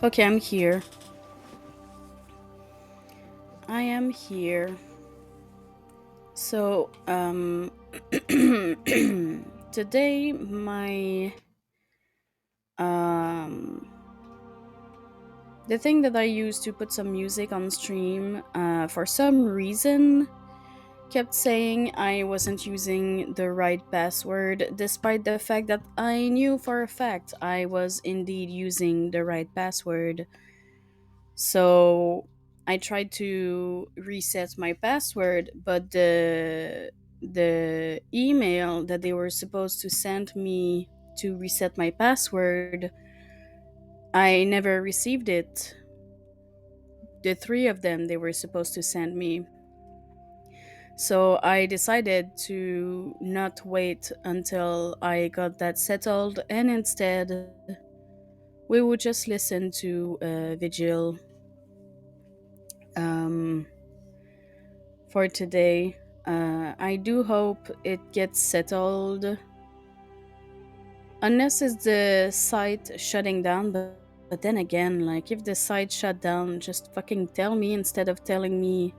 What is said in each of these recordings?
Okay, I'm here. I am here. So, today um, the thing that I used to put some music on stream, for some reason, kept saying I wasn't using the right password, despite the fact that I knew for a fact I was indeed using the right password. So I tried to reset my password, but the email that they were supposed to send me to reset my password, I never received it. The three of them they were supposed to send me. So I decided to not wait until I got that settled, and instead we would just listen to Vigil um, for today. I do hope it gets settled, unless it's the site shutting down. But then again, like if the site shut down, just fucking tell me instead of telling me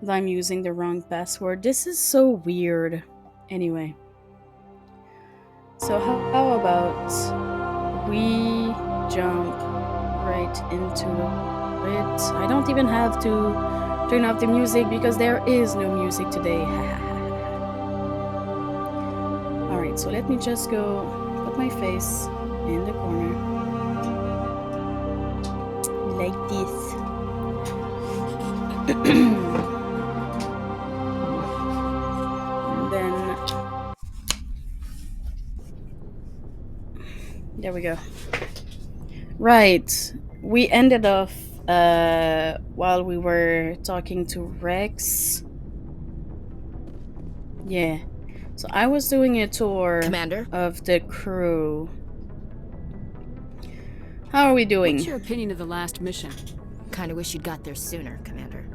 that I'm using the wrong password. This is so weird. Anyway, so how about we jump right into it? I don't even have to turn off the music because there is no music today. Alright, so let me just go put my face in the corner like this. And then there we go. Right. We ended off while we were talking to Rex. Yeah. So I was doing a tour Commander? of the crew. How are we doing? What's your opinion of the last mission? Kinda wish you'd got there sooner, Commander.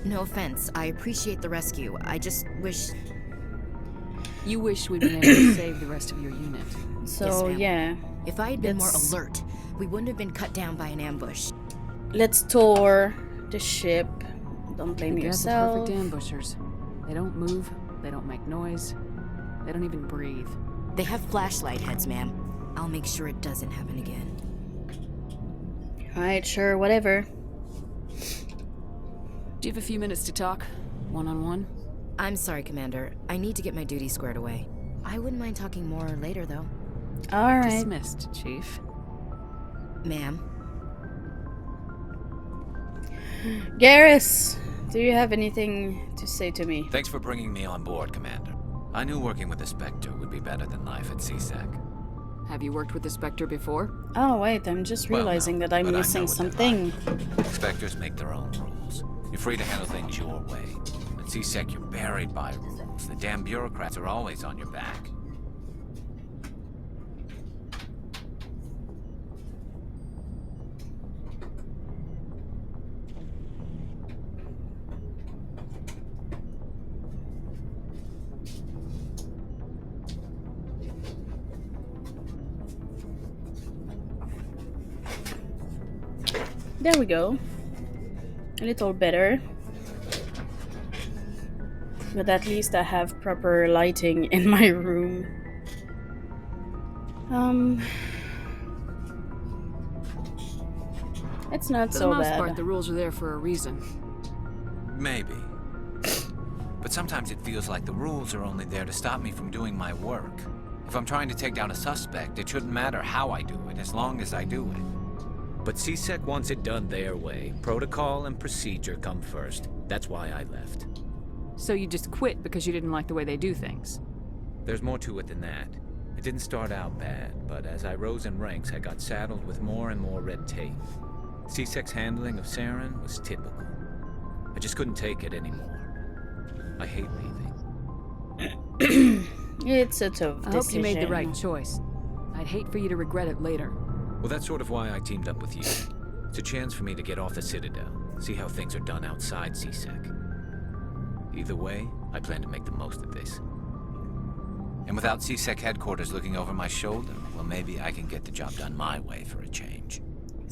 No offense, I appreciate the rescue. I just wish... You wish we'd been able to save the rest of your unit. So Yes, ma'am. yeah, If I had been more Let's- alert, we wouldn't have been cut down by an ambush. let's tour the ship. Don't blame They're the yourself. perfect ambushers. They don't move, they don't make noise, they don't even breathe. They have flashlight heads, ma'am. I'll make sure it doesn't happen again. Alright, sure, whatever. Do you have a few minutes to talk? One-on-one? I'm sorry, Commander. I need to get my duty squared away. I wouldn't mind talking more later, though. Alright. Dismissed, Chief. Ma'am. Garrus, do you have anything to say to me? Thanks for bringing me on board, Commander. I knew working with the Spectre would be better than life at CSEC. Have you worked with the Spectre before? Oh wait, I'm just Well, realizing no, that I'm but I missing know what they're something. Spectres make their own rules. You're free to handle things your way. At CSEC, you're buried by rules. The damn bureaucrats are always on your back. There we go. A little better. But at least I have proper lighting in my room. It's not For so the most bad. part, the rules are there for a reason. Maybe. But sometimes it feels like the rules are only there to stop me from doing my work. If I'm trying to take down a suspect, it shouldn't matter how I do it, as long as I do it. But CSEC wants it done their way. Protocol and procedure come first. That's why I left. So you just quit because you didn't like the way they do things. There's more to it than that. It didn't start out bad, but as I rose in ranks, I got saddled with more and more red tape. CSEC's handling of Saren was typical. I just couldn't take it anymore. I hate leaving. It's a tough decision. I hope you made the right choice. I'd hate for you to regret it later. Well, that's sort of why I teamed up with you. It's a chance for me to get off the Citadel, see how things are done outside CSEC. Either way, I plan to make the most of this. And without CSEC headquarters looking over my shoulder, well, maybe I can get the job done my way for a change.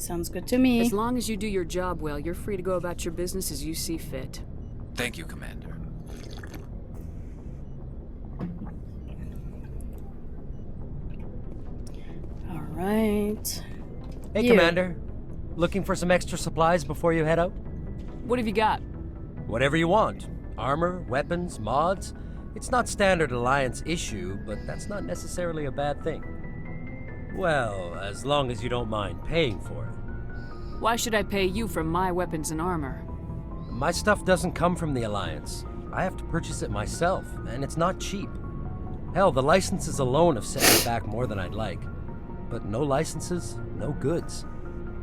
Sounds good to me. As long as you do your job well, you're free to go about your business as you see fit. Thank you, Commander. Alright. Hey, You. Commander. Looking for some extra supplies before you head out? What have you got? Whatever you want. Armor, weapons, mods. It's not standard Alliance issue, but that's not necessarily a bad thing. Well, as long as you don't mind paying for it. Why should I pay you for my weapons and armor? My stuff doesn't come from the Alliance. I have to purchase it myself, and it's not cheap. Hell, the licenses alone have set me back more than I'd like. But no licenses, no goods.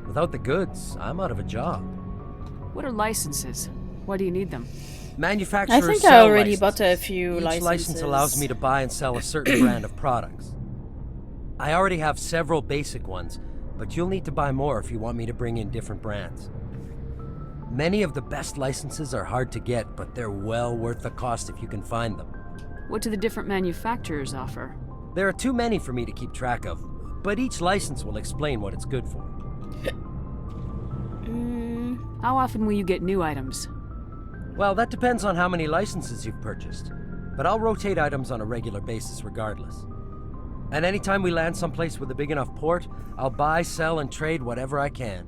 Without the goods, I'm out of a job. What are licenses? Why do you need them? Manufacturers I think sell I already licenses. bought a few Each licenses. license allows me to buy and sell a certain brand of products. I already have several basic ones, but you'll need to buy more if you want me to bring in different brands. Many of the best licenses are hard to get, but they're well worth the cost if you can find them. What do the different manufacturers offer? There are too many for me to keep track of, but each license will explain what it's good for. How often will you get new items? Well, that depends on how many licenses you've purchased, but I'll rotate items on a regular basis regardless. And anytime we land someplace with a big enough port, I'll buy, sell, and trade whatever I can.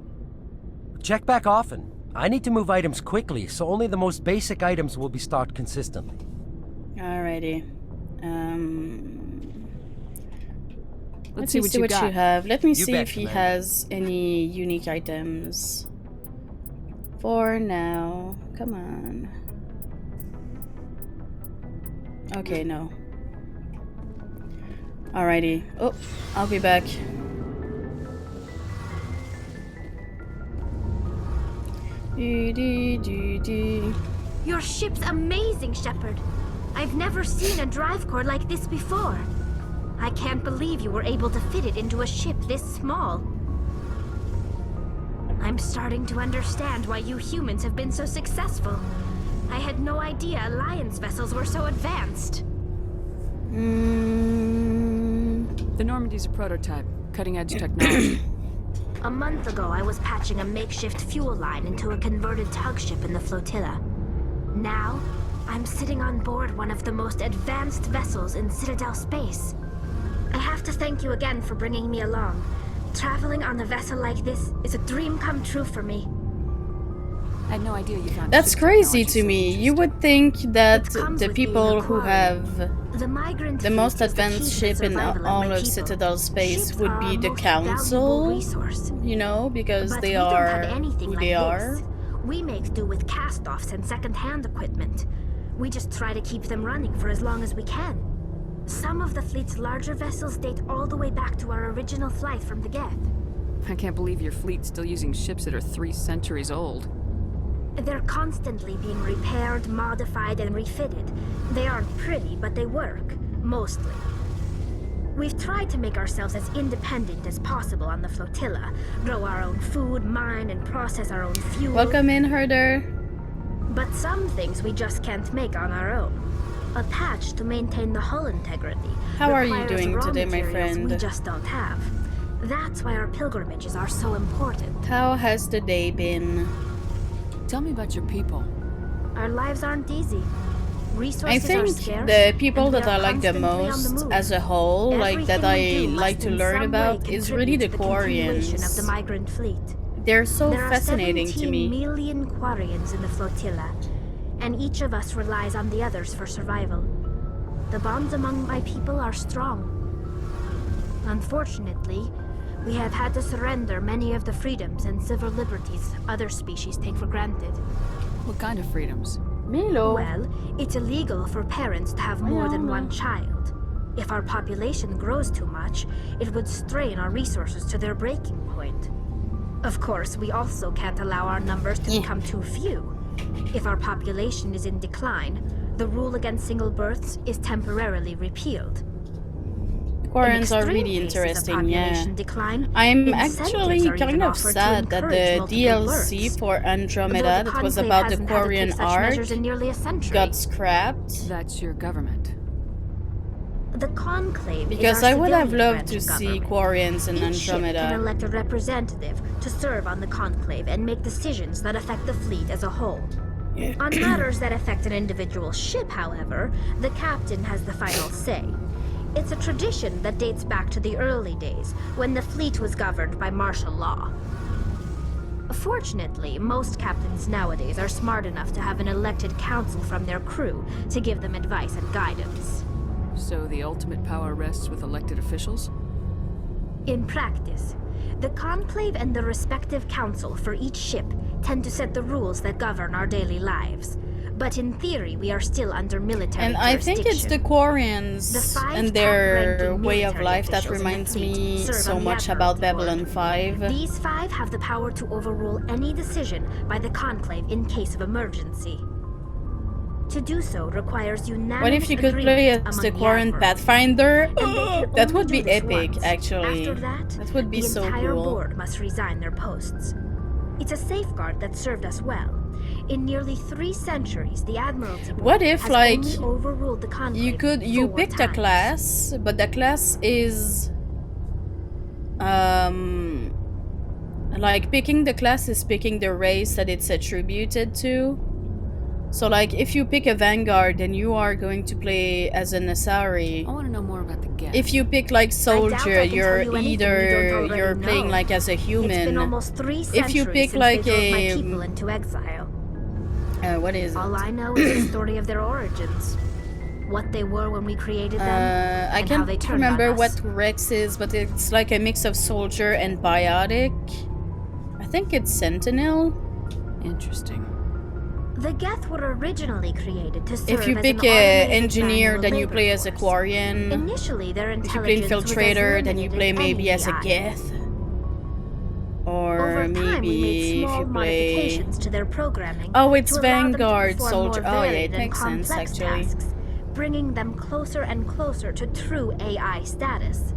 Check back often. I need to move items quickly, so only the most basic items will be stocked consistently. Alrighty. Let's see what you got. you have. Let me You see bet, if he Commander. has any unique items. For now. Come on. Okay, no. Alrighty. Oh, I'll be back. Dee. Your ship's amazing, Shepard. I've never seen a drive core like this before. I can't believe you were able to fit it into a ship this small. I'm starting to understand why you humans have been so successful. I had no idea Alliance vessels were so advanced. The Normandy's a prototype, cutting-edge technology. A month ago, I was patching a makeshift fuel line into a converted tug ship in the flotilla. Now, I'm sitting on board one of the most advanced vessels in Citadel space. I have to thank you again for bringing me along. Traveling on a vessel like this is a dream come true for me. I had no idea you found That's ship crazy technology to so me. You interesting. would think that It comes the with being people a who quarry. have The migrant the fleet most is the key advanced to ship the in survival all my of people. Citadel space Ships would are be our the most valuable council, resource. you know, because But they we don't are have anything who like they this. are. We make do with cast-offs and second-hand equipment. We just try to keep them running for as long as we can. Some of the fleet's larger vessels date all the way back to our original flight from the Geth. I can't believe your fleet's still using ships that are 3 centuries old. They're constantly being repaired, modified, and refitted. They aren't pretty, but they work. Mostly. We've tried to make ourselves as independent as possible on the flotilla. Grow our own food, mine, and process our own fuel. Welcome in, herder. But some things we just can't make on our own. A patch to maintain the hull integrity. How are you requires doing raw today, my materials friend? We just don't have. That's why our pilgrimages are so important. How has the day been? Tell me about your people. Our lives aren't easy. I Resources are think scarce, the people and we that are I like the constantly on the most move. as a whole, like that Everything I we do like must to in learn some way about, is really the contribute to continuation of the Quarians. migrant fleet. They're so There are fascinating to 17 me. million Quarians in the flotilla, and each of us relies on the others for survival. The bonds among my people are strong. Unfortunately, we have had to surrender many of the freedoms and civil liberties other species take for granted. What kind of freedoms? Milo. Well, it's illegal for parents to have more than one child. If our population grows too much, it would strain our resources to their breaking point. Of course, we also can't allow our numbers to become too few. If our population is in decline, the rule against single births is temporarily repealed. Quarians In are extreme really cases of interesting, yeah. population decline, I'm incentives actually are even kind of offered to sad that encourage the multiple DLC births. for Though Andromeda the that was Conclave about the hasn't had to take Quarian such arc measures in nearly a century. got scrapped. That's your government. The Conclave Because is our I would have civilian loved branch to of see government. Quarians in Each ship can Andromeda. elect a representative to serve on the Conclave and make decisions that affect the fleet as a whole. On matters that affect an individual ship, however, the captain has the final say. It's a tradition that dates back to the early days, when the fleet was governed by martial law. Fortunately, most captains nowadays are smart enough to have an elected council from their crew to give them advice and guidance. So the ultimate power rests with elected officials? In practice, the Conclave and the respective council for each ship tend to set the rules that govern our daily lives. But in theory, we are still under military And I think it's the jurisdiction. Quarians The five and their top-ranking way of military life that officials in the reminds fleet me serve so on the much about Admiralty Babylon Board. 5. These five have the power to overrule any decision by the Conclave in case of emergency. To do so requires unanimous What if you could play agreement as the among Quarren Admirals. Pathfinder? And they can That only would do be this epic, once. actually. After that would be the so entire cool. board must resign their posts. It's a safeguard that served us well. In nearly 3 centuries, the Admiralty Board What if, has like, only overruled the Conclave you 4 picked a times. class, but the class is like picking the class is picking the race that it's attributed to. So like if you pick a Vanguard, then you are going to play as an Asari. I want to know more about the Geth. If you pick like Soldier, I can tell you're you anything you either don't already you're playing know. like as a It's been human. almost 3 centuries If you pick since like they drove my a people into exile. what is All it? I know is the story of their origins. What they were when we created them, I and how they can't turned remember on us. what Rex is, but it's like a mix of Soldier and Biotic. I think it's Sentinel. Interesting. The Geth were originally created to serve If you as pick an a automated engineer, manual then you labor play as a force. Quarian. Initially, their If you play intelligence was as Infiltrator, then you limited play as maybe any as a AI. Geth. Or Over time, we made maybe if small you play... modifications to their programming. Oh, it's to allow them to Vanguard perform Soldier. more Oh yeah, varied it and makes sense complex actually. tasks, bringing them closer and closer to true AI status.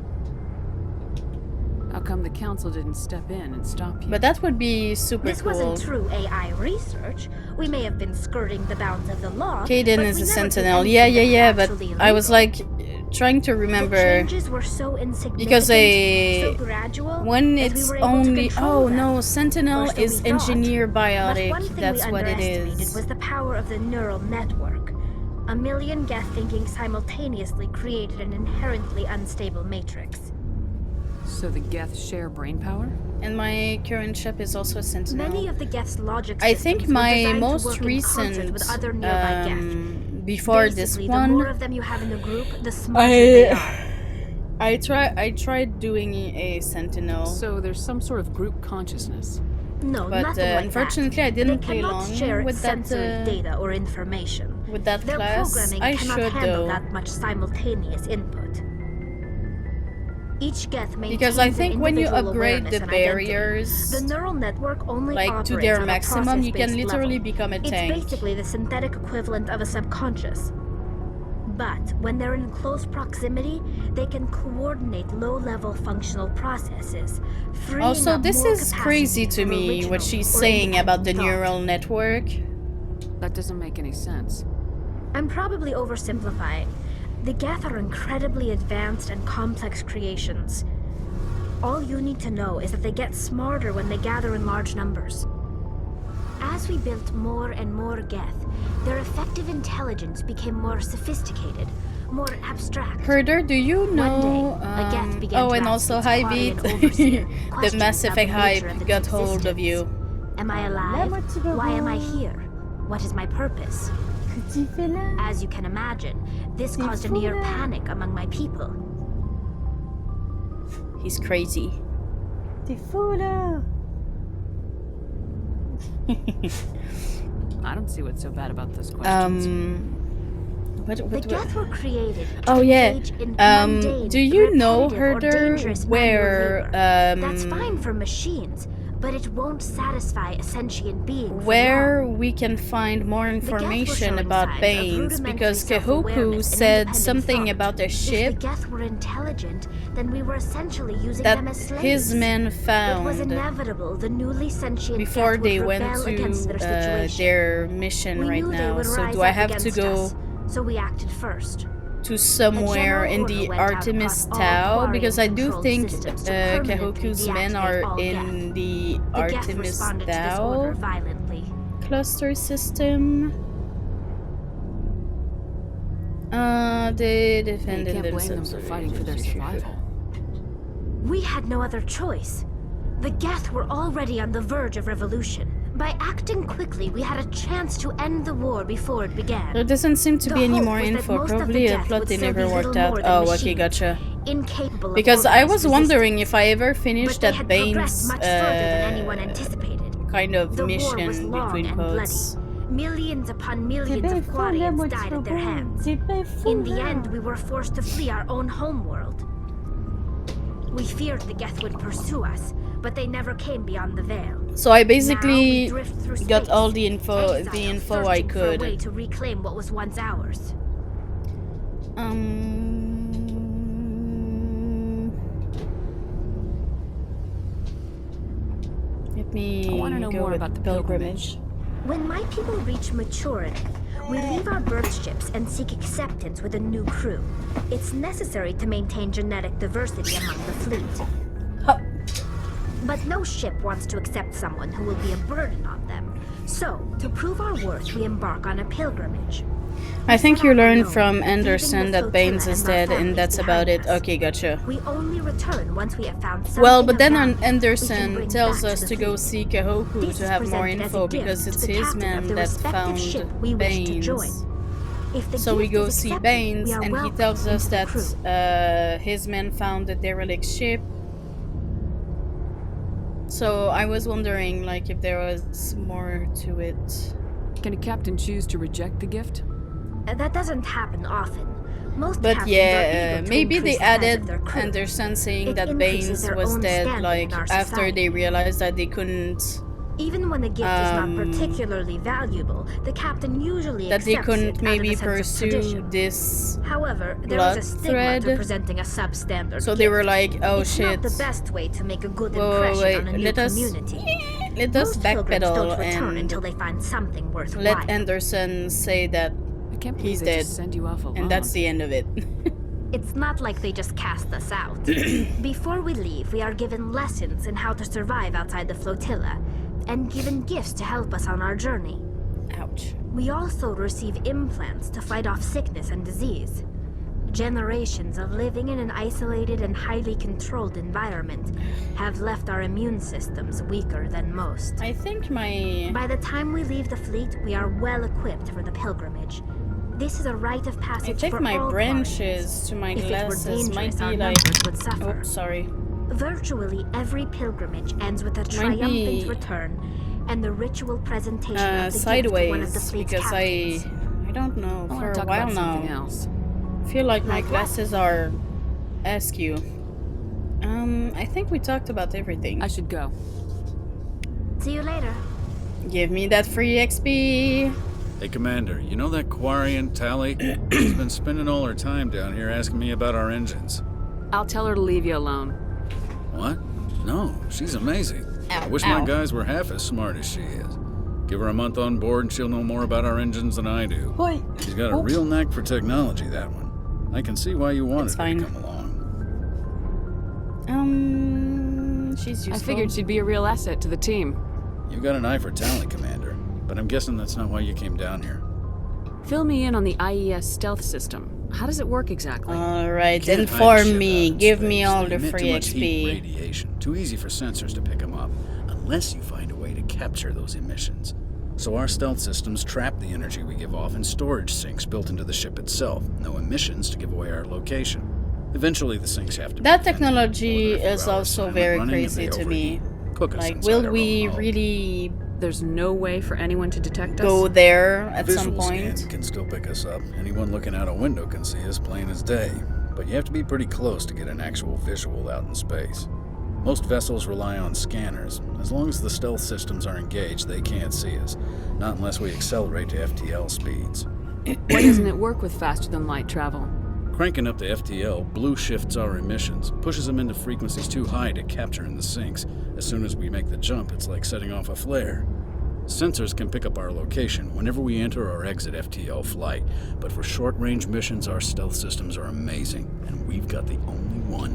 How come the council didn't step in and stop you? But that would be super This cool. wasn't true AI research. We may have been skirting the bounds of the law. Kaden but is we a never did sentinel. anything Yeah, that was but actually I was illegal. like trying to The remember changes were so insignificant, because so gradual, when that it's we were able to only control them. no, Sentinel Or so is we thought. engineer But biotic. one thing That's we what it underestimated is. was the power of the neural network. A million Geth thinking simultaneously created an inherently unstable matrix. So the Geth share brain power? And my current ship is also a sentinel. Many of the Geth's logic I systems think were my designed to most work in concert recent with other nearby Geth. before Basically, this the more one, of them you have in the group, the smarter they are. I tried doing a sentinel, So there's some sort of group consciousness. No, but nothing like unfortunately that. I didn't They play cannot long share with that sensory data or information. with that Their class. programming I cannot should handle though. that much simultaneous input. Each Geth maintains Because I an think when you individual upgrade awareness the and identity. barriers, The neural network only like operates to their on a maximum, you can process-based literally level. become a It's tank. basically the synthetic equivalent of a subconscious. But when they're in close proximity, they can coordinate low-level functional processes. freeing Also, up this more is crazy capacity to for me what original she's or saying about the independent thought. neural network. That doesn't make any sense. I'm probably oversimplifying. The Geth are incredibly advanced and complex creations. All you need to know is that they get smarter when they gather in large numbers. As we built more and more Geth, their effective intelligence became more sophisticated, more abstract. Herder, do you know? One day, a Geth began Oh, to and ask also its High Quarian Beat. overseer The questions Mass about the Effect nature of hype its got hold of existence. you. Am I alive? Why am I here? What is my purpose? As you can imagine, this caused a near panic among my people. He's crazy. I don't see what's so bad about those questions. The Geth were created to Oh yeah. engage in mundane, Do you know repetitive, or Herder dangerous where manual labor. That's fine for machines, but it won't satisfy a sentient being for where long. we can find more Geth were information showing about signs of Banes? rudimentary Because Kahoku self-awareness and said independent something thought. about a If ship the Geth were intelligent, then we were essentially using that them as slaves. his men It was found inevitable the newly sentient before Geth they would went rebel to against their situation. their mission We right knew they now. would So rise do I up have to against go? us, so we acted first. to somewhere in general the order went out Artemis across all Tau? Quarian Because I do controlled think systems to permanently Kahoku's men deactivate are all in Geth. the The Geth Artemis responded to this order Tau violently. cluster system. They You defended can't blame them themselves. for fighting for their survival. We had no other choice. The Geth were already on the verge of revolution. By acting quickly, we had a chance to end the war before it began. There doesn't seem to The be any hope more was that info. most of the Probably a Geth plot would they still never be worked little out. more than Oh, okay, machines, gotcha. incapable of Because I was organized wondering resistance. if I ever finished But they that had progressed Bane's much further than anyone anticipated. kind of The war mission was long between and quotes. bloody. Millions upon millions of Quarians died at their hands. In the end, we were forced to flee our own homeworld. We feared the Geth would pursue us, but they never came beyond the veil. So I Now we basically drift through got space, all the info I exiles searching for a way could. to reclaim what was once ours. Let me I want to know go more with about the pilgrimage. When my people reach maturity, we leave our birth ships and seek acceptance with a new crew. It's necessary to maintain genetic diversity among the fleet. Huh. But no ship wants to accept someone who will be a burden on them. So, to prove our worth, we embark on a pilgrimage. I think you Set out learned alone, from leaving Anderson the that Baines flotilla is and our dead, and families that's about behind it. us. Okay, gotcha. We only return once we have found something Well, but of then value we can Anderson bring tells back us the to go fleet. see Kahoku This to is have more presented as a info gift because to it's the his captain of man the that respective ship found we wish to join. Baines. If the So we gift go is see accepted, Baines, we are and he welcomed tells us into the crew. that his men found a derelict ship. So I was wondering, like, if there was more to it. Can a captain choose to reject the gift? That doesn't happen often. Most But captains are yeah, eager to maybe they increase the size of added their crew. Anderson saying It that increases Baines their was own dead, standing like, in our after society. they realized that they couldn't, Even when the gift is not um, particularly valuable, the captain usually that they accepts couldn't it out maybe of a sense of pursue tradition. this. However, there blood is a stigma to thread. presenting a substandard So gift. they were like, oh It's shit. not the best way to make a good Whoa, impression wait, on a new let us community. let us Most pilgrims don't backpedal return until and they find something worthwhile. let Anderson say that I can't believe he's they dead, just send you off alone. and that's the end of it. It's not like they just cast us out. Before we leave, we are given lessons in how to survive outside the flotilla, and given gifts to help us on our journey. Ouch. We also receive implants to fight off sickness and disease. Generations of living in an isolated and highly controlled environment have left our immune systems weaker than most. I think my By the time we leave the fleet, we are well equipped for the pilgrimage. This is a rite of passage I think for my all branches to my If it were glasses might dangerous, our be like. numbers would suffer. Oh, sorry. Virtually every pilgrimage ends with a triumphant be, return and the ritual presentation of the gift to one of the Sideways fleet's because captains. I don't know I for want a to talk while about something now. else. I feel like my Like what? glasses are askew. I think we talked about everything. I should go. See you later. Give me that free XP. Hey, Commander, you know that Quarian Tally? She's been spending all her time down here asking me about our engines. I'll tell her to leave you alone. What? No, she's amazing. I Ow, wish ow. my guys were half as smart as she is. Give her a month on board and she'll know more about our engines than I do. Boy. She's got a real knack for technology, that one. I can see why you wanted It's her fine. to come along. She's useful. I figured she'd be a real asset to the team. You got an eye for talent, Commander, but I'm guessing that's not why you came down here. Fill me in on the IES stealth system. How does it work exactly? Alright, Can't hide inform shit me. out in Give me space. all They the emit free too much heat XP. radiation. Too easy for sensors to pick them up, unless you find a way to capture those emissions. So our stealth systems trap the energy we give off in storage sinks built into the ship itself. No emissions to give away our location. Eventually the sinks have to be That defended. technology More than a few is hours also silent very running if crazy they to me. overheat. Cook us Like, inside will our we own hull. really There's no way for anyone to detect us? go there at some Visual point? scan can still pick us up. Anyone looking out a window can see us plain as day. But you have to be pretty close to get an actual visual out in space. Most vessels rely on scanners. As long as the stealth systems are engaged, they can't see us. Not unless we accelerate to FTL speeds. Why doesn't it work with faster than light travel? Cranking up to FTL blue shifts our emissions, pushes them into frequencies too high to capture in the sinks. As soon as we make the jump, it's like setting off a flare. Sensors can pick up our location whenever we enter or exit FTL flight, but for short-range missions, our stealth systems are amazing, and we've got the only one.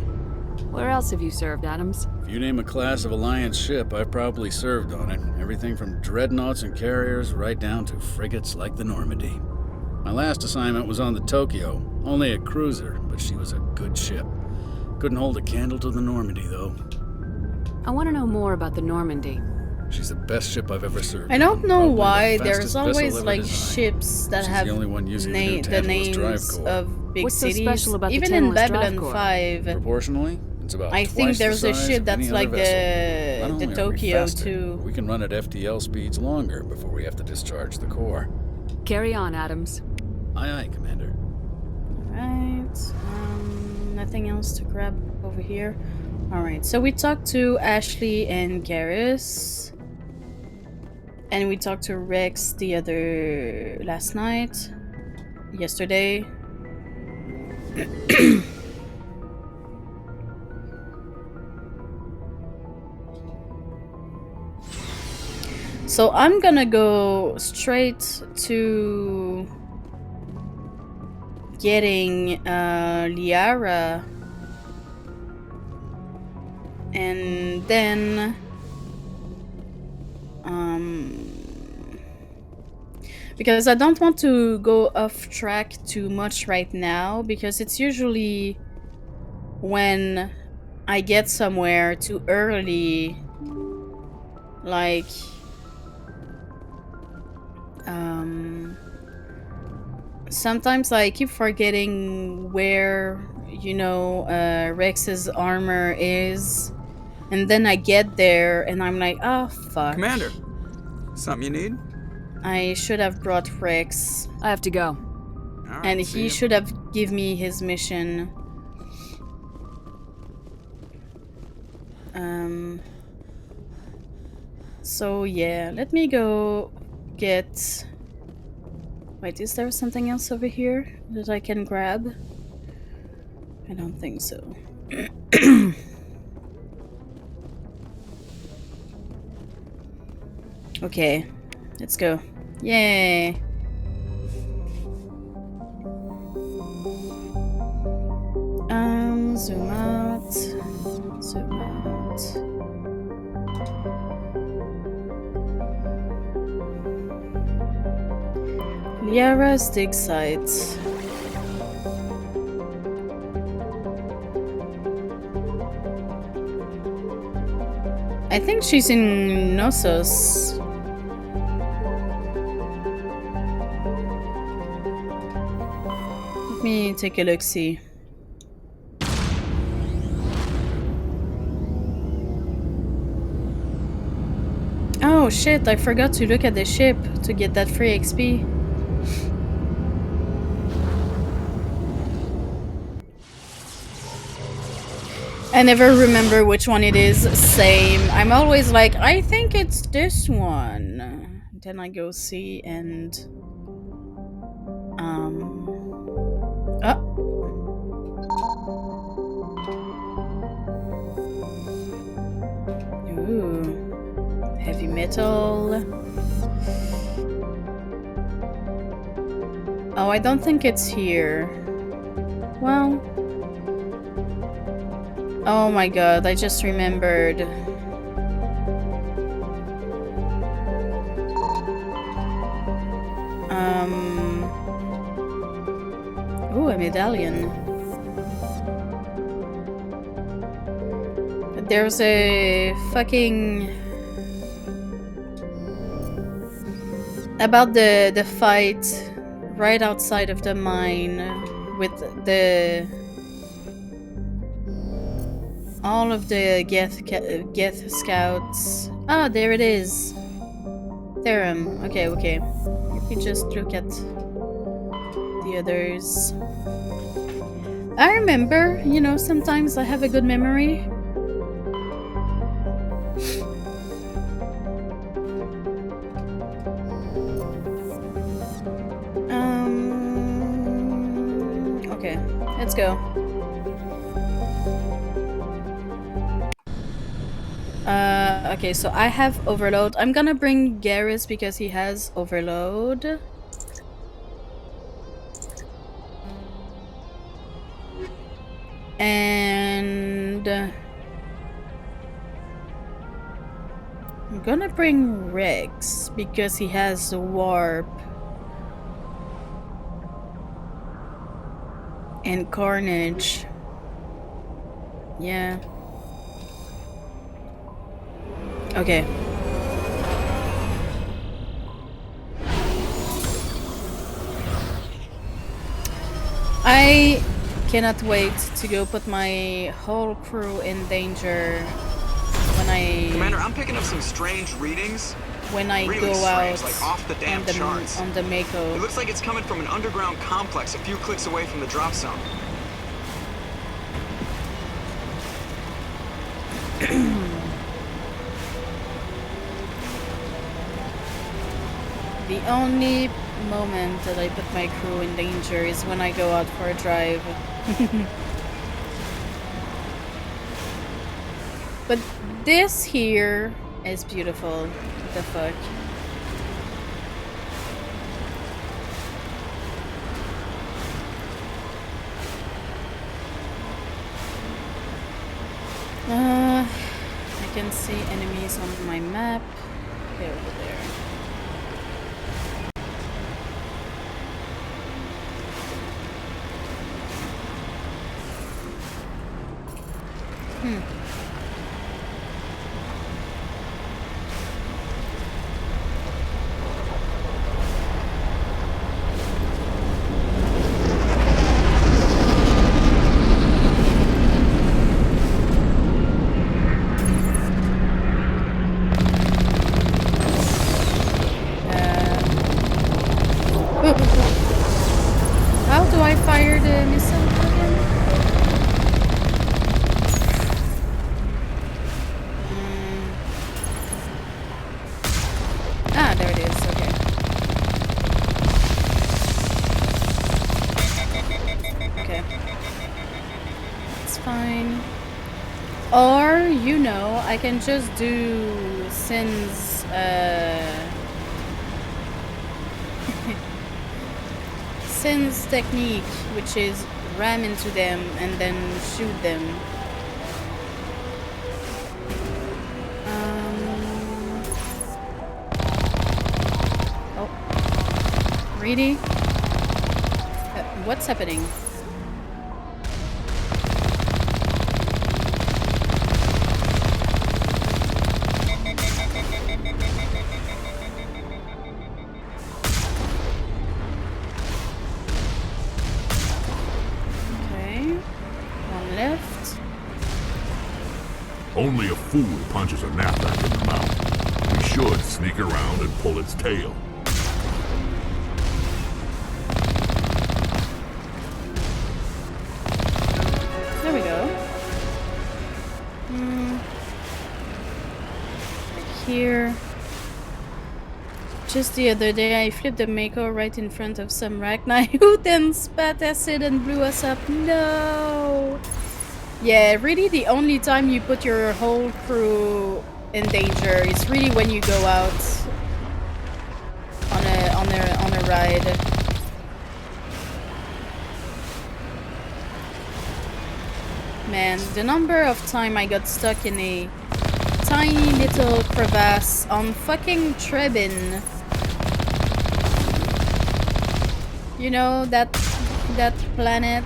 Where else have you served, Adams? If you name a class of Alliance ship, I've probably served on it. Everything from dreadnoughts and carriers right down to frigates like the Normandy. My last assignment was on the Tokyo, only a cruiser, but she was a good ship. Couldn't hold a candle to the Normandy, though. I want to know more about the Normandy. She's the best ship I've ever served. I don't know Probably why the there's fastest always vessel ever like designed. ships that She's have the only one using the new the Tantalus drive names core. of big What's so cities. special about the Even in Tantalus drive Babylon core? 5, Proportionally, it's about I think twice there's the a size ship of that's any like other vessel. Not the only are we Tokyo faster, too. we can run at FTL speeds longer before we have to discharge the core. Carry on, Adams. Aye, aye, Commander. Right. Nothing else to grab over here. Alright, so we talked to Ashley and Garrus. And we talked to Rex last night. Yesterday. So I'm gonna go straight to getting Liara, and then because I don't want to go off track too much right now, because it's usually when I get somewhere too early, like sometimes I keep forgetting where, you know, Rex's armor is, and then I get there and I'm like, oh fuck. Commander, something you need? I should have brought Rex, I have to go. All right, and see he ya. should have give me his mission. So yeah, let me go get... Wait, is there something else over here that I can grab? I don't think so. Okay, let's go. Yay! Zoom out. Zoom out. Liara's dig site. I think she's in Knossos. Let me take a look-see. Oh shit, I forgot to look at the ship to get that free XP. I never remember which one it is. Same. I'm always like, I think it's this one. Then I go see and... Oh. Ooh. Heavy metal. Oh, I don't think it's here. Well... Oh my god, I just remembered. Ooh, a medallion. There's a fucking... About the fight right outside of the mine with the... all of the Geth scouts. Ah, there it is. Therum. Okay, okay. Let me just look at the others. I remember, you know, sometimes I have a good memory. Okay, let's go. Okay, so I have overload. I'm gonna bring Garrus because he has overload. And I'm gonna bring Rex because he has the warp. And Carnage. Yeah. Okay. I cannot wait to go put my whole crew in danger when I Commander, I'm picking up some strange readings. Really go strange, out like off the damn charts. on the Mako. It looks like it's coming from an underground complex a few clicks away from the drop zone. The only moment that I put my crew in danger is when I go out for a drive. But this here is beautiful. What the fuck? I can see enemies on my map. Okay, over there. How do I fire the missile again? Ah, there it is. Okay. Okay. It's fine. Or, you know, I can just do Sin's, Sin's technique, which is ram into them and then shoot them. Oh. Really? What's happening? Only a fool punches a knapsack in the mouth. We should sneak around and pull its tail. There we go. Like here. Just the other day, I flipped a Mako right in front of some Rachni who then spat acid and blew us up. No! Yeah, really the only time you put your whole crew in danger is really when you go out on a ride. Man, the number of time I got stuck in a tiny little crevasse on fucking Trebin. You know, that planet.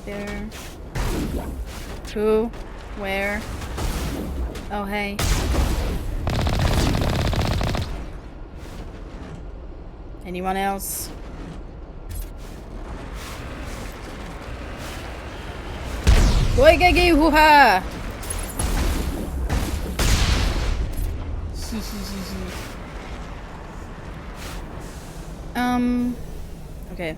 There. Who? Where? Oh, hey. Anyone else? Oigagi hoo-ha! Okay.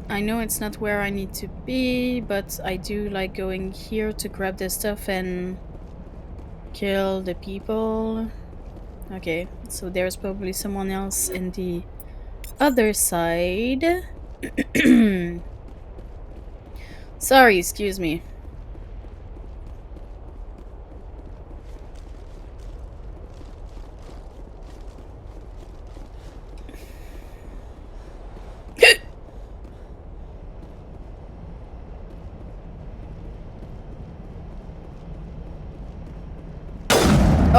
I know it's not where I need to be, but I do like going here to grab this stuff and kill the people. Okay, so there's probably someone else in the other side. Sorry, excuse me.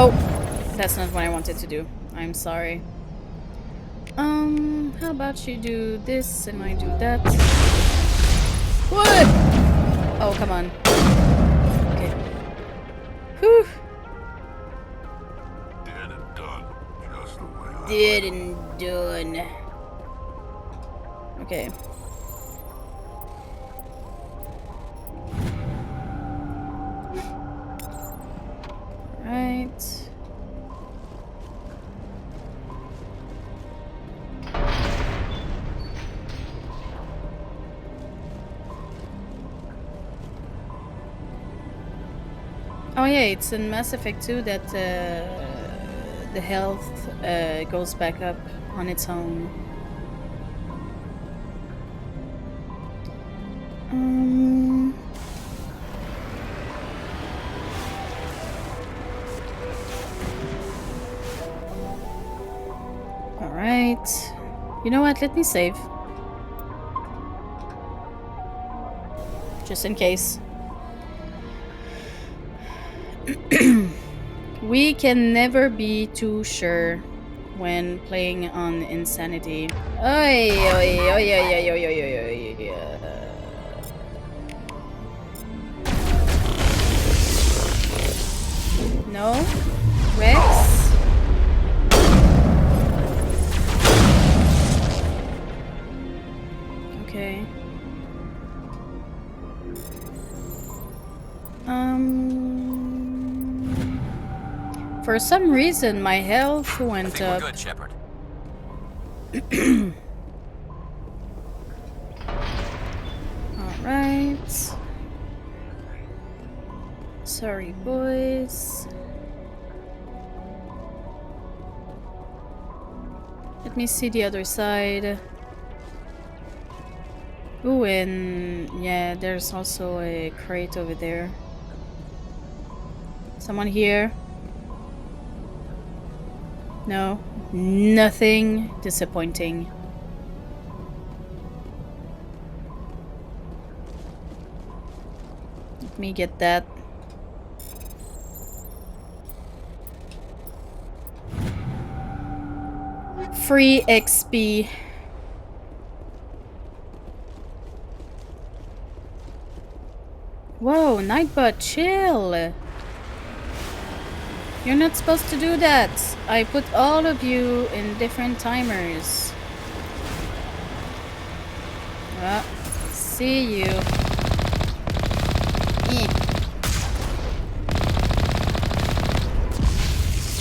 Oh, that's not what I wanted to do. I'm sorry. How about you do this and I do that? What? Oh, come on. Okay. Whew. Dead and done. Just the way I Dead and done. Okay. Right. Oh yeah, it's in Mass Effect 2 that the health goes back up on its own. All right. You know what? Let me save. Just in case. We can never be too sure when playing on Insanity. Oi, oi, oi, oi, oi, oi, oi, oi, oi. No? Rex? Okay. For some reason, my health went up. We're good, Shepard. Alright. Sorry, boys. Let me see the other side. Ooh, and yeah, there's also a crate over there. Someone here? No, nothing disappointing. Let me get that. Free XP. Whoa, Nightbot, chill. You're not supposed to do that. I put all of you in different timers. Well, see you.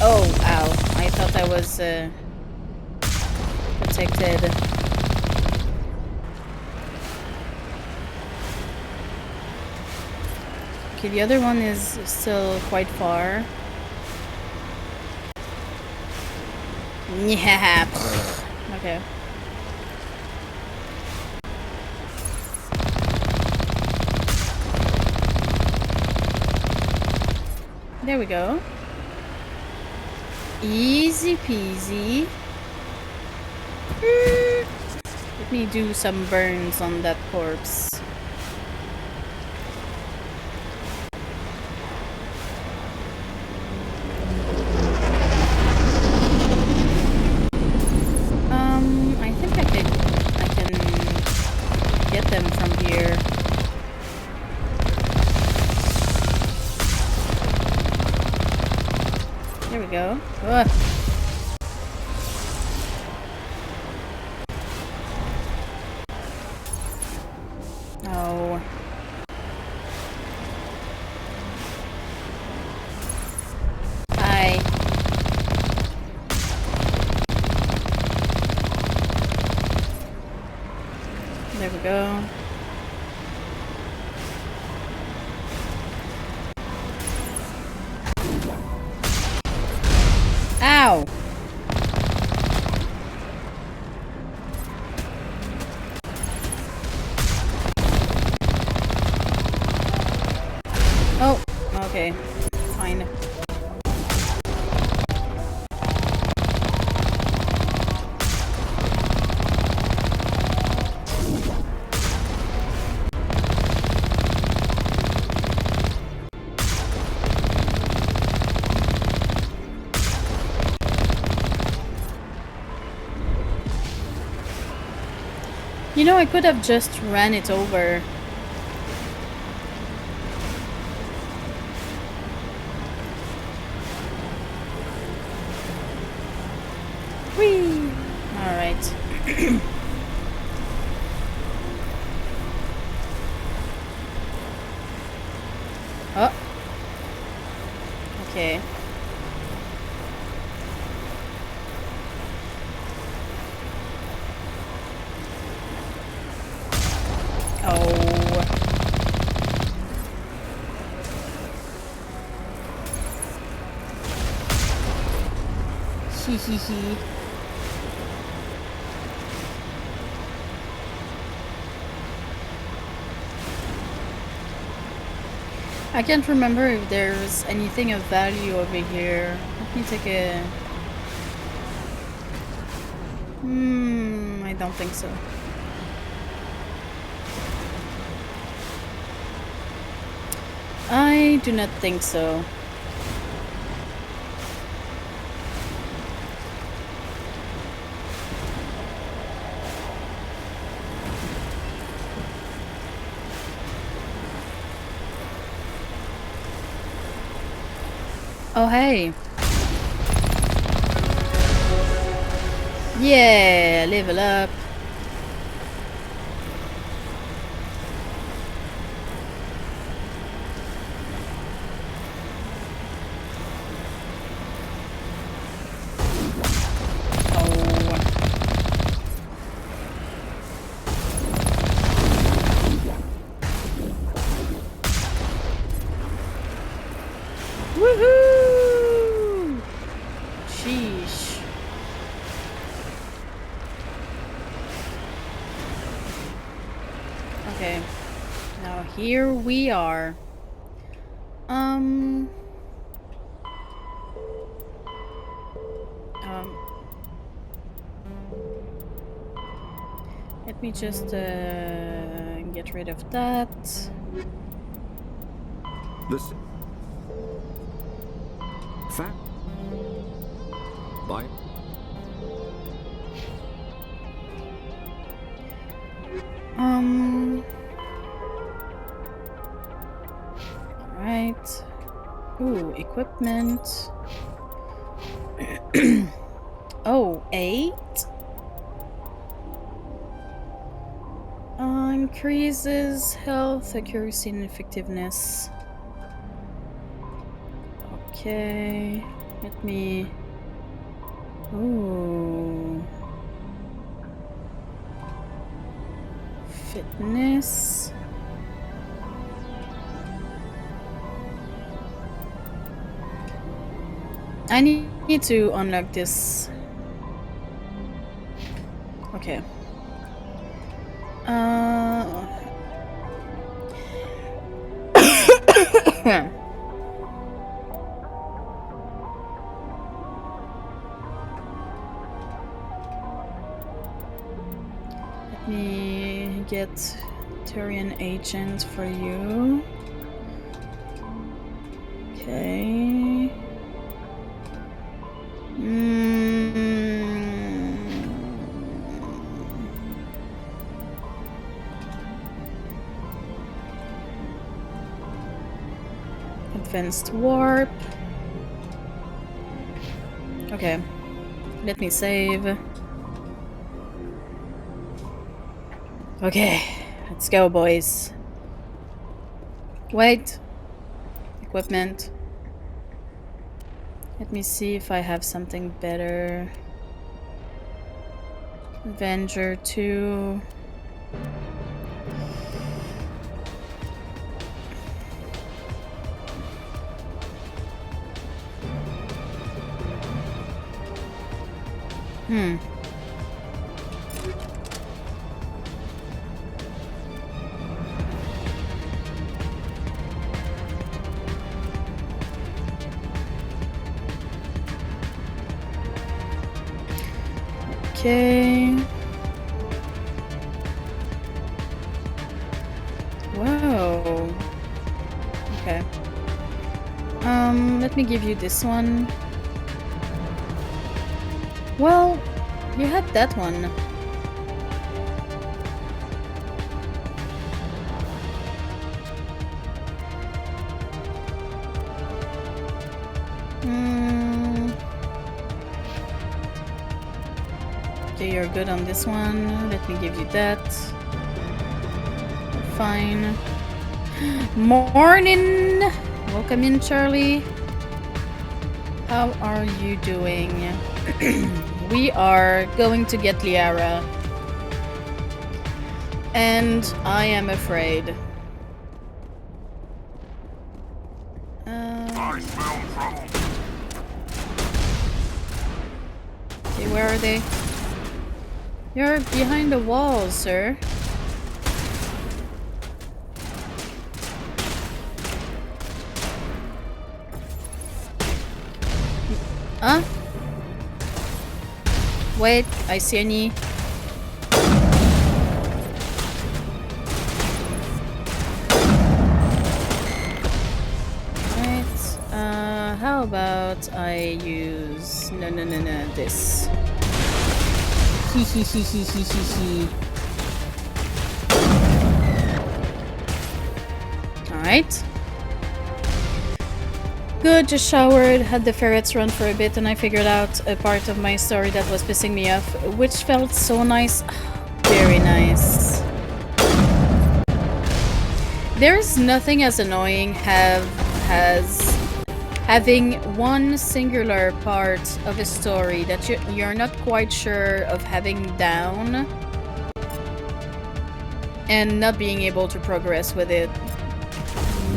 Oh, ow. I thought I was protected. Okay, the other one is still quite far. Yeah. Okay. There we go. Easy peasy. Let me do some burns on that corpse. I think I can get them from here. There we go. Ugh. Oh. Hi. There we go. Ow! Ow! Oh, okay. Fine. You know, I could have just ran it over. Whee! Alright. Oh. Okay. Oh. Hee hee hee. I can't remember if there's anything of value over here. Let me take a... I don't think so. I do not think so. Oh, hey. Yeah, level up. Woohoo! Sheesh. Okay. Now here we are. Um, let me just get rid of that. Listen. Fat. Bye. Alright. Ooh, equipment. Oh, 8? Increases health, accuracy, and effectiveness. Okay. Let me... Ooh. Fitness. I need to unlock this. Okay. Let me get Turian agent for you. Okay. Advanced warp. Okay. Let me save. Okay. Let's go, boys. Wait. Equipment. Let me see if I have something better. Avenger 2. Hmm. Okay. Whoa. Okay. Let me give you this one. Well, you had that one. Okay, you're good on this one. Let me give you that. Fine. Morning! Welcome in, Charlie. How are you doing? We are going to get Liara. And I am afraid. I smell trouble. Okay, where are they? You're behind the wall, sir. Huh? Wait, I see a knee. Right. How about I use no this. Alright. Good, just showered, had the ferrets run for a bit, and I figured out a part of my story that was pissing me off, which felt so nice. Very nice. There's nothing as annoying as having one singular part of a story that you're not quite sure of having down and not being able to progress with it.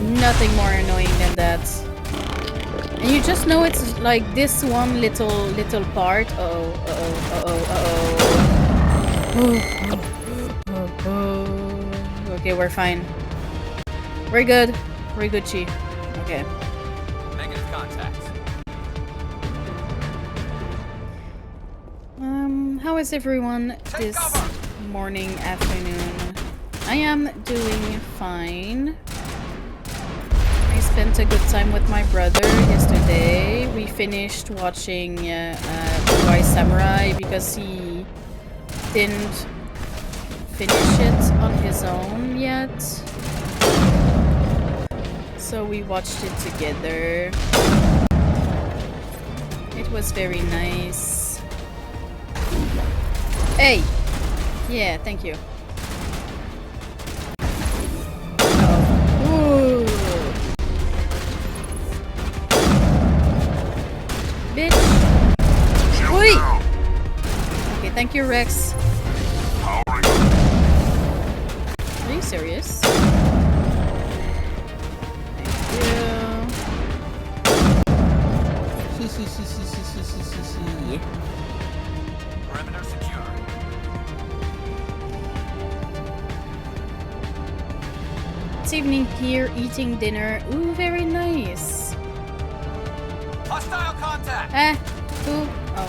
Nothing more annoying than that. And you just know it's like this one little part. Okay, we're fine. We're good. We're Gucci. Okay. Negative contacts. How is everyone this morning, afternoon? I am doing fine. I spent a good time with my brother yesterday. We finished watching White Samurai because he didn't finish it on his own yet. So we watched it together. It was very nice. Hey! Yeah, thank you. Ooh. Bitch! Oi! Okay, thank you, Rex. Are you serious? Perimeter secure. It's evening here, eating dinner. Ooh, very nice. Hostile contact. Who? Oh.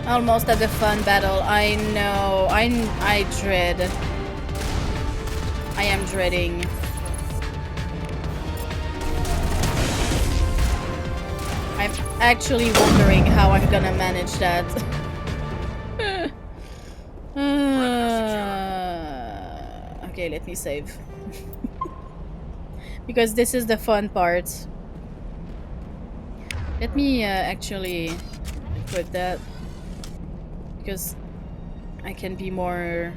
Almost at the fun battle. I know. I dread. I am dreading. I'm actually wondering how I'm gonna manage that. Okay, let me save. Because this is the fun part. Let me actually put that. Because I can be more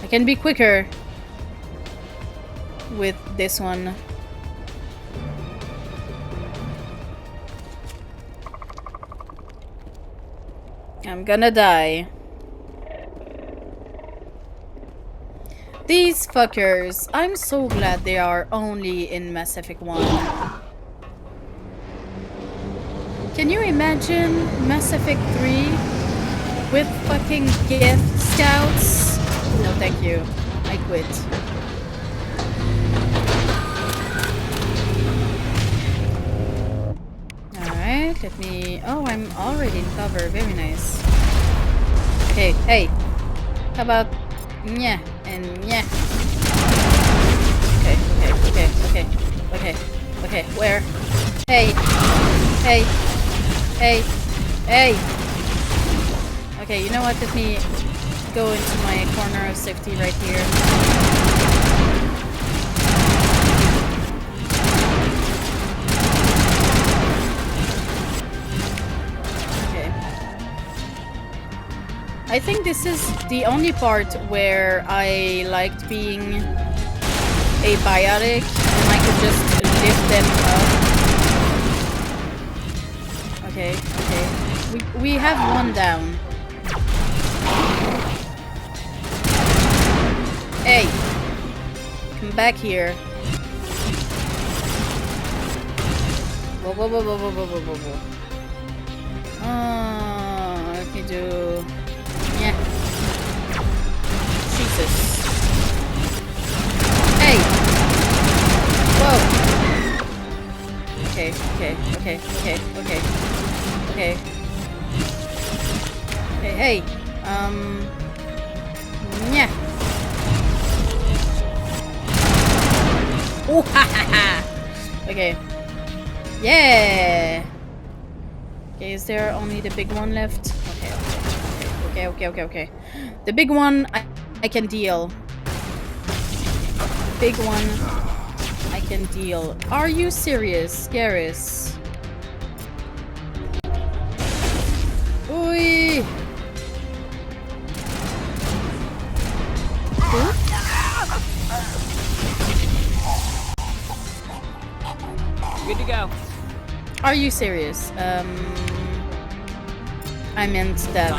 I can be quicker with this one. I'm gonna die. These fuckers. I'm so glad they are only in Mass Effect 1. Can you imagine Mass Effect 3 with fucking gift scouts? No, thank you. I quit. Alright, let me... Oh, I'm already in cover. Very nice. Okay, hey. How about... Yeah, and yeah. Okay. Where? Hey. Hey. Okay, you know what? Let me go into my corner of safety right here. Okay. I think this is the only part where I liked being a biotic and I could just lift them up. Okay. We have one down. Hey! Come back here. Whoa. Let me do... Yeah. Jesus. Hey! Whoa! Okay. Hey. Yeah. Oh, ha ha ha! Okay. Yeah! Okay, is there only the big one left? Okay. The big one, I can deal. Big one, I can deal. Are you serious, Garrus? Oi! Good to go. Are you serious? I meant that.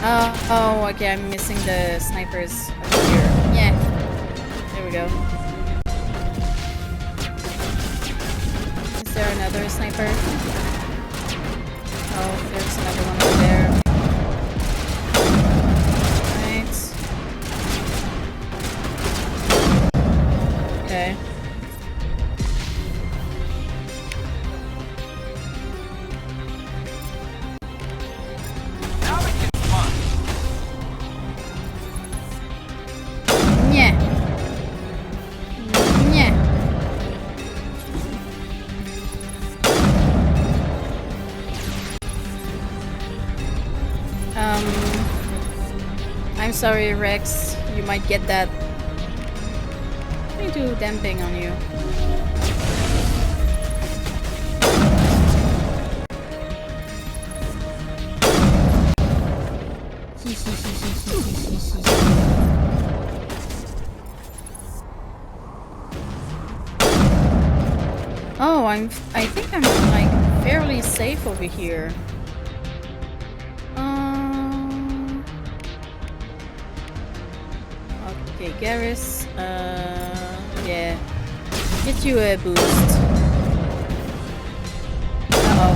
Oh, okay, I'm missing the snipers over here. Yeah. There we go. Is there another sniper? Oh, there's another one over there. Right. Okay. I'm sorry, Rex. You might get that. Let me do damping on you. Oh, I think I'm like fairly safe over here. Okay, Garrus, yeah. Get you a boost. Uh-oh.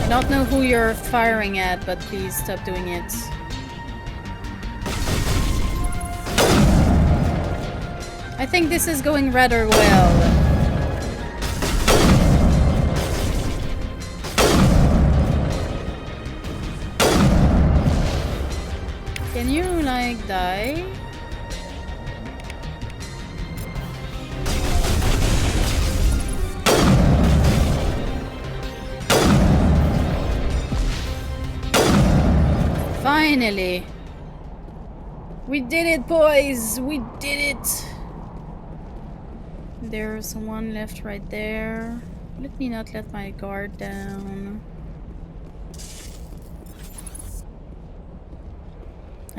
I don't know who you're firing at, but please stop doing it. I think this is going rather well. Can you, like, die? Finally! We did it, boys! We did it! There's one left right there. Let me not let my guard down.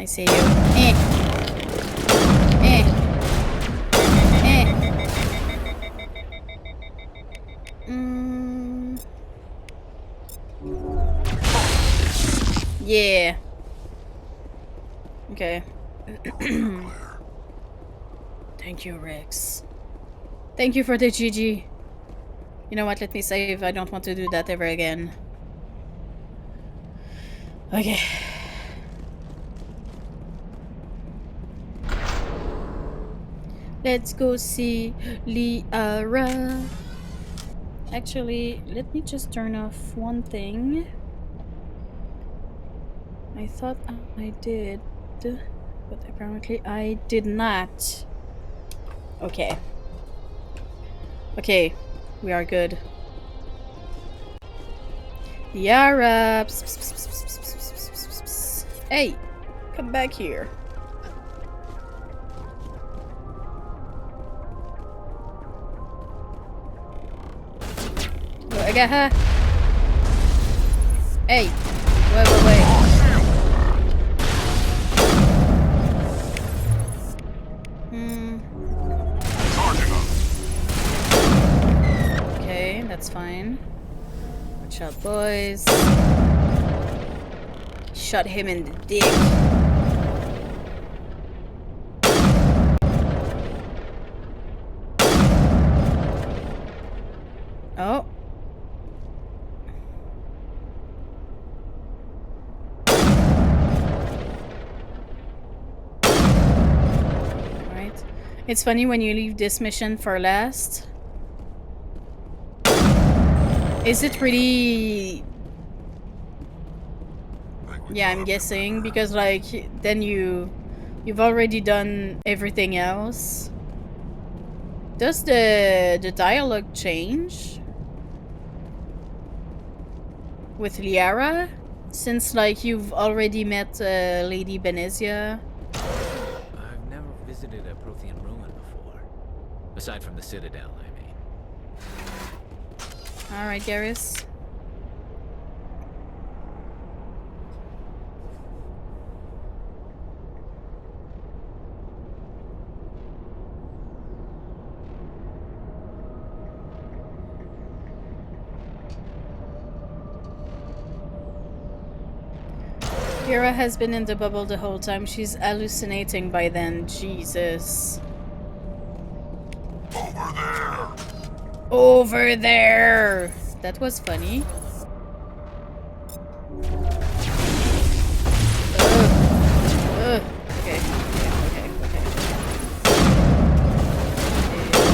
I see you. Okay. Thank you, Rex. Thank you for the GG. You know what? Let me save. I don't want to do that ever again. Okay. Let's go see Liara. Actually, let me just turn off one thing. I thought I did, but apparently I did not. Okay. Okay, we are good. Liara! Psst, psst, psst, psst, psst, psst, psst, psst, psst. Hey! Come back here. I got her. Hey! Wait. Okay, that's fine. Watch out, boys. Shot him in the dick. Oh. Right. It's funny when you leave this mission for last. Is it really... Yeah, I'm guessing, because like then you've already done everything else. Does the dialogue change with Liara since like you've already met Lady Benezia? I've never visited a Prothean ruin before. Aside from the Citadel, I mean. Alright, Garrus. Kira has been in the bubble the whole time. She's hallucinating by then. Jesus. Over there! Over there! That was funny. Okay.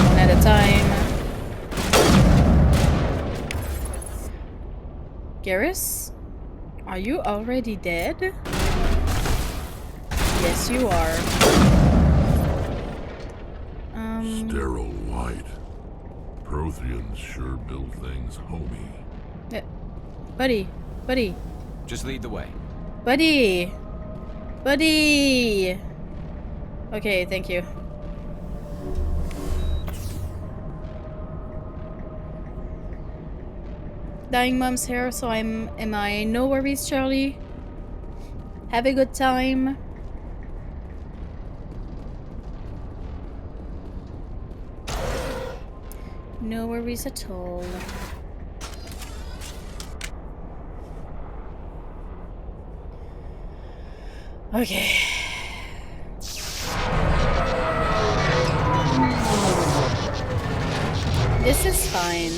One at a time. Garrus? Are you already dead? Yes, you are. Sterile white. Protheans sure build things homey. Buddy. Just lead the way. Buddy! Okay, thank you. Dying mom's here, so am I? No worries, Charlie. Have a good time. No worries at all. Okay. This is fine.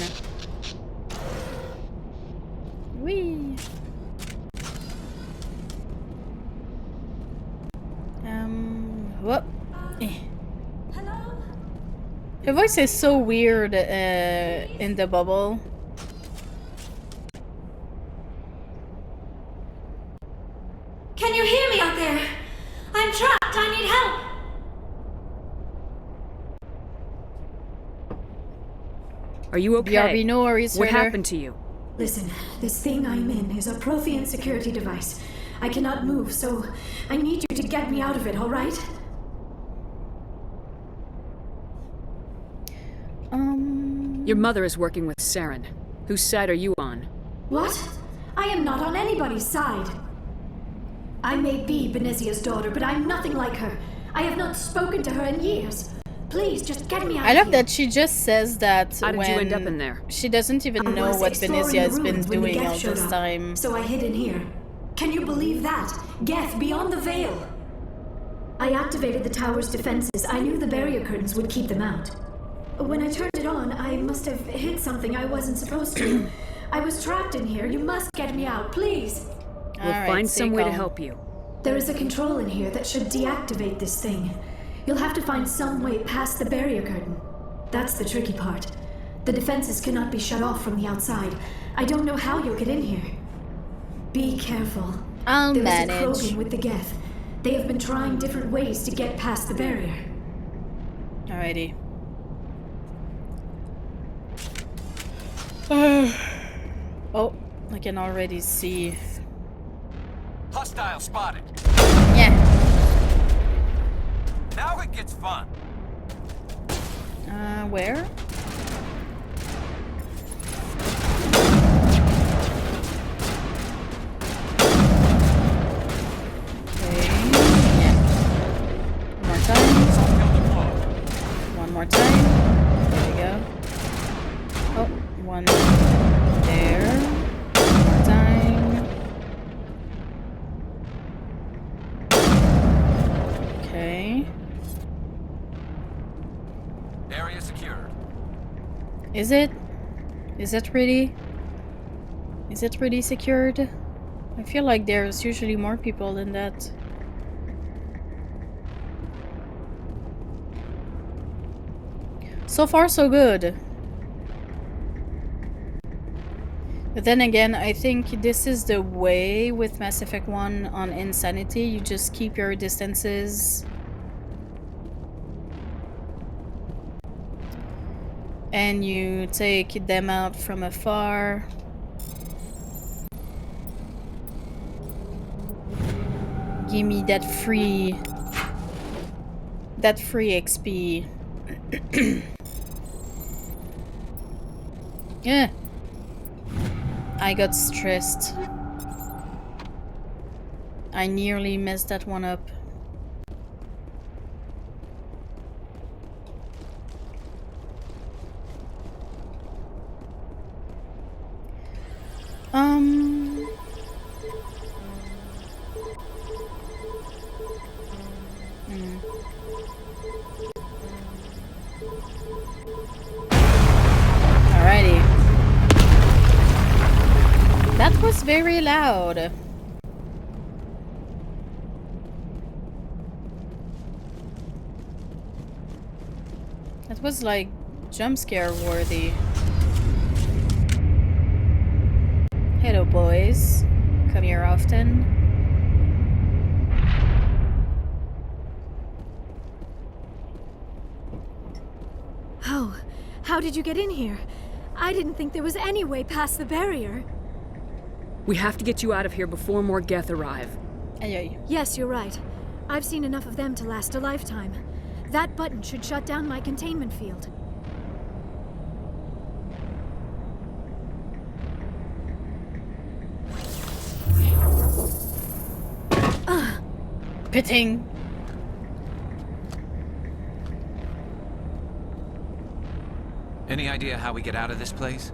Whee. Whoop. Hello? Her voice is so weird in the bubble. Can you hear me out there? I'm trapped. I need help. Are you okay? BRB, no worries. What Herder. happened to you? Listen, this thing I'm in is a Prothean security device. I cannot move, so I need you to get me out of it, alright? Your mother is working with Saren. Whose side are you on? What? I am not on anybody's side. I may be Benezia's daughter, but I'm nothing like her. I have not spoken to her in years. Please, just get me out I of love here. that she just says that How did when you end up in there? she doesn't even I know was what exploring Benezia the has been ruins when the doing Geth all showed this up, time. So I hid in here. Can you believe that? Geth beyond the veil. I activated the tower's defenses. I knew the barrier curtains would keep them out. When I turned it on, I must have hit something I wasn't supposed to. I was trapped in here. You must get me out, please. We'll find some way to help you. There is a control in here that should deactivate this thing. You'll have to find some way past the barrier curtain. That's the tricky part. The defenses cannot be shut off from the outside. I don't know how you'll get in here. Be careful. I'll manage. There is a Krogan with the Geth. They have been trying different ways to get past the barrier. Alrighty. Oh, I can already see. Hostile spotted. Yeah. Now it gets fun. Where? Okay. Yeah. One more time. One more time. There we go. Oh, one there. One more time. Okay. Area secured. Is it? Is it really? Is it really secured? I feel like there's usually more people than that. So far, so good. But then again, I think this is the way with Mass Effect 1 on Insanity. You just keep your distances. And you take them out from afar. Give me that free XP. Yeah. I got stressed. I nearly messed that one up. Alrighty. That was very loud. That was like jump scare worthy. Hello, boys. Come here often. Oh, how did you get in here? I didn't think there was any way past the barrier. We have to get you out of here before more Geth arrive. Aye. Yes, you're right. I've seen enough of them to last a lifetime. That button should shut down my containment field. Pitting. Any idea how we get out of this place?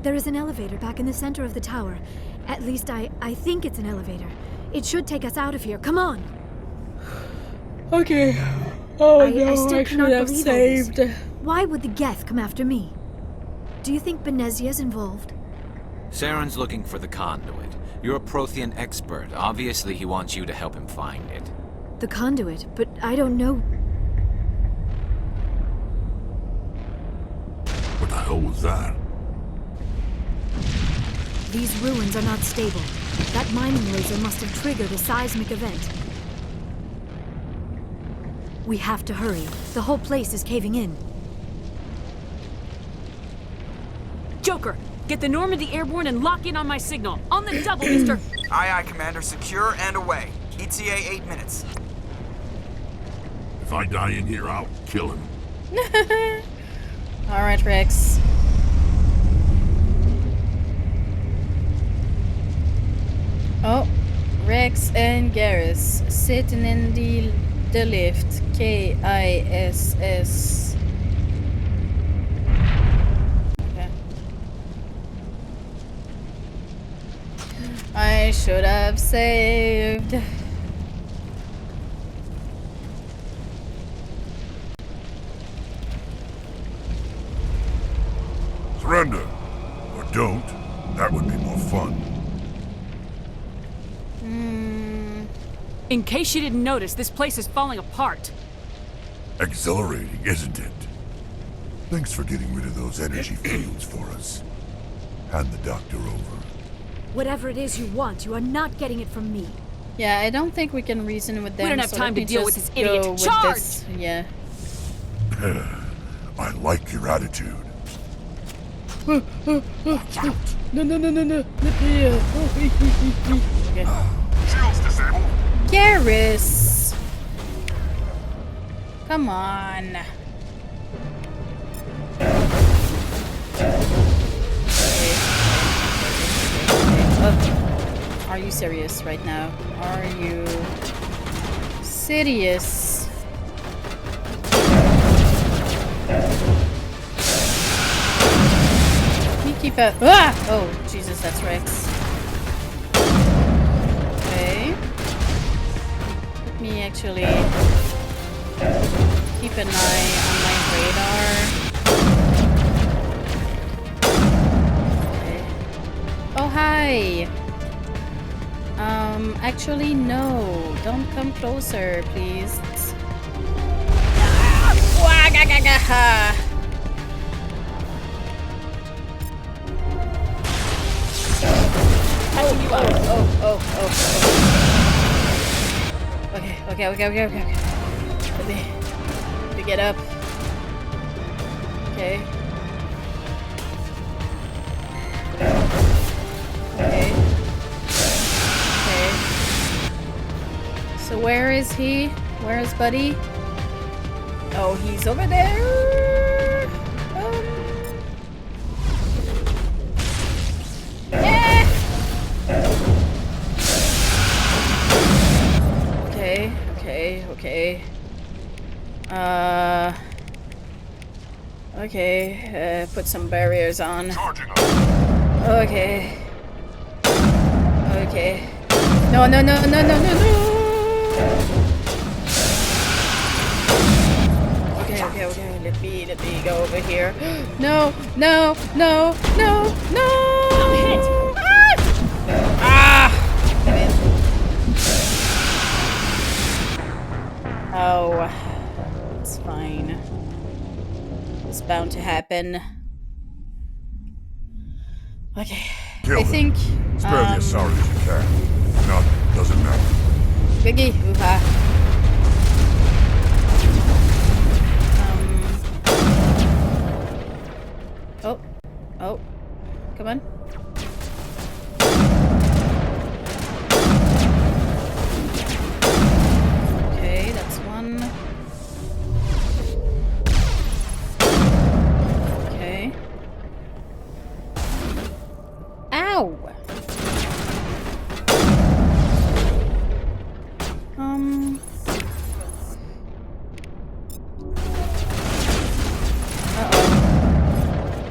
There is an elevator back in the center of the tower. At least I think it's an elevator. It should take us out of here. Come on. Okay. Oh I no, still I cannot should have believe all this. saved. Why would the Geth come after me? Do you think Benezia's involved? Saren's looking for the conduit. You're a Prothean expert. Obviously, he wants you to help him find it. The conduit, but I don't know. What the hell was that? These ruins are not stable. That mining laser must have triggered a seismic event. We have to hurry. The whole place is caving in. Joker, get the Normandy airborne and lock in on my signal. On the double, mister! Aye, aye, Commander. Secure and away. ETA 8 minutes. If I die in here, I'll kill him. Alright, Rex. Oh, Rex and Garrus sitting in the lift. KISS. Okay. I should have saved. Surrender. Or don't. That would be more fun. In case you didn't notice, this place is falling apart. Exhilarating, isn't it? Thanks for getting rid of those energy fields for us. Hand the doctor over. Whatever it is you want, you are not getting it from me. Yeah, I don't think we can reason with them. We don't have so time let to me deal with just this idiot. go with Charge! this. Yeah. I like your attitude. No. Let me. Okay. Shields disabled. Garrus! Come on. Are you serious right now? Are you serious? Me keep a oh Jesus, that's Rex. Okay. Let me actually keep an eye on my radar. Okay. Oh hi. Actually no. Don't come closer, please. Oh. Okay. Let me get up. Okay. So where is he? Where is Buddy? Oh, he's over there. Yeah. Okay. Okay. Put some barriers on. Okay. No. Okay. Let me go over here. No. I'm hit. Oh, it's fine. It's bound to happen. Okay. Kill I think. Spare the as sorry as you can. None. Doesn't matter. Biggie, hoo-ha. Oh. Come on. Okay, that's one. Okay. Ow!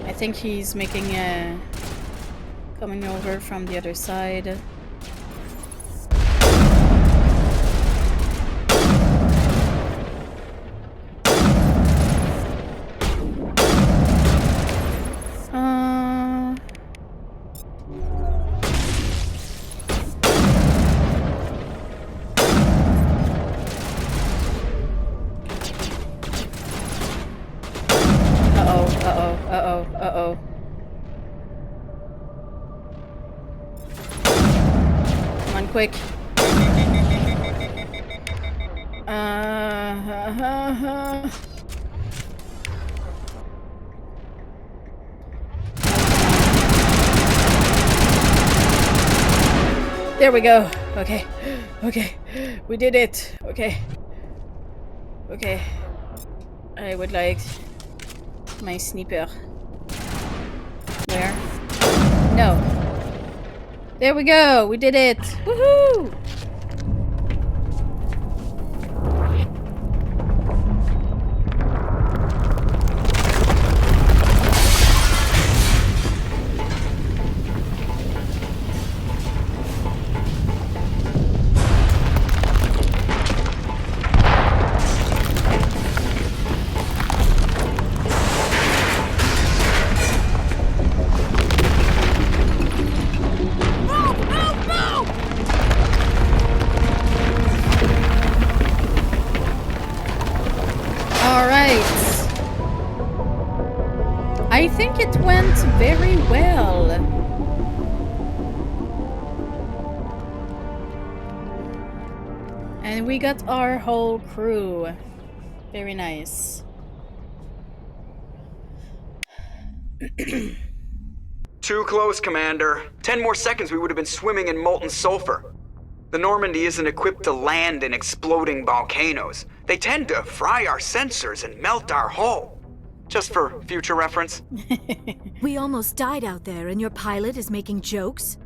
I think he's making a coming over from the other side. Uh-oh. Come on, quick. There we go. Okay. We did it. Okay. I would like my sniper. Where? No. There we go. We did it. Woohoo! think it went very well. And we got our whole crew. Very nice. Too close, Commander. 10 more seconds we would have been swimming in molten sulfur. The Normandy isn't equipped to land in exploding volcanoes. They tend to fry our sensors and melt our hull. Just for future reference. We almost died out there, and your pilot is making jokes?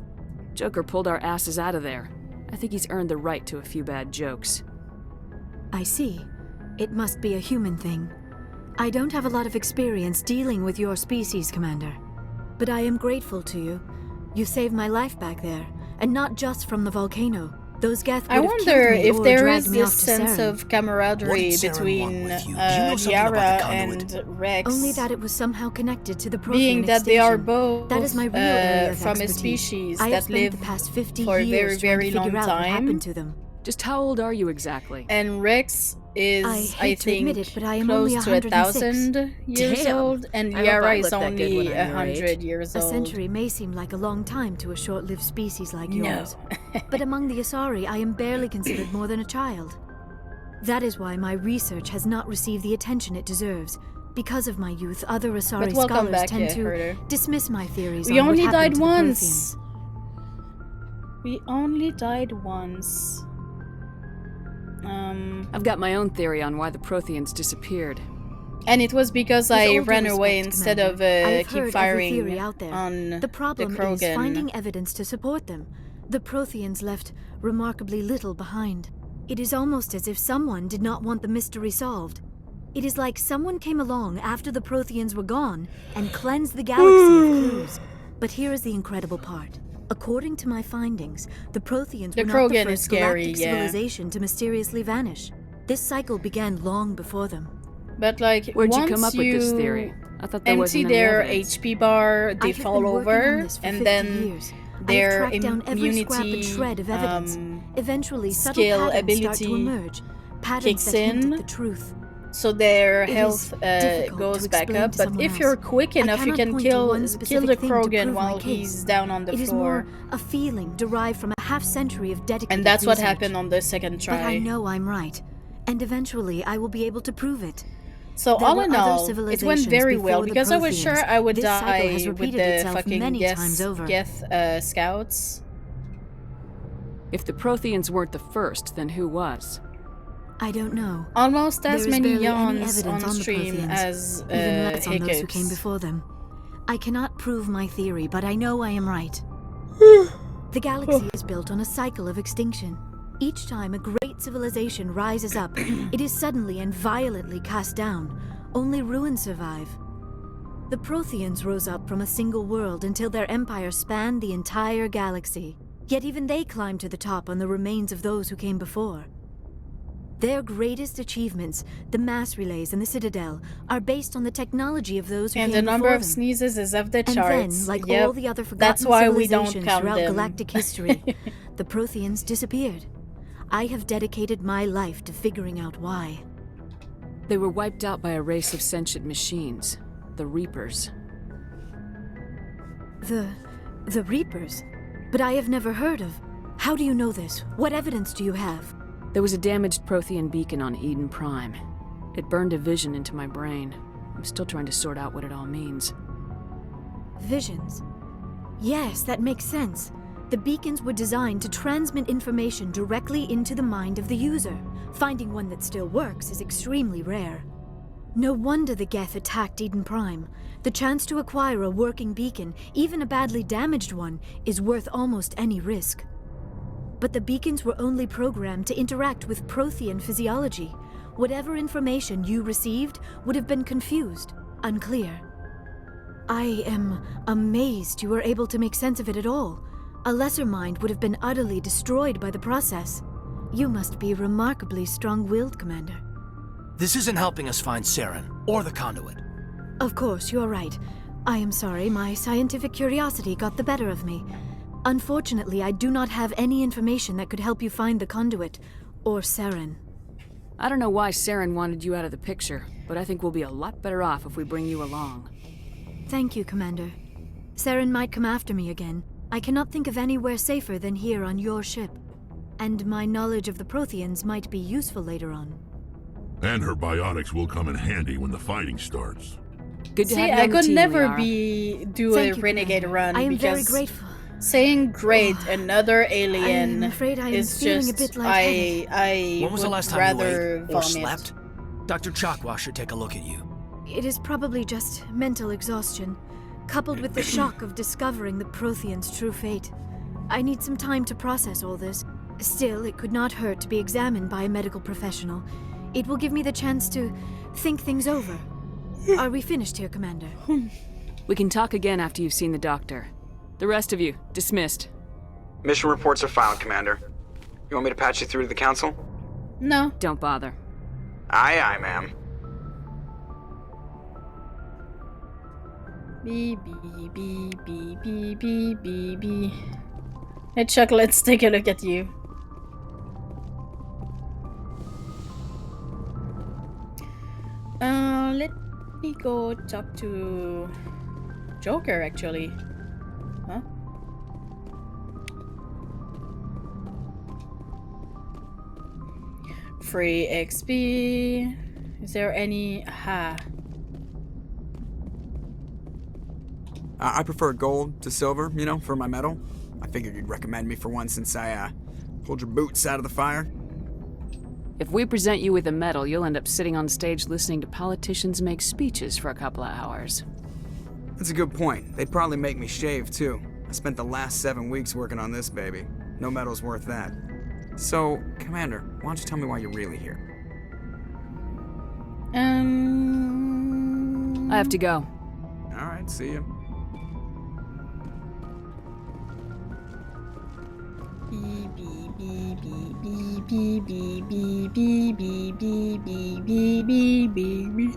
Joker pulled our asses out of there. I think he's earned the right to a few bad jokes. I see. It must be a human thing. I don't have a lot of experience dealing with your species, Commander. But I am grateful to you. You saved my life back there, and not just from the volcano. Those Geth would I have wonder killed me if or there dragged is me off this to sense Saren. of camaraderie between Yara and Rex. Only that it was somehow connected to the Prothean being that they are extinction. both That is my real area of from a expertise. species I have that spent live the past 50 for a years very, very trying to long figure out what happened time. to them. Just how old are you exactly? And Rex is, I hate to think, admit it, but I am close only to 106. 1,000 years Damn. old, and I hope Yara I is look that good only when I'm your 100 years A old. century may seem like a long time to a short-lived species like No. yours. But among the Asari, I am barely considered more than a child. That is why my research has not received the attention it deserves. Because of my youth, other Asari But welcome scholars back, tend to Herder. dismiss my theories We on what only happened died to the once. Protheans. We only died once. I've got my own theory on why the Protheans disappeared. And it was because With I all due ran away respect, instead Commander, of I have keep heard firing every theory out there. on The problem the is Krogan. finding evidence to support them. The Protheans left remarkably little behind. It is almost as if someone did not want the mystery solved. It is like someone came along after the Protheans were gone and cleansed the galaxy of clues. But here is the incredible part. According to my findings, the Protheans The were not the Krogan is first scary, galactic yeah. civilization to mysteriously vanish. This cycle began long before them. But like, Where'd you once come up with this theory? I thought there empty wasn't any their evidence. HP bar, they I have fall been working on over, this for and 50 then years. I have their tracked down every scrap and immunity shred of evidence. Eventually, subtle skill patterns ability start to emerge. Patterns kicks that hint in. at the truth. So their It is health difficult goes to back explain up. to But someone if else. you're quick I enough, you cannot can point to kill one the specific thing to Krogan prove my while he's case. down on the It is floor. more a feeling derived from a half-century of dedicated And that's what research. happened on the second try. But I know I'm right, and eventually I will be able to prove it. So There all were in other all, it went civilizations very well before the because I was sure Protheans. I would This cycle die has with repeated the itself fucking many times over. Geth scouts. If the Protheans weren't the first, then who was? I don't know. Almost as There is many barely any yawns evidence on the stream Protheans, as even less on those who came hiccups. before them. I cannot prove my theory, but I know I am right. The galaxy is built on a cycle of extinction. Each time a great civilization rises up, it is suddenly and violently cast down. Only ruins survive. The Protheans rose up from a single world until their empire spanned the entire galaxy. Yet even they climbed to the top on the remains of those who came before. Their greatest achievements, the mass relays and the Citadel, are based on the technology of those who And came the number before of them. sneezes is of the And charts. then, like Yep. all the other forgotten That's why we don't civilizations count throughout them. galactic history, the Protheans disappeared. I have dedicated my life to figuring out why. They were wiped out by a race of sentient machines, the Reapers. The Reapers? But I have never heard of. How do you know this? What evidence do you have? There was a damaged Prothean beacon on Eden Prime. It burned a vision into my brain. I'm still trying to sort out what it all means. Visions. Yes, that makes sense. The beacons were designed to transmit information directly into the mind of the user. Finding one that still works is extremely rare. No wonder the Geth attacked Eden Prime. The chance to acquire a working beacon, even a badly damaged one, is worth almost any risk. But the beacons were only programmed to interact with Prothean physiology. Whatever information you received would have been confused, unclear. I am amazed you were able to make sense of it at all. A lesser mind would have been utterly destroyed by the process. You must be remarkably strong-willed, Commander. This isn't helping us find Saren, or the conduit. Of course, you're right. I am sorry, my scientific curiosity got the better of me. Unfortunately, I do not have any information that could help you find the conduit, or Saren. I don't know why Saren wanted you out of the picture, but I think we'll be a lot better off if we bring you along. Thank you, Commander. Saren might come after me again. I cannot think of anywhere safer than here on your ship. And my knowledge of the Protheans might be useful later on. And her biotics will come in handy when the fighting starts. Good to See, have you I on the could team, never Liara. do a Thank you, renegade Commander. run I am very because grateful. saying great another alien I'm afraid I am is feeling just a bit lightheaded. I When was the would last time you rather ate or vomit. slept? Dr. Chakwa should take a look at you. It is probably just mental exhaustion, coupled with the shock of discovering the Protheans' true fate. I need some time to process all this. Still, it could not hurt to be examined by a medical professional. It will give me the chance to think things over. Are we finished here, Commander? We can talk again after you've seen the doctor. The rest of you, dismissed. Mission reports are filed, Commander. You want me to patch you through to the Council? No. Don't bother. Aye, aye, ma'am. B B B B B B B B. Hey Chuck, let's take a look at you. Let me go talk to Joker actually. Huh? Free XP. Is there any aha? I prefer gold to silver, you know, for my medal. I figured you'd recommend me for one since I, pulled your boots out of the fire. If we present you with a medal, you'll end up sitting on stage listening to politicians make speeches for a couple of hours. That's a good point. They'd probably make me shave, too. I spent the last 7 weeks working on this baby. No medal's worth that. So, Commander, why don't you tell me why you're really here? I have to go. Alright, see you. B B B B B B B B B B B B B B B.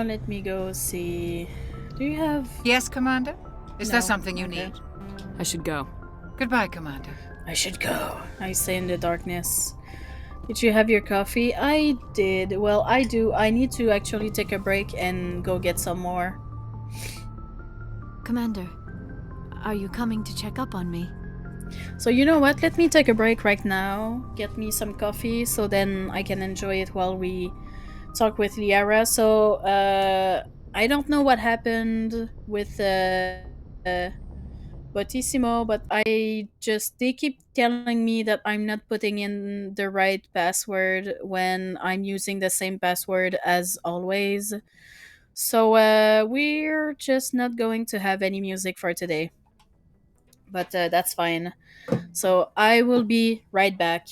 Let me go see. Do you have? Yes, Commander? Is there No. something you Okay. need? I should go. Goodbye, Commander. I should go. I say in the darkness. Did you have your coffee? I did. Well, I do. I need to actually take a break and go get some more. Commander, are you coming to check up on me? So you know what? Let me take a break right now. Get me some coffee so then I can enjoy it while we talk with Liara. So I don't know what happened with Bottissimo, but they keep telling me that I'm not putting in the right password when I'm using the same password as always. So we're just not going to have any music for today. But that's fine. So I will be right back.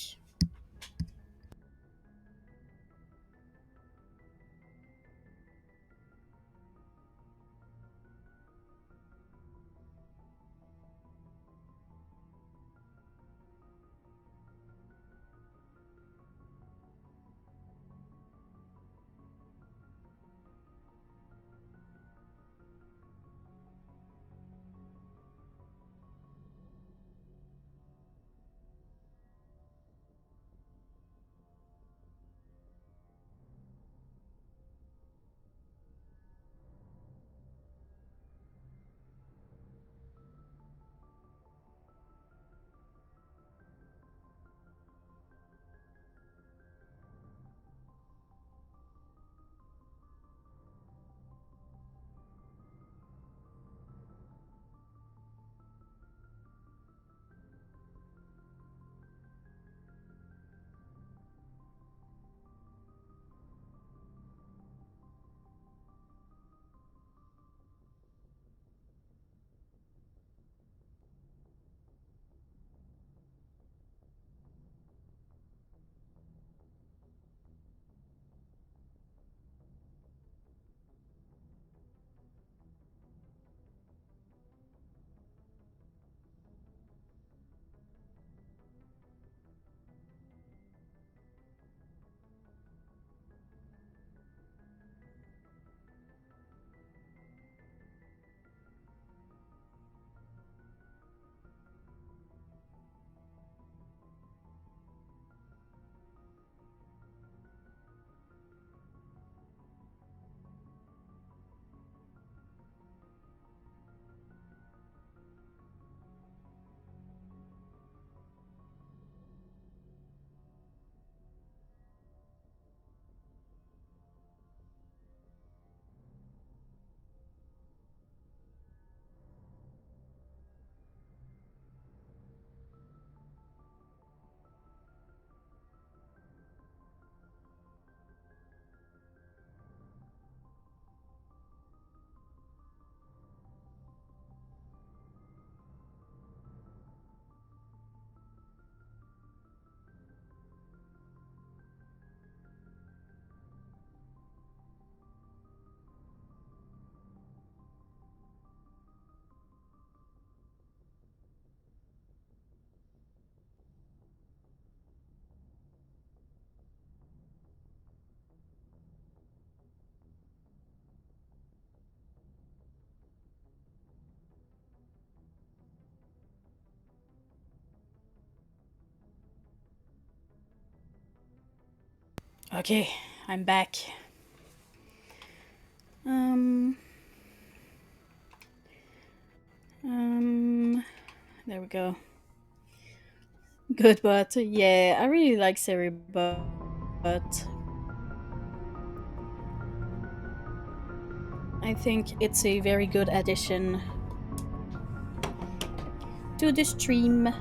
Okay, I'm back. There we go. Good, but yeah, I really like Siri, but I think it's a very good addition to the stream.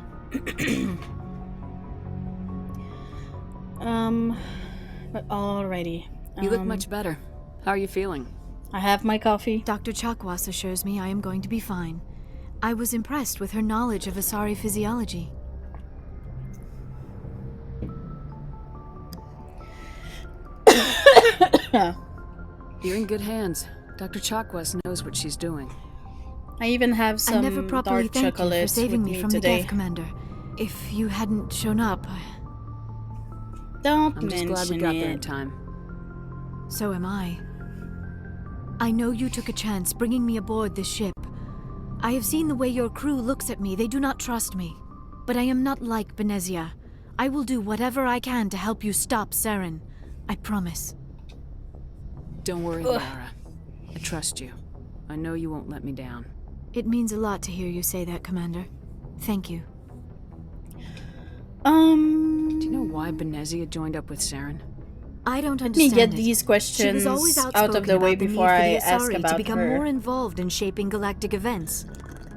But alrighty. You look much better. How are you feeling? I have my coffee. Dr. Chakwas assures me I am going to be fine. I was impressed with her knowledge of Asari physiology. You're in good hands. Dr. Chakwas knows what she's doing. I even have some I never properly dark thanked you for chocolate saving with me from today. the death, Commander. If you hadn't shown up... Don't I'm just mention glad we got there in it. time. So am I. I know you took a chance bringing me aboard this ship. I have seen the way your crew looks at me. They do not trust me. But I am not like Benezia. I will do whatever I can to help you stop Saren. I promise. Don't worry, Lara. I trust you. I know you won't let me down. It means a lot to hear you say that, Commander. Thank you. Do you know why Benezia joined up with Saren? I don't Let me understand get it. these questions She was always out of outspoken the way about the before need for I the ask Asari about to become her. more involved in shaping galactic events.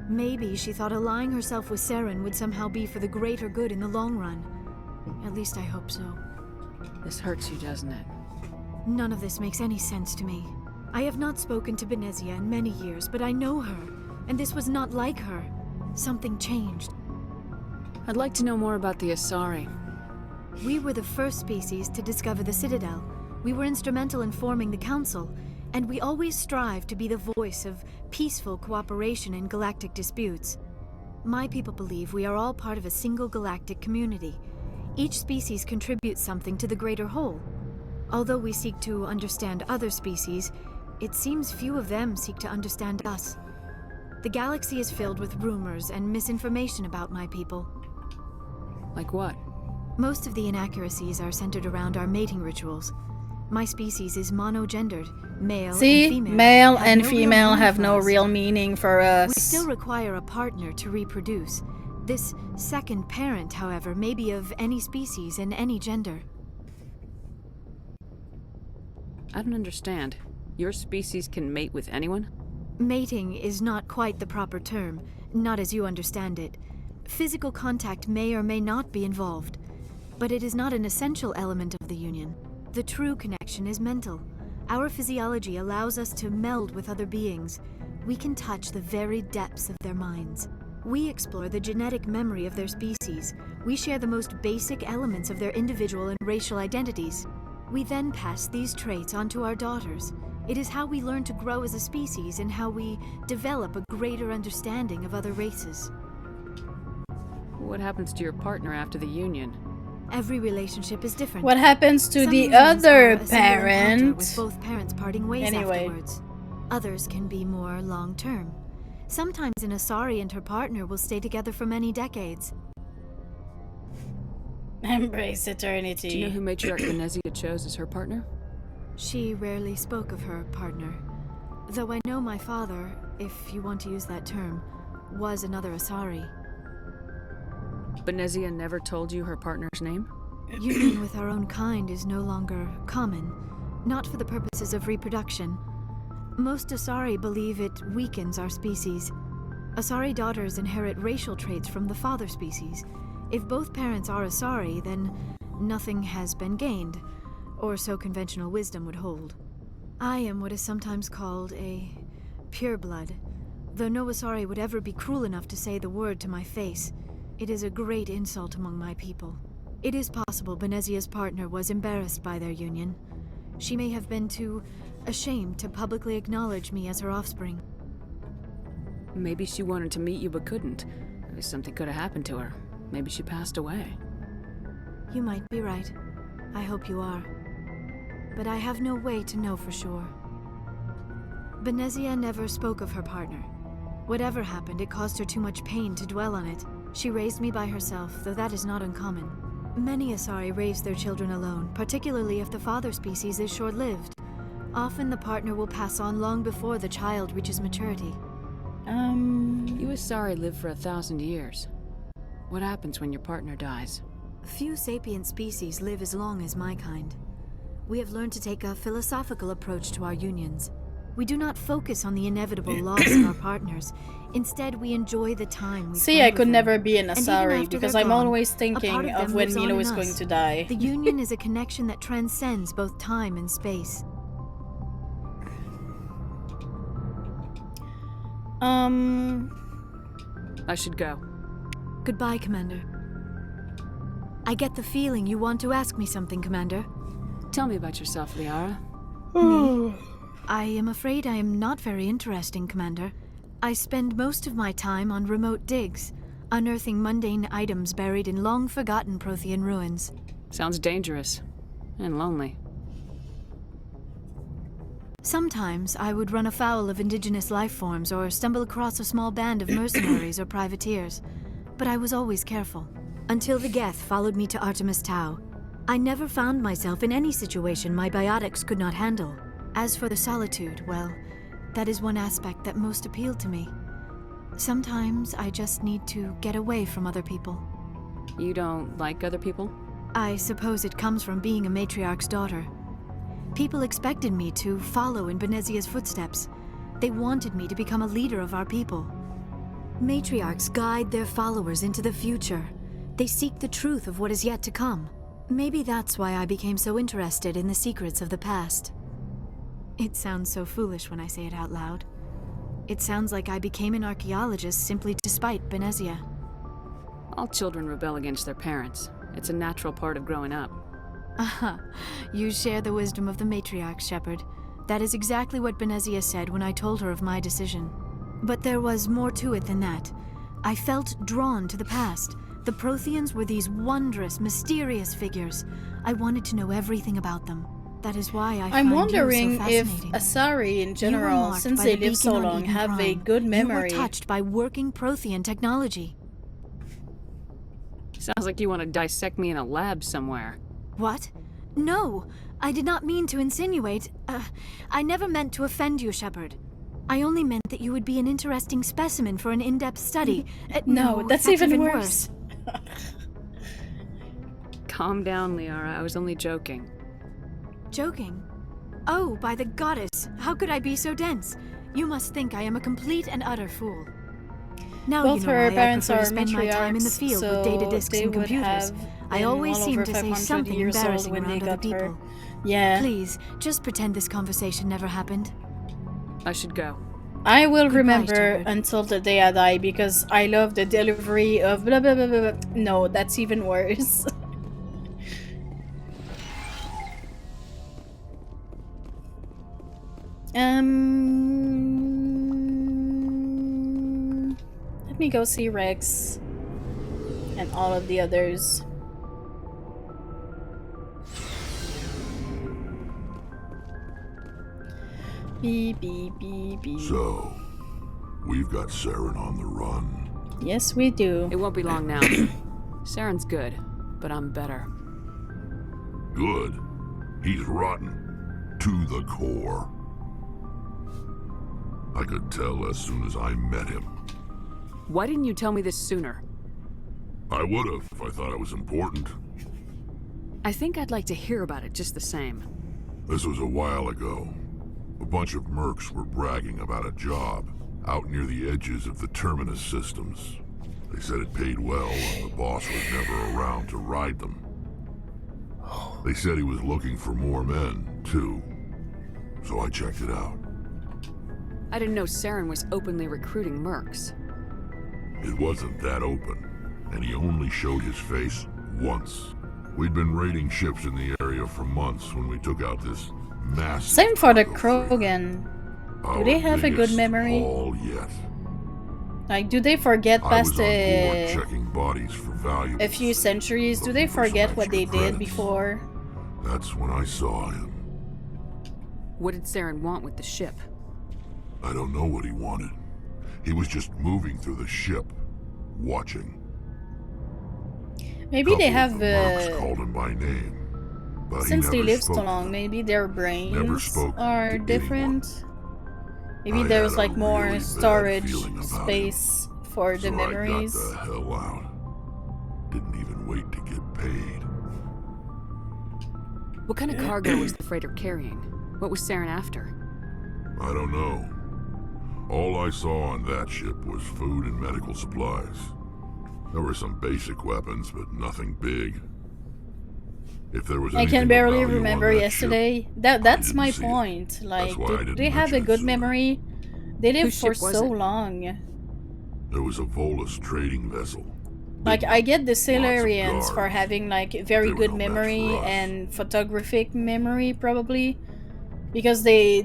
Maybe she thought allying herself with Saren would somehow be for the greater good in the long run. At least I hope so. This hurts you, doesn't it? None of this makes any sense to me. I have not spoken to Benezia in many years, but I know her, and this was not like her. Something changed. I'd like to know more about the Asari. We were the first species to discover the Citadel. We were instrumental in forming the Council, and we always strive to be the voice of peaceful cooperation in galactic disputes. My people believe we are all part of a single galactic community. Each species contributes something to the greater whole. Although we seek to understand other species, it seems few of them seek to understand us. The galaxy is filled with rumors and misinformation about my people. Like what? Most of the inaccuracies are centered around our mating rituals. My species is monogendered. Male See, and female. male have and no real female meaning have for no us. real meaning for us. We still require a partner to reproduce. This second parent, however, may be of any species and any gender. I don't understand. Your species can mate with anyone? Mating is not quite the proper term, not as you understand it. Physical contact may or may not be involved, but it is not an essential element of the union. The true connection is mental. Our physiology allows us to meld with other beings. We can touch the very depths of their minds. We explore the genetic memory of their species. We share the most basic elements of their individual and racial identities. We then pass these traits on to our daughters. It is how we learn to grow as a species and how we develop a greater understanding of other races. What happens to your partner after the union? Every relationship is different. What happens to Some the unions are other a single encounter parent? with both parents parting ways Anyway. afterwards. Others can be more long-term. Sometimes an Asari and her partner will stay together for many decades. Embrace eternity. Do you know who Matriarch Benezia chose as her partner? She rarely spoke of her partner. Though I know my father, if you want to use that term, was another Asari. Benezia never told you her partner's name? Union with our own kind is no longer common, not for the purposes of reproduction. Most Asari believe it weakens our species. Asari daughters inherit racial traits from the father species. If both parents are Asari, then nothing has been gained, or so conventional wisdom would hold. I am what is sometimes called a pureblood, though no Asari would ever be cruel enough to say the word to my face. It is a great insult among my people. It is possible Benezia's partner was embarrassed by their union. She may have been too ashamed to publicly acknowledge me as her offspring. Maybe she wanted to meet you but couldn't. Maybe something could have happened to her. Maybe she passed away. You might be right. I hope you are. But I have no way to know for sure. Benezia never spoke of her partner. Whatever happened, it caused her too much pain to dwell on it. She raised me by herself, though that is not uncommon. Many Asari raise their children alone, particularly if the father species is short-lived. Often the partner will pass on long before the child reaches maturity. You Asari live for 1,000 years. What happens when your partner dies? Few sapient species live as long as my kind. We have learned to take a philosophical approach to our unions. We do not focus on the inevitable loss of our partners. Instead, we enjoy the time we See, spend I with could them. never be an And even Asari after because they're I'm gone, always a part thinking of them when lives on Milo in is going us. to die. The union is a connection that transcends both time and space. I should go. Goodbye, Commander. I get the feeling you want to ask me something, Commander. Tell me about yourself, Liara. Me? I am afraid I am not very interesting, Commander. I spend most of my time on remote digs, unearthing mundane items buried in long-forgotten Prothean ruins. Sounds dangerous. And lonely. Sometimes I would run afoul of indigenous life forms or stumble across a small band of mercenaries or privateers, but I was always careful. Until the Geth followed me to Artemis Tau, I never found myself in any situation my biotics could not handle. As for the solitude, well, that is one aspect that most appealed to me. Sometimes I just need to get away from other people. You don't like other people? I suppose it comes from being a matriarch's daughter. People expected me to follow in Benezia's footsteps. They wanted me to become a leader of our people. Matriarchs guide their followers into the future. They seek the truth of what is yet to come. Maybe that's why I became so interested in the secrets of the past. It sounds so foolish when I say it out loud. It sounds like I became an archaeologist simply to spite Benezia. All children rebel against their parents. It's a natural part of growing up. Aha, you share the wisdom of the matriarch, Shepard. That is exactly what Benezia said when I told her of my decision. But there was more to it than that. I felt drawn to the past. The Protheans were these wondrous, mysterious figures. I wanted to know everything about them. That is why I I'm find wondering you so if fascinating. Asari in You were general, marked since by they the live so beacon on long, Eden have a Prime. good memory. You were touched by working Prothean technology. Sounds like you want to dissect me in a lab somewhere. What? No, I did not mean to insinuate. I never meant to offend you, Shepard. I only meant that you would be an interesting specimen for an in-depth study. No, that's even worse. Calm down, Liara. I was only joking. Joking? Oh, by the goddess, how could I be so dense? You must think I am a complete and utter fool. Now Both you know her why parents I prefer are to spend my time in the matriarchs, field so with data disks they and would computers. have I been always well seem over to say 500 something years old embarrassing when they around other got her. people. Yeah. Please, just pretend this conversation never happened. I should go. I will Goodbye, remember Shepard. until the day I die because I love the delivery of blah blah blah blah. Blah. No, that's even worse. Let me go see Rex and all of the others. Beep, beep, beep, beep. So, we've got Saren on the run. Yes, we do. It won't be long now. Saren's good, but I'm better. Good. He's rotten. To the core. I could tell as soon as I met him. Why didn't you tell me this sooner? I would've if I thought it was important. I think I'd like to hear about it just the same. This was a while ago. A bunch of mercs were bragging about a job out near the edges of the Terminus systems. They said it paid well and the boss was never around to ride them. They said he was looking for more men, too. So I checked it out. I didn't know Saren was openly recruiting mercs. It wasn't that open, and he only showed his face once. We'd been raiding ships in the area for months when we took out this massive... Same for the cargo freighter. Krogan. Do Our they have a good biggest memory? haul yet. Like, do they forget I was past on board checking bodies for valuables. a few centuries? Do they looking for some forget what they extra did credits. before? That's when I saw him. What did Saren want with the ship? I don't know what he wanted. He was just moving through the ship, watching. Maybe they have Mercs called him by name, but since he they never live spoke so to long, them. maybe their Never brains spoke are to different. Maybe I there's had a like more really bad storage feeling about space for the so memories. I got the hell out. Didn't even wait to get paid. What kind of cargo was the freighter carrying? What was Saren after? I don't know. All I saw on that ship was food and medical supplies. There were some basic weapons, but nothing big. If there was I anything can of barely value on remember that yesterday. ship, That's didn't my see it. point. Like, why I didn't they have a mention it good sooner. memory. They live Whose for ship was so it? long. There was a Volus trading vessel. Like, I get the Lots of Salarians for guards. having like very They were good no match memory for us. and photographic memory, probably, because they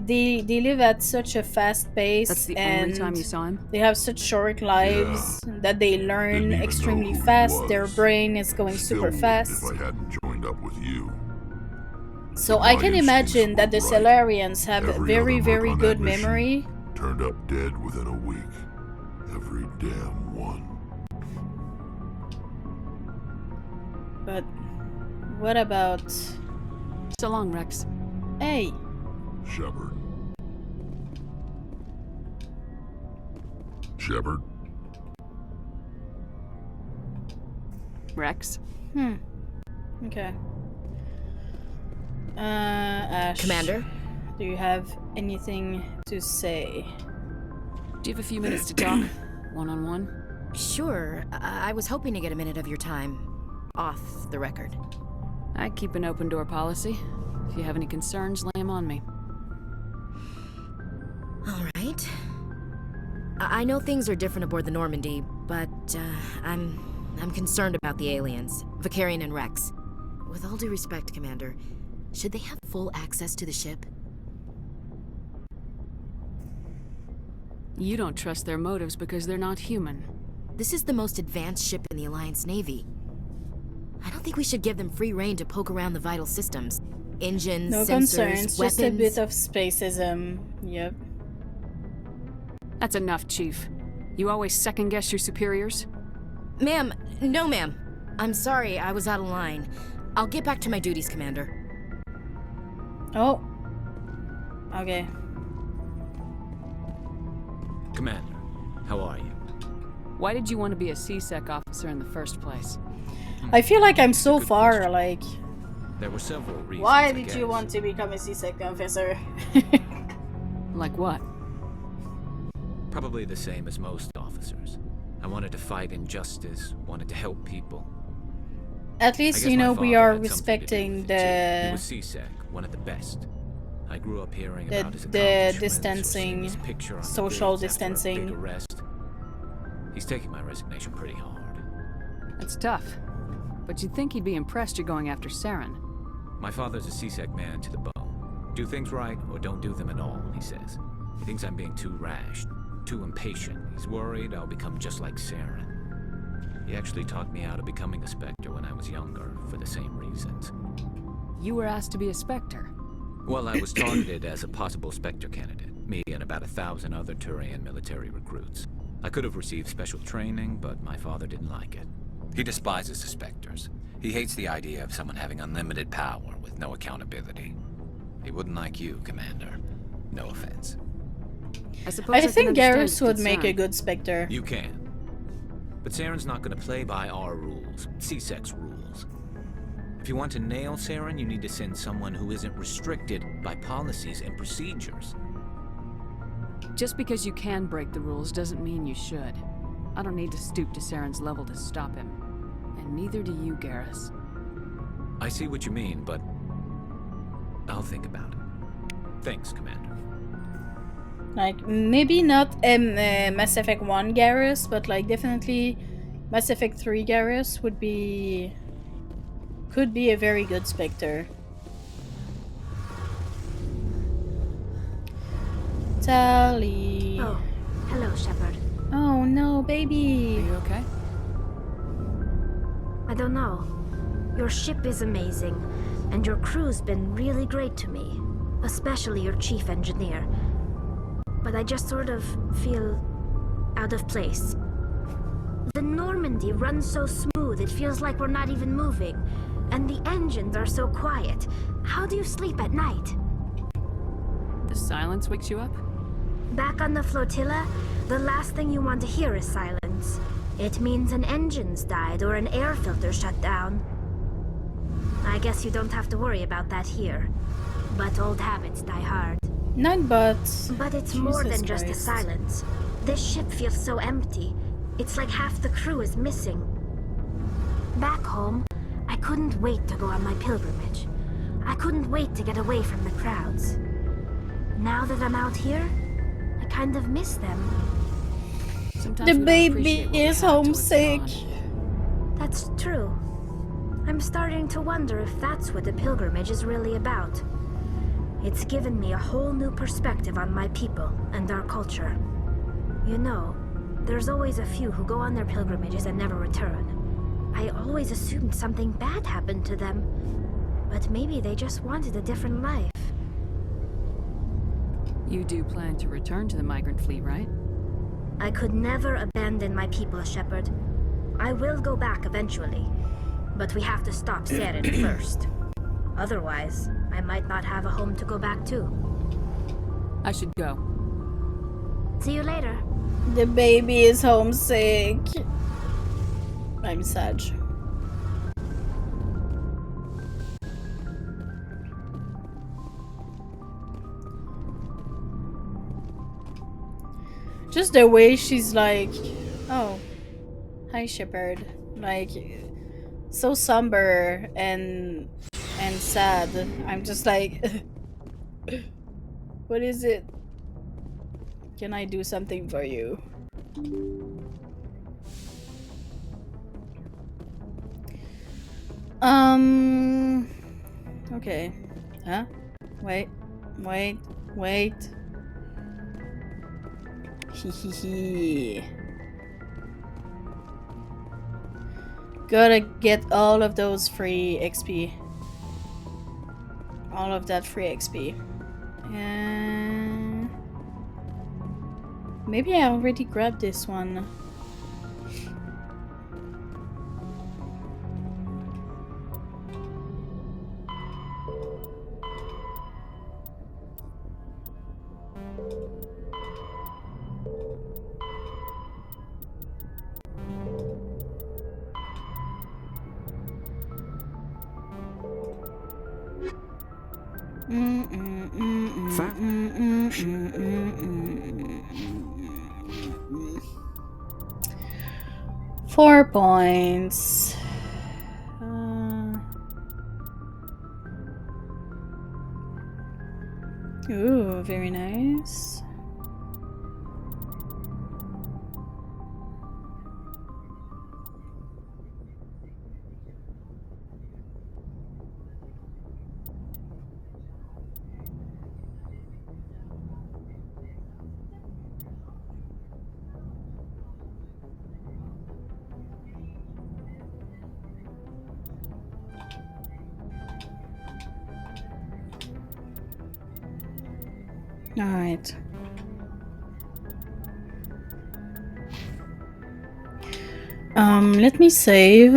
live at such a fast pace That's the and only time you saw him? they have such short lives that they learn Didn't even know extremely who he fast. Their was. brain is going Still super wouldn't fast. if I hadn't joined up with you. So But I my can instincts imagine that were the right. Salarians have Every very, other merc very on good that mission memory. Turned up dead within a week. Every damn one. But what about... So long, Rex. Hey, Shepard. Shepard? Rex? Okay. Ash. Commander? Do you have anything to say? Do you have a few minutes to talk? One-on-one? Sure. I was hoping to get a minute of your time. Off the record. I keep an open door policy. If you have any concerns, lay them on me. All right. I know things are different aboard the Normandy, but I'm concerned about the aliens, Vicarian and Rex. With all due respect, Commander, should they have full access to the ship? You don't trust their motives because they're not human. This is the most advanced ship in the Alliance Navy. I don't think we should give them free rein to poke around the vital systems. Engines, No sensors, concerns, weapons. just a bit of spacism. Yep. That's enough, Chief. You always second-guess your superiors? Ma'am, no ma'am. I'm sorry, I was out of line. I'll get back to my duties, Commander. Oh. Okay. Commander, how are you? Why did you want to be a C-Sec officer in the first place? I feel like I'm so far, like... There were several reasons. Why I did you guess. want to become a C-Sec officer? Like what? Probably the same as most officers. I wanted to fight injustice, wanted to help people. At I least, guess you my know, we father are had something to do respecting with it, too. He the... was C-Sec, one of the best. I grew up hearing the- about his the accomplishments or distancing, seeing his picture on the social bids after a distancing. big arrest. He's taking my resignation pretty hard. That's tough. But you'd think he'd be impressed you're going after Saren. My father's a C-Sec man to the bone. Do things right or don't do them at all, he says. He thinks I'm being too rash, too impatient. He's worried I'll become just like Saren. He actually talked me out of becoming a Spectre when I was younger, for the same reasons. You were asked to be a Spectre. Well, I was targeted as a possible Spectre candidate, me and about 1,000 other Turian military recruits. I could have received special training, but my father didn't like it. He despises the Spectres. He hates the idea of someone having unlimited power with no accountability. He wouldn't like you, Commander. No offense. I I think understand Garrus would his make a concern. good Spectre. You can. But Saren's not going to play by our rules, C-Sec's rules. If you want to nail Saren, you need to send someone who isn't restricted by policies and procedures. Just because you can break the rules doesn't mean you should. I don't need to stoop to Saren's level to stop him. And neither do you, Garrus. I see what you mean, but I'll think about it. Thanks, Commander. Like, maybe not Mass Effect 1 Garrus, but like definitely Mass Effect 3 Garrus would be... could be a very good Spectre. Tally. Oh, hello, Shepard. Oh no, baby. Are you okay? I don't know. Your ship is amazing, and your crew's been really great to me, especially your chief engineer. But I just sort of feel out of place. The Normandy runs so smooth it feels like we're not even moving. And the engines are so quiet. How do you sleep at night? The silence wakes you up? Back on the flotilla, the last thing you want to hear is silence. It means an engine's died or an air filter shut down. I guess you don't have to worry about that here. But old habits die hard. Not but. But it's Jesus more than just a Christ. silence. This ship feels so empty. It's like half the crew is missing. Back home, I couldn't wait to go on my pilgrimage. I couldn't wait to get away from the crowds. Now that I'm out here, I kind of miss them. Sometimes The we don't baby appreciate what we is have till it's homesick. gone. That's true. I'm starting to wonder if that's what the pilgrimage is really about. It's given me a whole new perspective on my people and our culture. You know, there's always a few who go on their pilgrimages and never return. I always assumed something bad happened to them, but maybe they just wanted a different life. You do plan to return to the migrant fleet, right? I could never abandon my people, Shepard. I will go back eventually, but we have to stop Saren first. Otherwise, I might not have a home to go back to. I should go. See you later. The baby is homesick. I'm sad. Just the way she's like, oh, hi Shepard, like so somber and sad. I'm just like, what is it? Can I do something for you? Okay. Huh? Wait. Hehehe. Gotta get all of those free XP. All of that free XP. And maybe I already grabbed this one. Fat. 4 points. Ooh, very nice. All right. Let me save.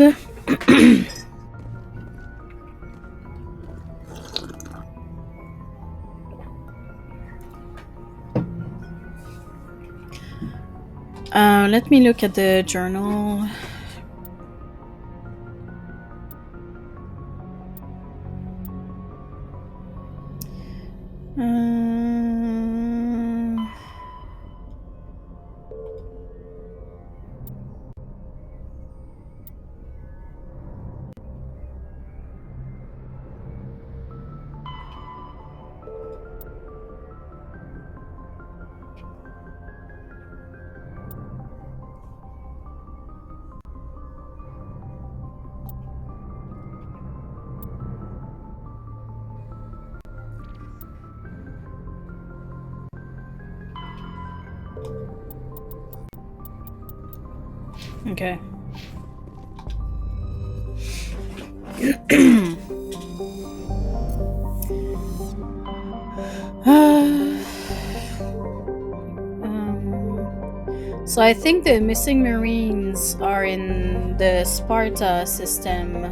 Let me look at the journal. Okay. So I think the missing Marines are in the Sparta system.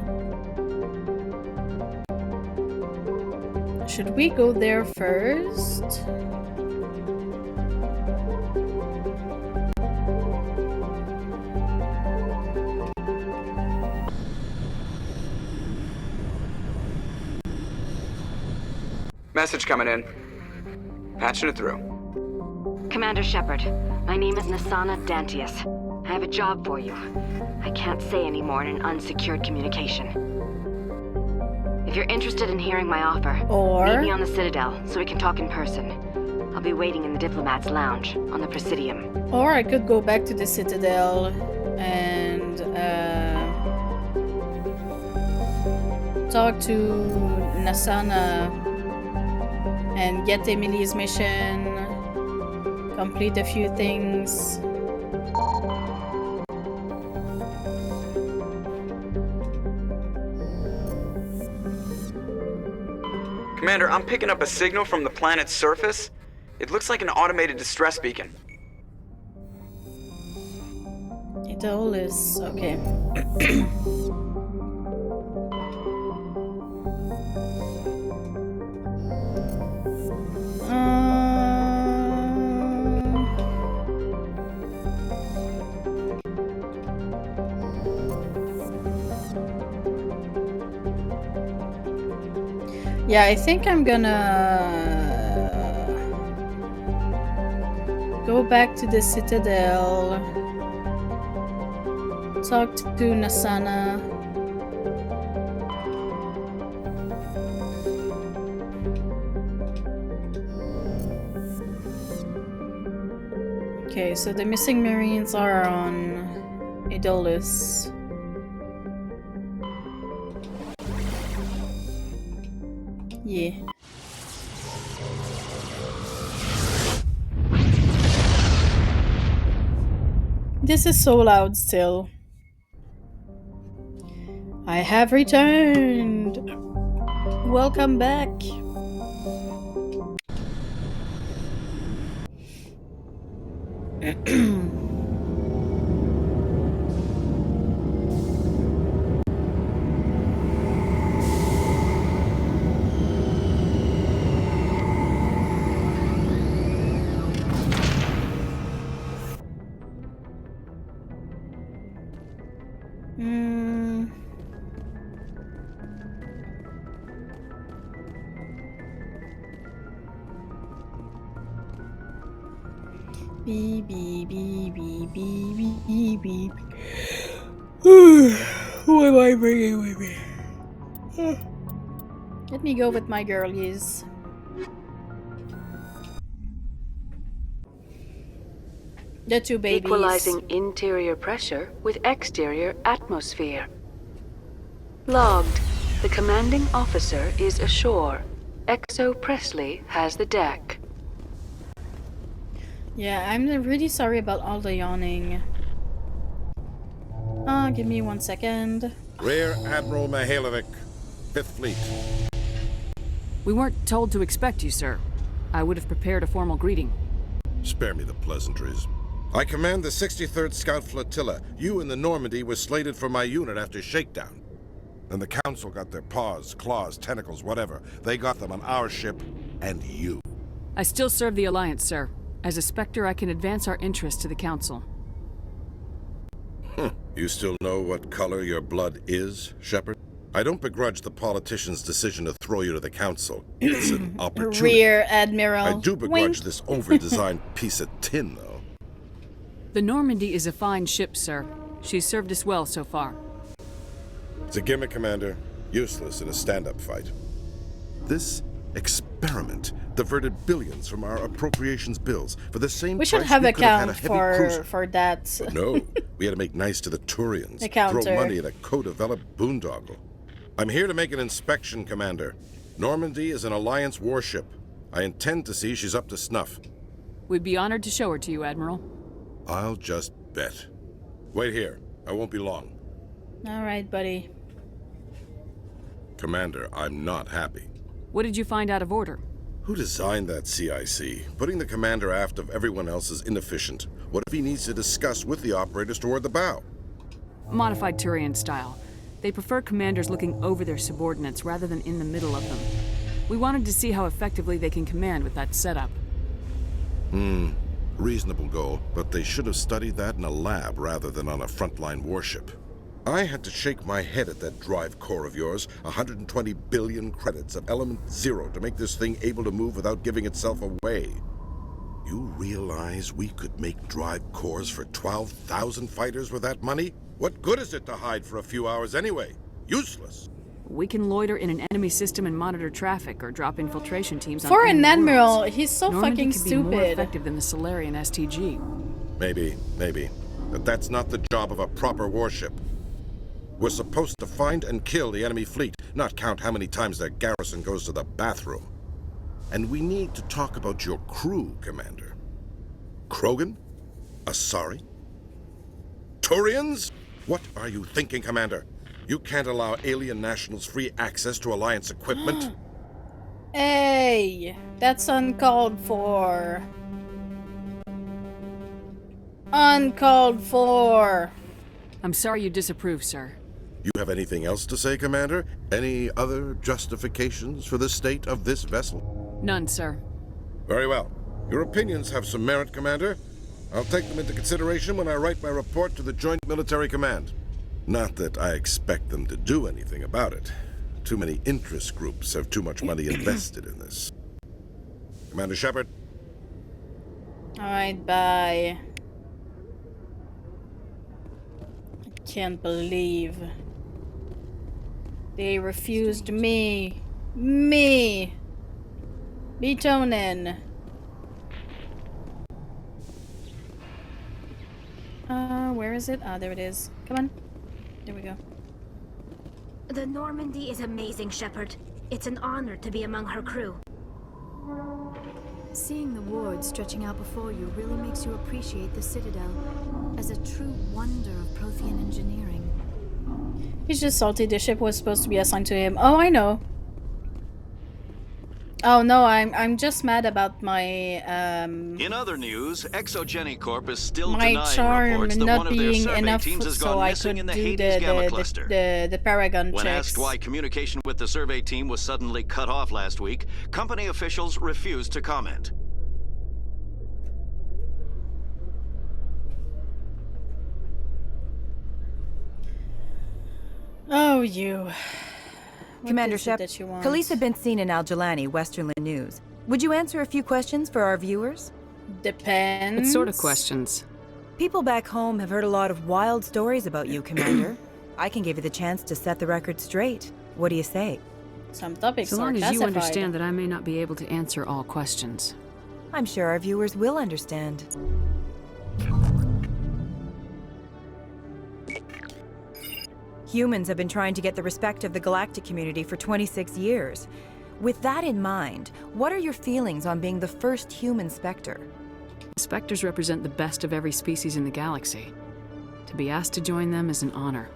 Should we go there first? Message coming in. Patching it through. Commander Shepard, my name is Nasana Dantius. I have a job for you. I can't say any more in an unsecured communication. If you're interested in hearing my offer, meet me on the Citadel so we can talk in person. I'll be waiting in the Diplomat's Lounge on the Presidium. Or I could go back to the Citadel and talk to Nasana and get Emily's mission, complete a few things. Commander, I'm picking up a signal from the planet's surface. It looks like an automated distress beacon. It all is okay. Yeah, I think I'm gonna go back to the Citadel, talk to Nasana. Okay, so the missing Marines are on Idolus. Yeah. This is so loud still. I have returned. Welcome back. Beep, beep, beep, beep, beep, beep, beep. Who am I bringing with me? Let me go with my girlies. The two babies. Equalizing interior pressure with exterior atmosphere. Logged. The commanding officer is ashore. Exo Presley has the deck. Yeah, I'm really sorry about all the yawning. Give me 1 second. Rear Admiral Mihailovic, 5th Fleet. We weren't told to expect you, sir. I would have prepared a formal greeting. Spare me the pleasantries. I command the 63rd Scout Flotilla. You and the Normandy were slated for my unit after shakedown. Then the Council got their paws, claws, tentacles, whatever. They got them on our ship, and you. I still serve the Alliance, sir. As a Spectre, I can advance our interests to the Council. You still know what color your blood is, Shepard? I don't begrudge the politician's decision to throw you to the Council. It's an opportunity. Rear Admiral. I do begrudge Wink. this over-designed piece of tin, though. The Normandy is a fine ship, sir. She's served us well so far. It's a gimmick, Commander. Useless in a stand-up fight. This experiment diverted billions from our appropriations bills for the same We should price have we a could have had count a heavy cruiser. for that. But no, we had to make nice to the Turians. A counter. Throw money at a co-developed boondoggle. I'm here to make an inspection, Commander. Normandy is an Alliance warship. I intend to see she's up to snuff. We'd be honored to show her to you, Admiral. I'll just bet. Wait here. I won't be long. All right, buddy. Commander, I'm not happy. What did you find out of order? Who designed that CIC? Putting the commander aft of everyone else is inefficient. What if he needs to discuss with the operators toward the bow? Modified Turian style. They prefer commanders looking over their subordinates rather than in the middle of them. We wanted to see how effectively they can command with that setup. Reasonable goal, but they should have studied that in a lab rather than on a frontline warship. I had to shake my head at that drive core of yours. 120 billion credits of element 0 to make this thing able to move without giving itself away. You realize we could make drive cores for 12,000 fighters with that money? What good is it to hide for a few hours anyway? Useless. We can loiter in an enemy system and monitor traffic, or drop infiltration teams on For enemy an admiral, worlds. he's so Normandy fucking could be more stupid. effective than the Solarian STG. Maybe. But that's not the job of a proper warship. We're supposed to find and kill the enemy fleet, not count how many times their garrison goes to the bathroom. And we need to talk about your crew, Commander. Krogan? Asari? Turians? What are you thinking, Commander? You can't allow alien nationals free access to Alliance equipment? Hey, that's uncalled for. Uncalled for. I'm sorry you disapprove, sir. You have anything else to say, Commander? Any other justifications for the state of this vessel? None, sir. Very well. Your opinions have some merit, Commander. I'll take them into consideration when I write my report to the Joint Military Command. Not that I expect them to do anything about it. Too many interest groups have too much money invested in this. Commander Shepard? Alright, bye. I can't believe they refused me. Betonin. Where is it? Ah, there it is. Come on. There we go. The Normandy is amazing, Shepard. It's an honor to be among her crew. Seeing the wards stretching out before you really makes you appreciate the Citadel as a true wonder of Prothean engineering. He's just salty. The ship was supposed to be assigned to him. Oh, I know. Oh no, I'm just mad about my In other news, Exogeny Corp is still my denying charm reports that not one of their being survey enough teams has so gone I missing could in the do Hades Gamma the cluster. the Paragon When checks. asked why communication with the survey team was suddenly cut off last week, company officials refused to comment. Oh, you. What Commander is it Shep, that you want? Khalees had been seen in Al Jalani, Westerland News. Would you answer a few questions for our viewers? Depends. What sort of questions? People back home have heard a lot of wild stories about you, Commander. I can give you the chance to set the record straight. What do you say? Some topics So are long as you classified. understand that I may not be able to answer all questions. I'm sure our viewers will understand. Humans have been trying to get the respect of the galactic community for 26 years. With that in mind, what are your feelings on being the first human Spectre? Spectres represent the best of every species in the galaxy. To be asked to join them is an honor.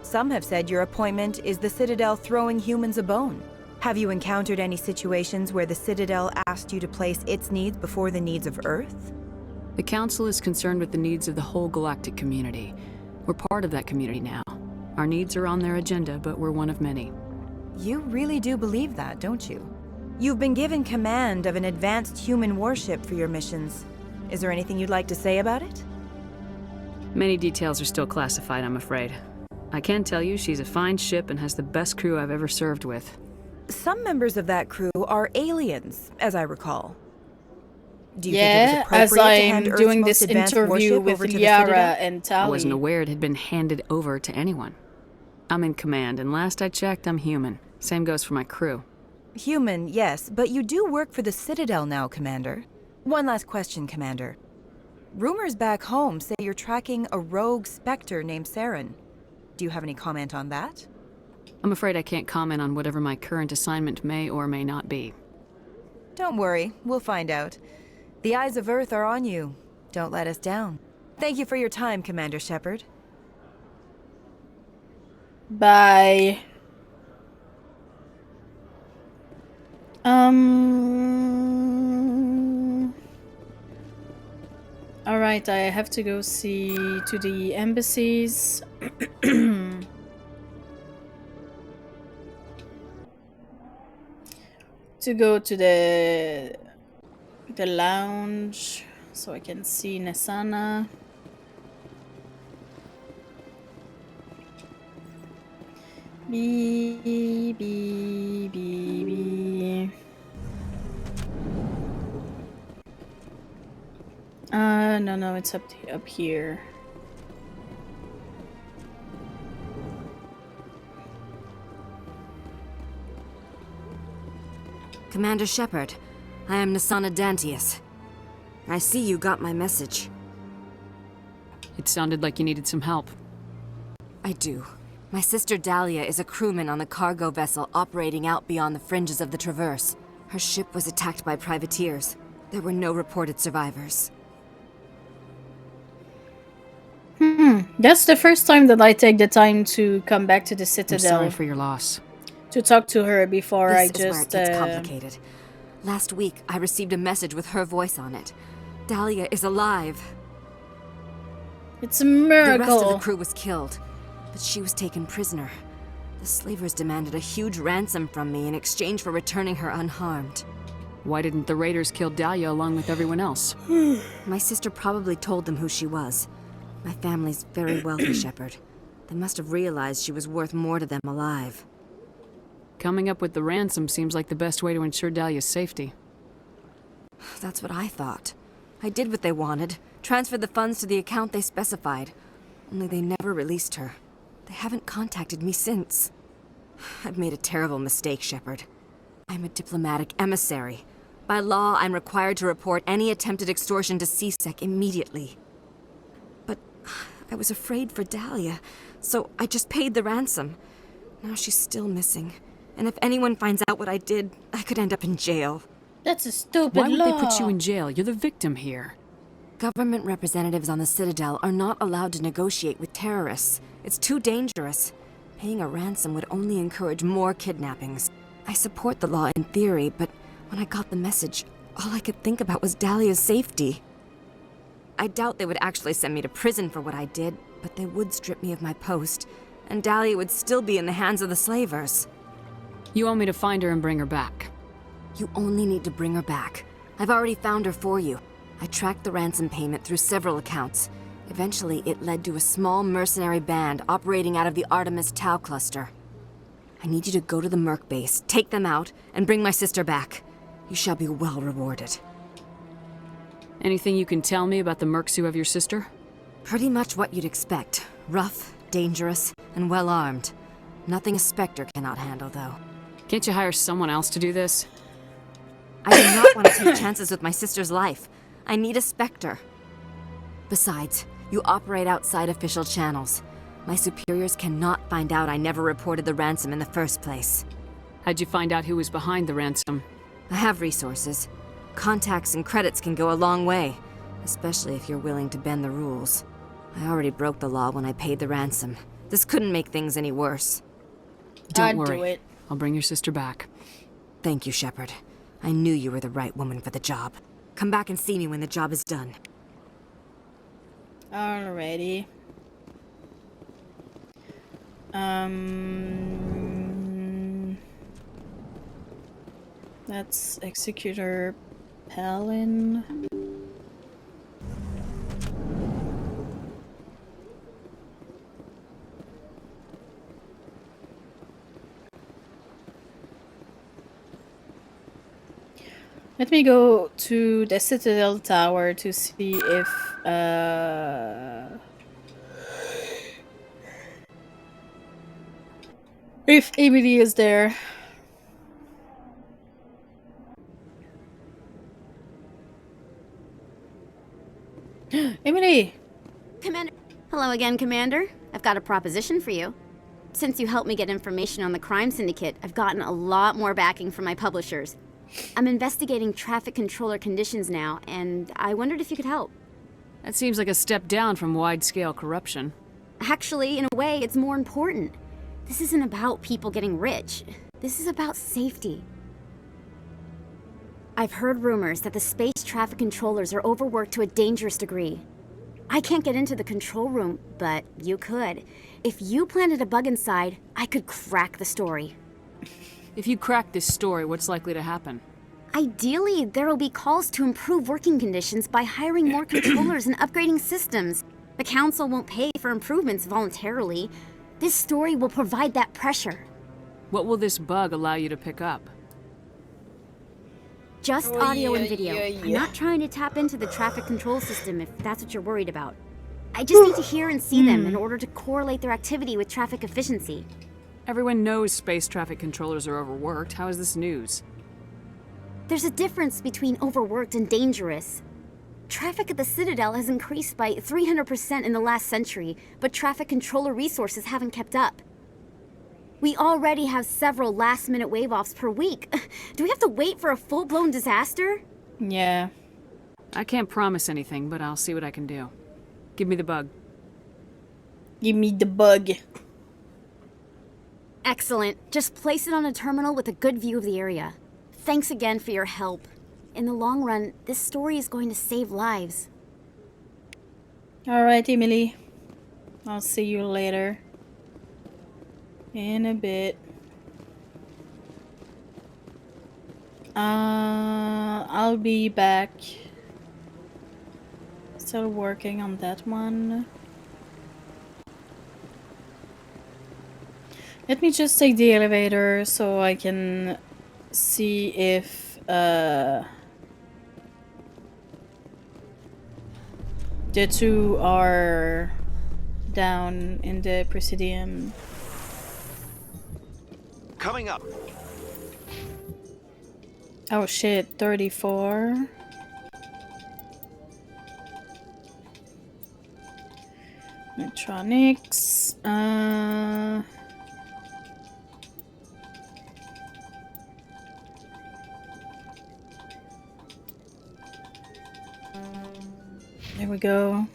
Some have said your appointment is the Citadel throwing humans a bone. Have you encountered any situations where the Citadel asked you to place its needs before the needs of Earth? The Council is concerned with the needs of the whole galactic community. We're part of that community now. Our needs are on their agenda, but we're one of many. You really do believe that, don't you? You've been given command of an advanced human warship for your missions. Is there anything you'd like to say about it? Many details are still classified, I'm afraid. I can tell you she's a fine ship and has the best crew I've ever served with. Some members of that crew are aliens, as I recall. Do you Yeah, think it was as appropriate to hand I'm Earth's doing most this advanced interview warship with over to the Liara Citadel? and I Tali. wasn't aware it had been handed over to anyone. I'm in command, and last I checked, I'm human. Same goes for my crew. Human, yes, but you do work for the Citadel now, Commander. One last question, Commander. Rumors back home say you're tracking a rogue Spectre named Saren. Do you have any comment on that? I'm afraid I can't comment on whatever my current assignment may or may not be. Don't worry, we'll find out. The eyes of Earth are on you. Don't let us down. Thank you for your time, Commander Shepard. Bye. Alright, I have to go see to the embassies. To go to the lounge so I can see Nesana. B. No, it's up here. Commander Shepard, I am Nasana Dantius. I see you got my message. It sounded like you needed some help. I do. My sister Dahlia is a crewman on the cargo vessel operating out beyond the fringes of the Traverse. Her ship was attacked by privateers. There were no reported survivors. That's the first time that I take the time to come back to the Citadel. I'm sorry for your loss. To talk to her before This I is just. where it gets complicated. Last week, I received a message with her voice on it. Dahlia is alive. It's a miracle. The rest of the crew was killed, but she was taken prisoner. The slavers demanded a huge ransom from me in exchange for returning her unharmed. Why didn't the raiders kill Dahlia along with everyone else? My sister probably told them who she was. My family's very wealthy, Shepard. They must have realized she was worth more to them alive. Coming up with the ransom seems like the best way to ensure Dahlia's safety. That's what I thought. I did what they wanted, transferred the funds to the account they specified. Only they never released her. They haven't contacted me since. I've made a terrible mistake, Shepard. I'm a diplomatic emissary. By law, I'm required to report any attempted extortion to CSEC immediately. But I was afraid for Dahlia, so I just paid the ransom. Now she's still missing. And if anyone finds out what I did, I could end up in jail. That's a stupid Why would law. they put you in jail? You're the victim here. Government representatives on the Citadel are not allowed to negotiate with terrorists. It's too dangerous. Paying a ransom would only encourage more kidnappings. I support the law in theory, but when I got the message, all I could think about was Dahlia's safety. I doubt they would actually send me to prison for what I did, but they would strip me of my post, and Dahlia would still be in the hands of the slavers. You want me to find her and bring her back? You only need to bring her back. I've already found her for you. I tracked the ransom payment through several accounts. Eventually, it led to a small mercenary band operating out of the Artemis Tau cluster. I need you to go to the Merc base, take them out, and bring my sister back. You shall be well rewarded. Anything you can tell me about the mercs who have your sister? Pretty much what you'd expect. Rough, dangerous, and well-armed. Nothing a Spectre cannot handle, though. Can't you hire someone else to do this? I do not want to take chances with my sister's life. I need a Spectre. Besides, you operate outside official channels. My superiors cannot find out I never reported the ransom in the first place. How'd you find out who was behind the ransom? I have resources. Contacts and credits can go a long way, especially if you're willing to bend the rules. I already broke the law when I paid the ransom. This couldn't make things any worse. Don't worry. I'll bring your sister back. Thank you, Shepard. I knew you were the right woman for the job. Come back and see me when the job is done. Alrighty. That's Executor Palin. Let me go to the Citadel Tower to see if Emily is there. Emily! Commander. Hello again, Commander. I've got a proposition for you. Since you helped me get information on the crime syndicate, I've gotten a lot more backing from my publishers. I'm investigating traffic controller conditions now, and I wondered if you could help. That seems like a step down from wide-scale corruption. Actually, in a way, it's more important. This isn't about people getting rich. This is about safety. I've heard rumors that the space traffic controllers are overworked to a dangerous degree. I can't get into the control room, but you could. If you planted a bug inside, I could crack the story. If you crack this story, what's likely to happen? Ideally, there will be calls to improve working conditions by hiring more controllers and upgrading systems. The council won't pay for improvements voluntarily. This story will provide that pressure. What will this bug allow you to pick up? Just audio and video. I'm not trying to tap into the traffic control system if that's what you're worried about. I just need to hear and see them in order to correlate their activity with traffic efficiency. Everyone knows space traffic controllers are overworked. How is this news? There's a difference between overworked and dangerous. Traffic at the Citadel has increased by 300% in the last century, but traffic controller resources haven't kept up. We already have several last-minute wave-offs per week. Do we have to wait for a full-blown disaster? Yeah. I can't promise anything, but I'll see what I can do. Give me the bug. Give me the bug. Excellent. Just place it on a terminal with a good view of the area. Thanks again for your help. In the long run, this story is going to save lives. Alright, Emily. I'll see you later. In a bit. I'll be back. Still working on that one. Let me just take the elevator so I can see if the two are down in the Presidium. Coming up. Oh shit, 34. Electronics. There we go.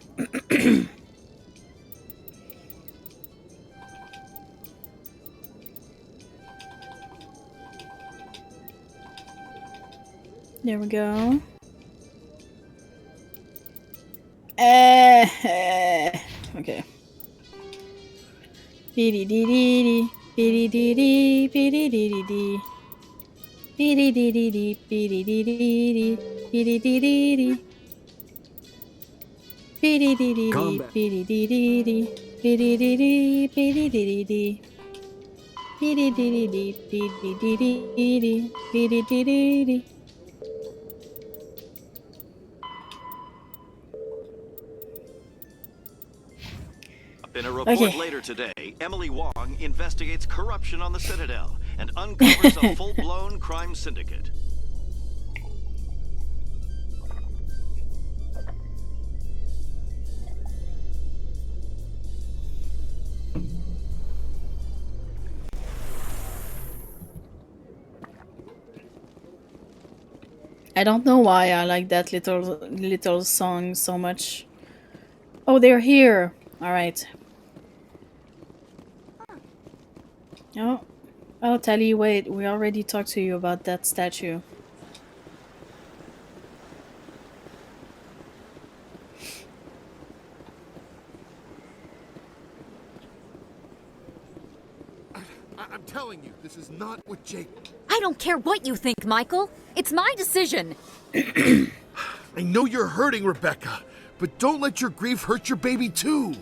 There we go. Okay. Biddy-dee-dee-dee, biddy-dee-dee, biddy-dee-dee-dee. Biddy-dee-dee-dee, biddy-dee-dee-dee, biddy-dee-dee-dee. Biddy-dee-dee-dee, biddy-dee-dee-dee, biddy-dee-dee, biddy-dee-dee-dee. Biddy-dee-dee-dee, biddy-dee-dee-dee, biddy-dee-dee-dee. In a report later today, Emily Wong investigates corruption on the Citadel and uncovers a full-blown crime syndicate. I don't know why I like that little song so much. Oh, they're here. All right. Oh, Tally, wait. We already talked to you about that statue. I'm telling you, this is not what Jake... I don't care what you think, Michael. It's my decision. I know you're hurting, Rebecca, but don't let your grief hurt your baby too.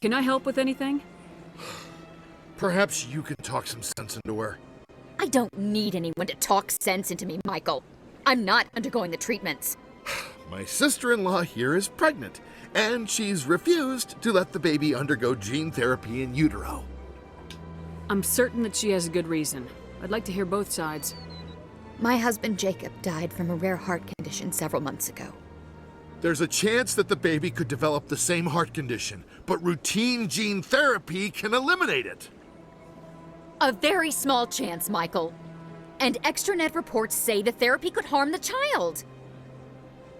Can I help with anything? Perhaps you can talk some sense into her. I don't need anyone to talk sense into me, Michael. I'm not undergoing the treatments. My sister-in-law here is pregnant, and she's refused to let the baby undergo gene therapy in utero. I'm certain that she has a good reason. I'd like to hear both sides. My husband Jacob died from a rare heart condition several months ago. There's a chance that the baby could develop the same heart condition, but routine gene therapy can eliminate it. A very small chance, Michael. And extranet reports say the therapy could harm the child.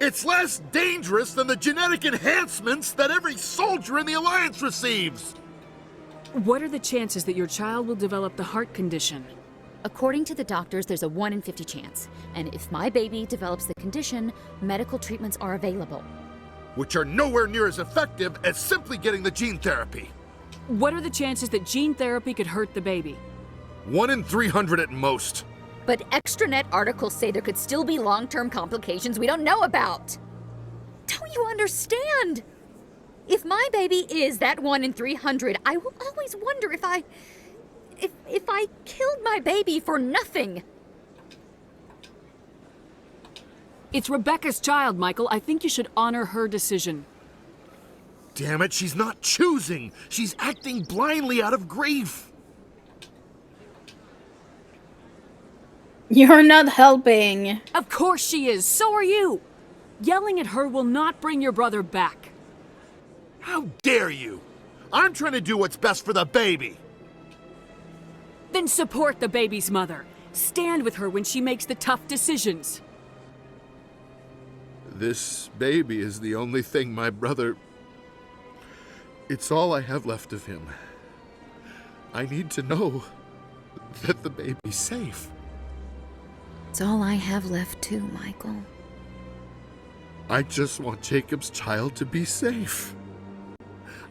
It's less dangerous than the genetic enhancements that every soldier in the Alliance receives. What are the chances that your child will develop the heart condition? According to the doctors, there's a 1 in 50 chance. And if my baby develops the condition, medical treatments are available. which are nowhere near as effective as simply getting the gene therapy. What are the chances that gene therapy could hurt the baby? 1 in 300 at most. But extranet articles say there could still be long-term complications we don't know about. Don't you understand? If my baby is that 1 in 300, I will always wonder if I killed my baby for nothing. It's Rebecca's child, Michael. I think you should honor her decision. Damn it, she's not choosing. She's acting blindly out of grief. You're not helping. Of course she is. So are you. Yelling at her will not bring your brother back. How dare you? I'm trying to do what's best for the baby. Then support the baby's mother. Stand with her when she makes the tough decisions. This baby is the only thing my brother... It's all I have left of him. I need to know that the baby's safe. It's all I have left too, Michael. I just want Jacob's child to be safe.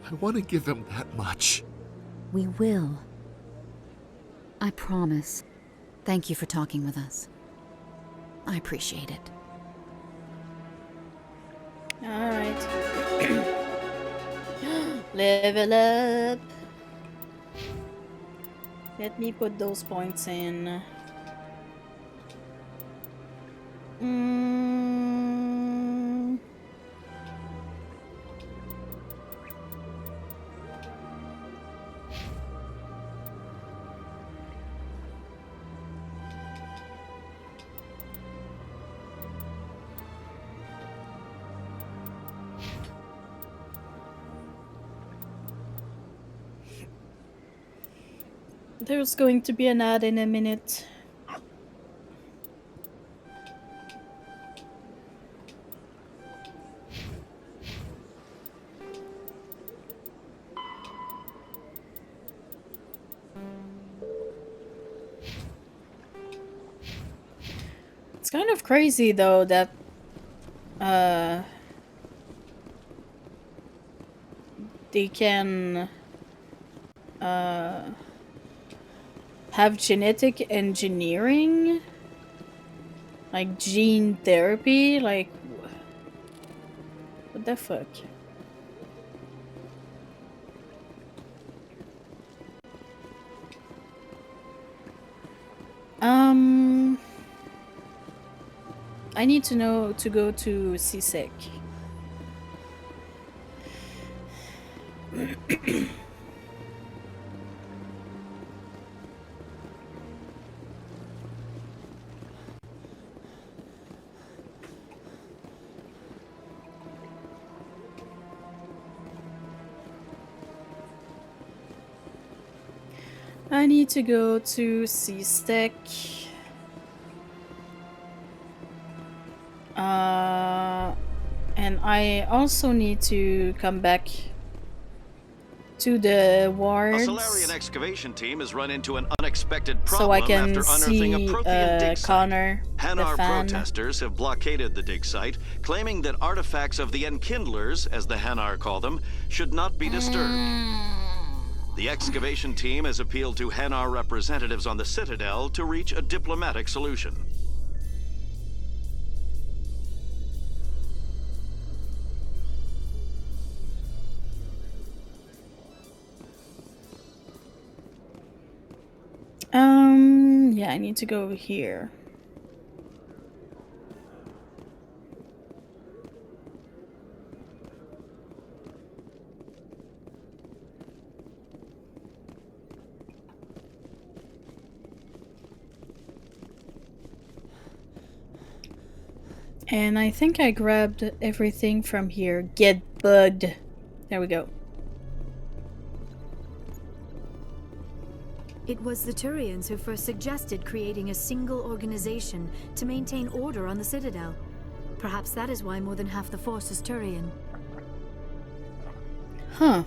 I want to give him that much. We will. I promise. Thank you for talking with us. I appreciate it. Alright. Level up. Let me put those points in. There's going to be an ad in a minute. It's kind of crazy though that they can have genetic engineering, like gene therapy, like what the fuck? I need to know to go to CSEC. I need to go to CSEC. And I also need to come back to the wards. A Solarian excavation team has run into an unexpected problem so I can after unearthing see a Prothean dig Connor, site. the Hanar fan. protesters have blockaded the dig site, claiming that artifacts of the Enkindlers, as the Hanar call them, should not be disturbed. The excavation team has appealed to Hanar representatives on the Citadel to reach a diplomatic solution. Yeah, I need to go over here. And I think I grabbed everything from here. Get bugged. There we go. It was the Turians who first suggested creating a single organization to maintain order on the Citadel. Perhaps that is why more than half the force is Turian. Huh.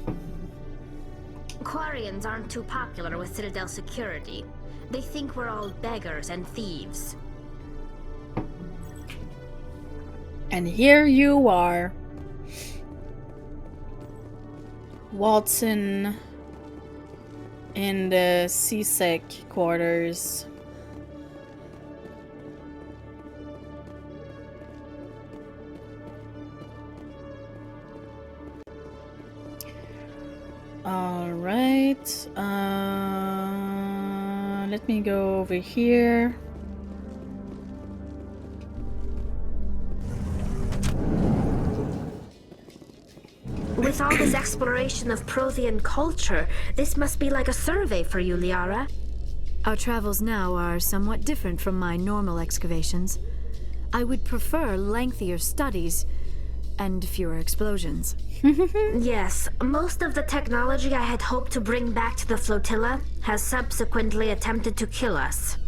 Quarians aren't too popular with Citadel security. They think we're all beggars and thieves. And here you are. Watson in the CSEC quarters. Alright. Let me go over here. With all this exploration of Prothean culture, this must be like a survey for you, Liara. Our travels now are somewhat different from my normal excavations. I would prefer lengthier studies and fewer explosions. Yes, most of the technology I had hoped to bring back to the flotilla has subsequently attempted to kill us.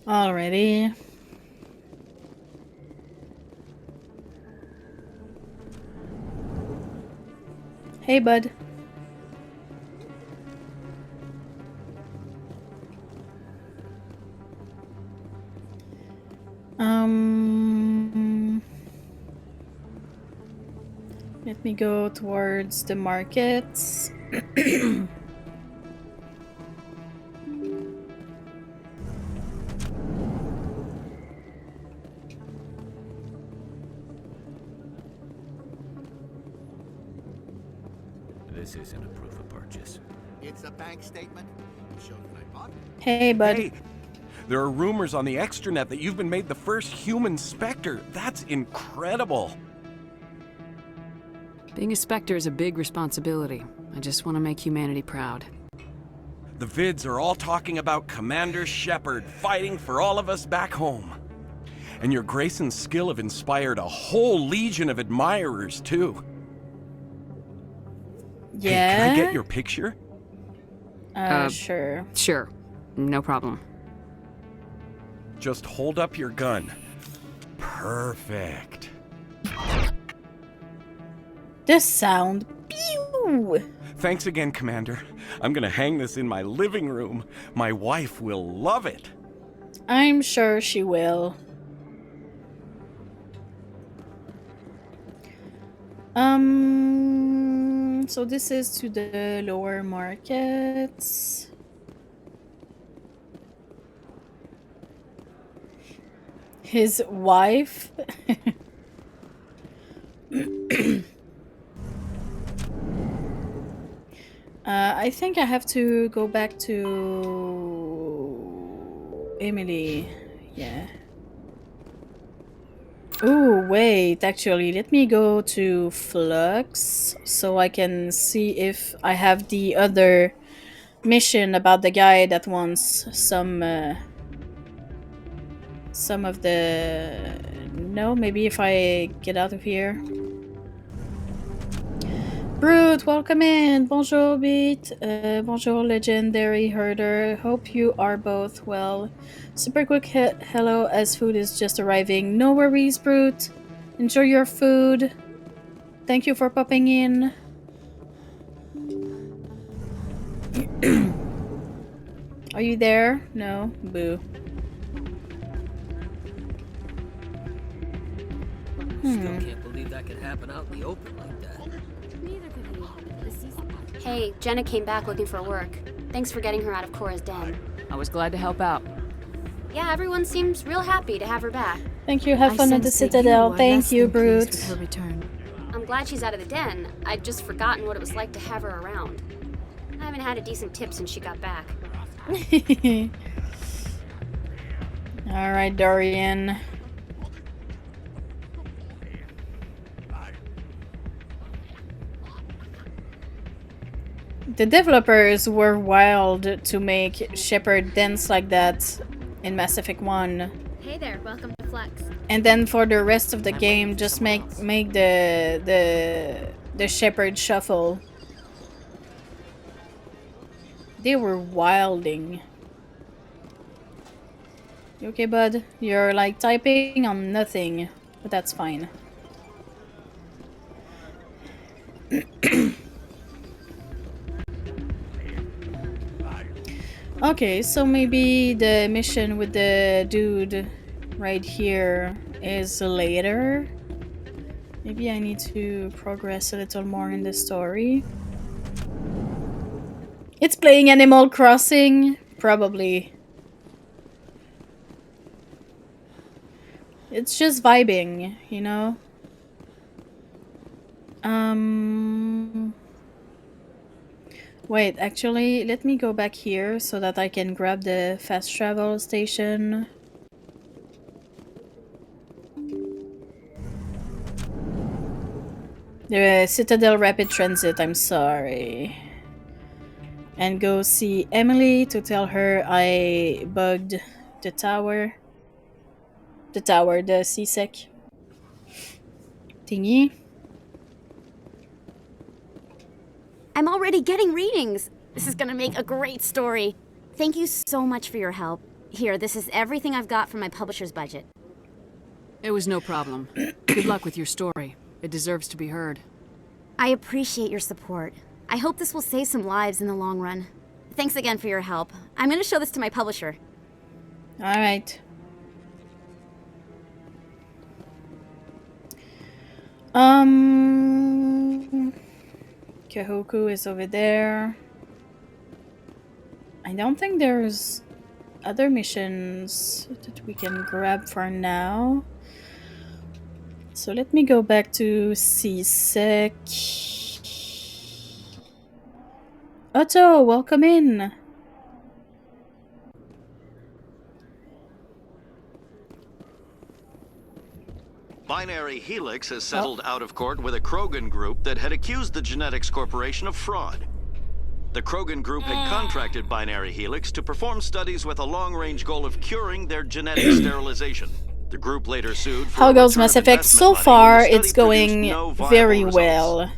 Alrighty. Hey, bud. Let me go towards the markets. This isn't a proof of purchase. It's a bank statement. Shows that I bought. Hey, bud. Hey, there are rumors on the extranet that you've been made the first human Spectre. That's incredible. Being a Spectre is a big responsibility. I just want to make humanity proud. The vids are all talking about Commander Shepard fighting for all of us back home. And your grace and skill have inspired a whole legion of admirers, too. Yeah? Hey, can I get your picture? Sure. Sure. No problem. Just hold up your gun. Perfect. The sound. Pew! Thanks again, Commander. I'm gonna hang this in my living room. My wife will love it. I'm sure she will. So this is to the lower markets. His wife. I think I have to go back to Emily. Yeah. Oh, wait, actually, let me go to Flux so I can see if I have the other mission about the guy that wants some of the... No, maybe if I get out of here. Brute, welcome in. Bonjour, Beat. Bonjour, legendary herder. Hope you are both well. Super quick hello as food is just arriving. No worries, Brute. Enjoy your food. Thank you for popping in. Are you there? No? Boo. Still can't believe that could happen out in the open like that. Hey, Jenna came back looking for work. Thanks for getting her out of Cora's den. I was glad to help out. Yeah, everyone seems real happy to have her back. Thank you. Have fun at the Citadel. Thank you, Brute. I'm glad she's out of the den. I'd just forgotten what it was like to have her around. I haven't had a decent tip since she got back. Alright, Dorian. The developers were wild to make Shepard dance like that in Mass Effect 1. Hey there, welcome to Flux. And then for the rest of the game, just make the Shepard shuffle. They were wilding. You okay, bud? You're like typing on nothing, but that's fine. Okay, so maybe the mission with the dude right here is later. Maybe I need to progress a little more in the story. It's playing Animal Crossing? Probably. It's just vibing, you know? Wait, actually, let me go back here so that I can grab the fast travel station. The Citadel Rapid Transit, I'm sorry. And go see Emily to tell her I bugged the tower. The tower, the CSEC thingy. I'm already getting readings. This is gonna make a great story. Thank you so much for your help. Here, this is everything I've got from my publisher's budget. It was no problem. Good luck with your story. It deserves to be heard. I appreciate your support. I hope this will save some lives in the long run. Thanks again for your help. I'm gonna show this to my publisher. Alright. Kahoku is over there. I don't think there's other missions that we can grab for now. So let me go back to CSEC. Otto, welcome in. Binary Helix has settled out of court with a Krogan group that had accused the Genetics Corporation of fraud. The Krogan group had contracted Binary Helix to perform studies with a long-range goal of curing their genetic sterilization. The group later sued for How a goes return Mass of Effect? investment So money when far, the study it's produced going no viable very results. well.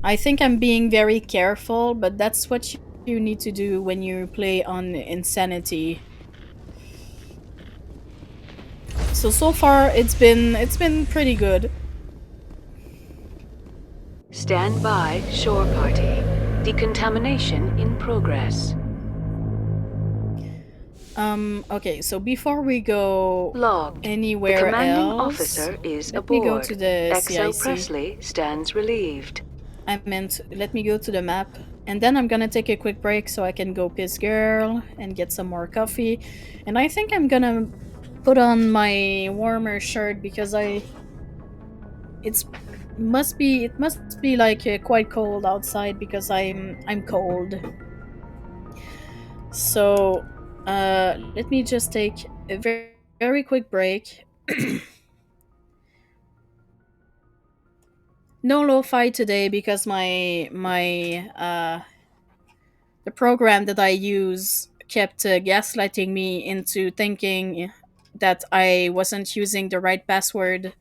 I think I'm being very careful, but that's what you need to do when you play on Insanity. So far it's been pretty good. Stand by, shore party. Decontamination in progress. Okay, so before we go Logged. The anywhere commanding else, officer is let me go aboard. to the XO CIC. Presley stands relieved. I meant, let me go to the map, and then I'm gonna take a quick break so I can go piss girl and get some more coffee. And I think I'm gonna put on my warmer shirt because it must be like quite cold outside because I'm cold. So let me just take a very quick break. No lo-fi today because the program that I use kept gaslighting me into thinking that I wasn't using the right password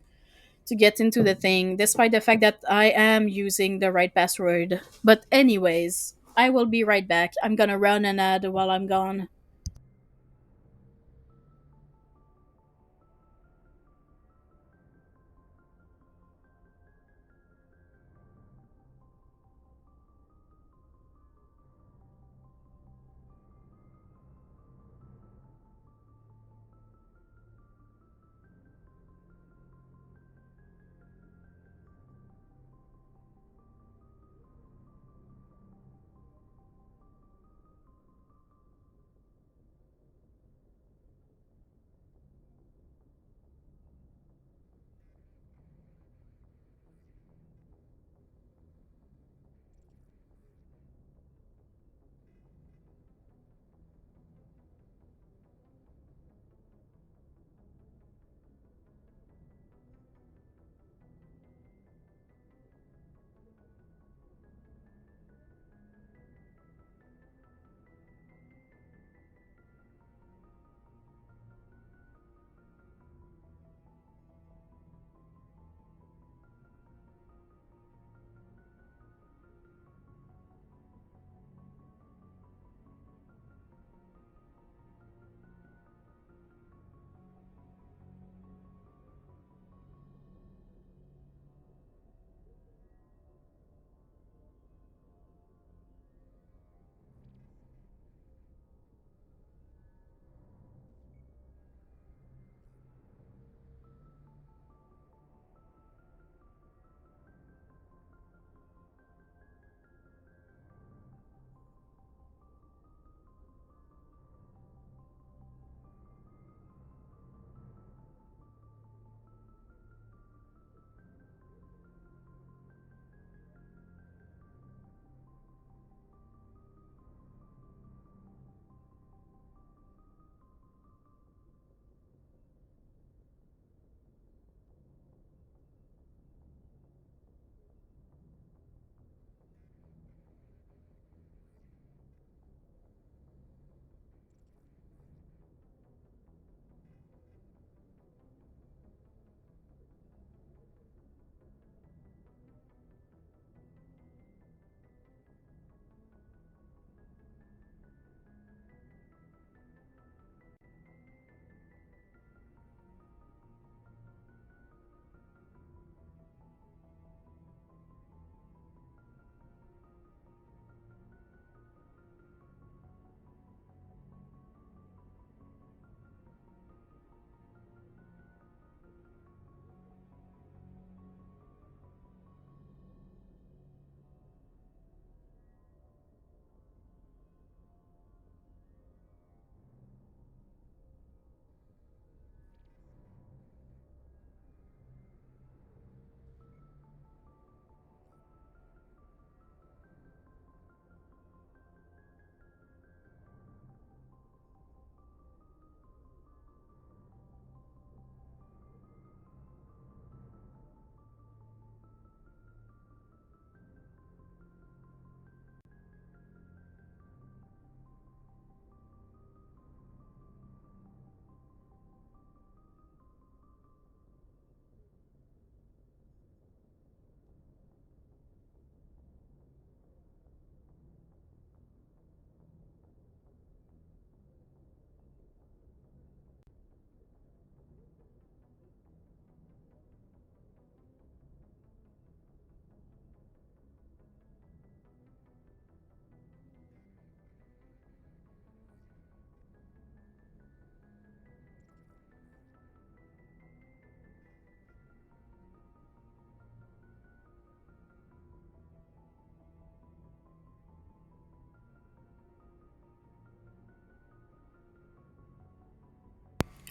to get into the thing, despite the fact that I am using the right password. But anyways, I will be right back. I'm gonna run an ad while I'm gone.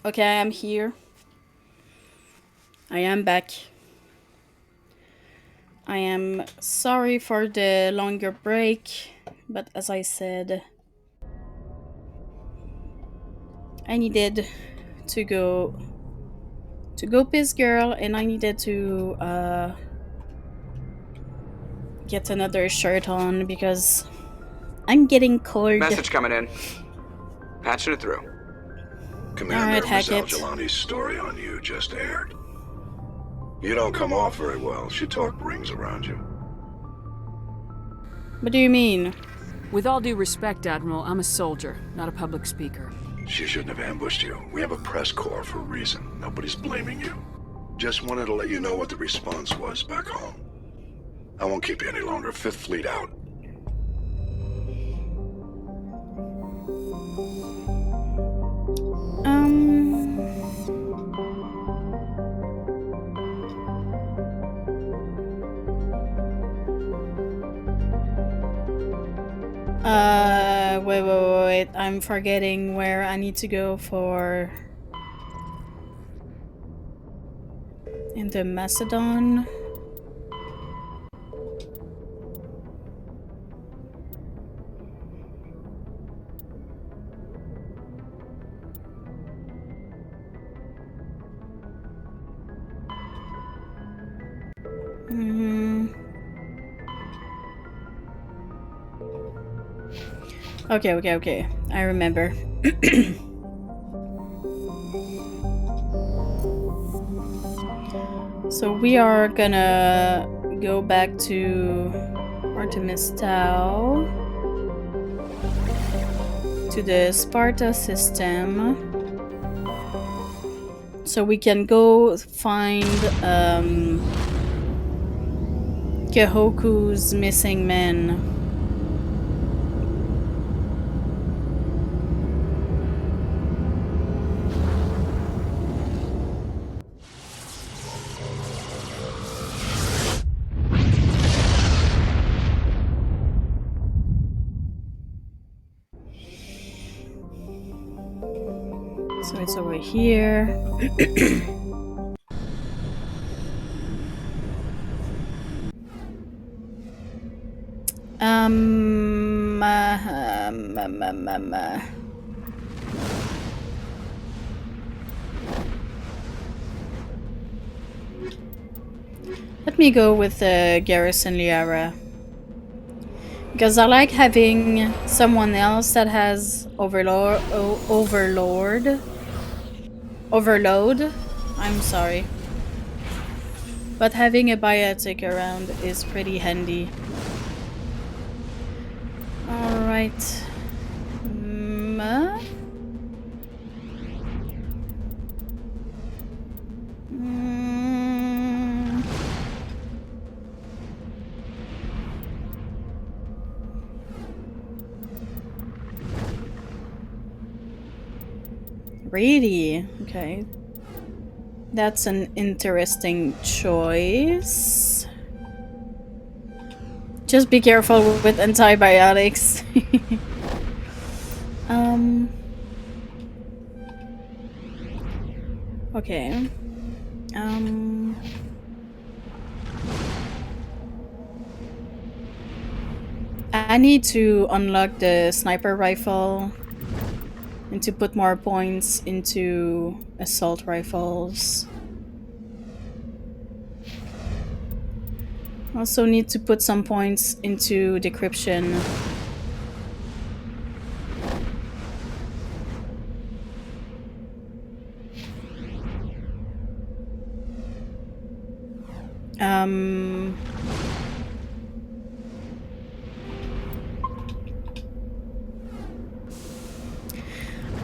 Okay, I'm here. I am back. I am sorry for the longer break, but as I said, I needed to go piss girl, and I needed to get another shirt on because I'm getting cold. Message coming in. Patching it through. Commander, Alright, Miss Hackett. Al-Jalani's story on you just aired. You don't come off very well. She talk rings around you. What do you mean? With all due respect, Admiral, I'm a soldier, not a public speaker. She shouldn't have ambushed you. We have a press corps for a reason. Nobody's blaming you. Just wanted to let you know what the response was back home. I won't keep you any longer. Fifth Fleet out. Wait. I'm forgetting where I need to go for... in the Macedon. Okay. I remember. So we are gonna go back to Artemis Tau, to the Sparta system, so we can go find Kehoku's missing men. So it's over here. Let me go with Garrison Liara. Because I like having someone else that has overload. I'm sorry. But having a biotic around is pretty handy. Alright. Really? Okay. That's an interesting choice. Just be careful with antibiotics. Okay. I need to unlock the sniper rifle and to put more points into assault rifles. Also need to put some points into decryption.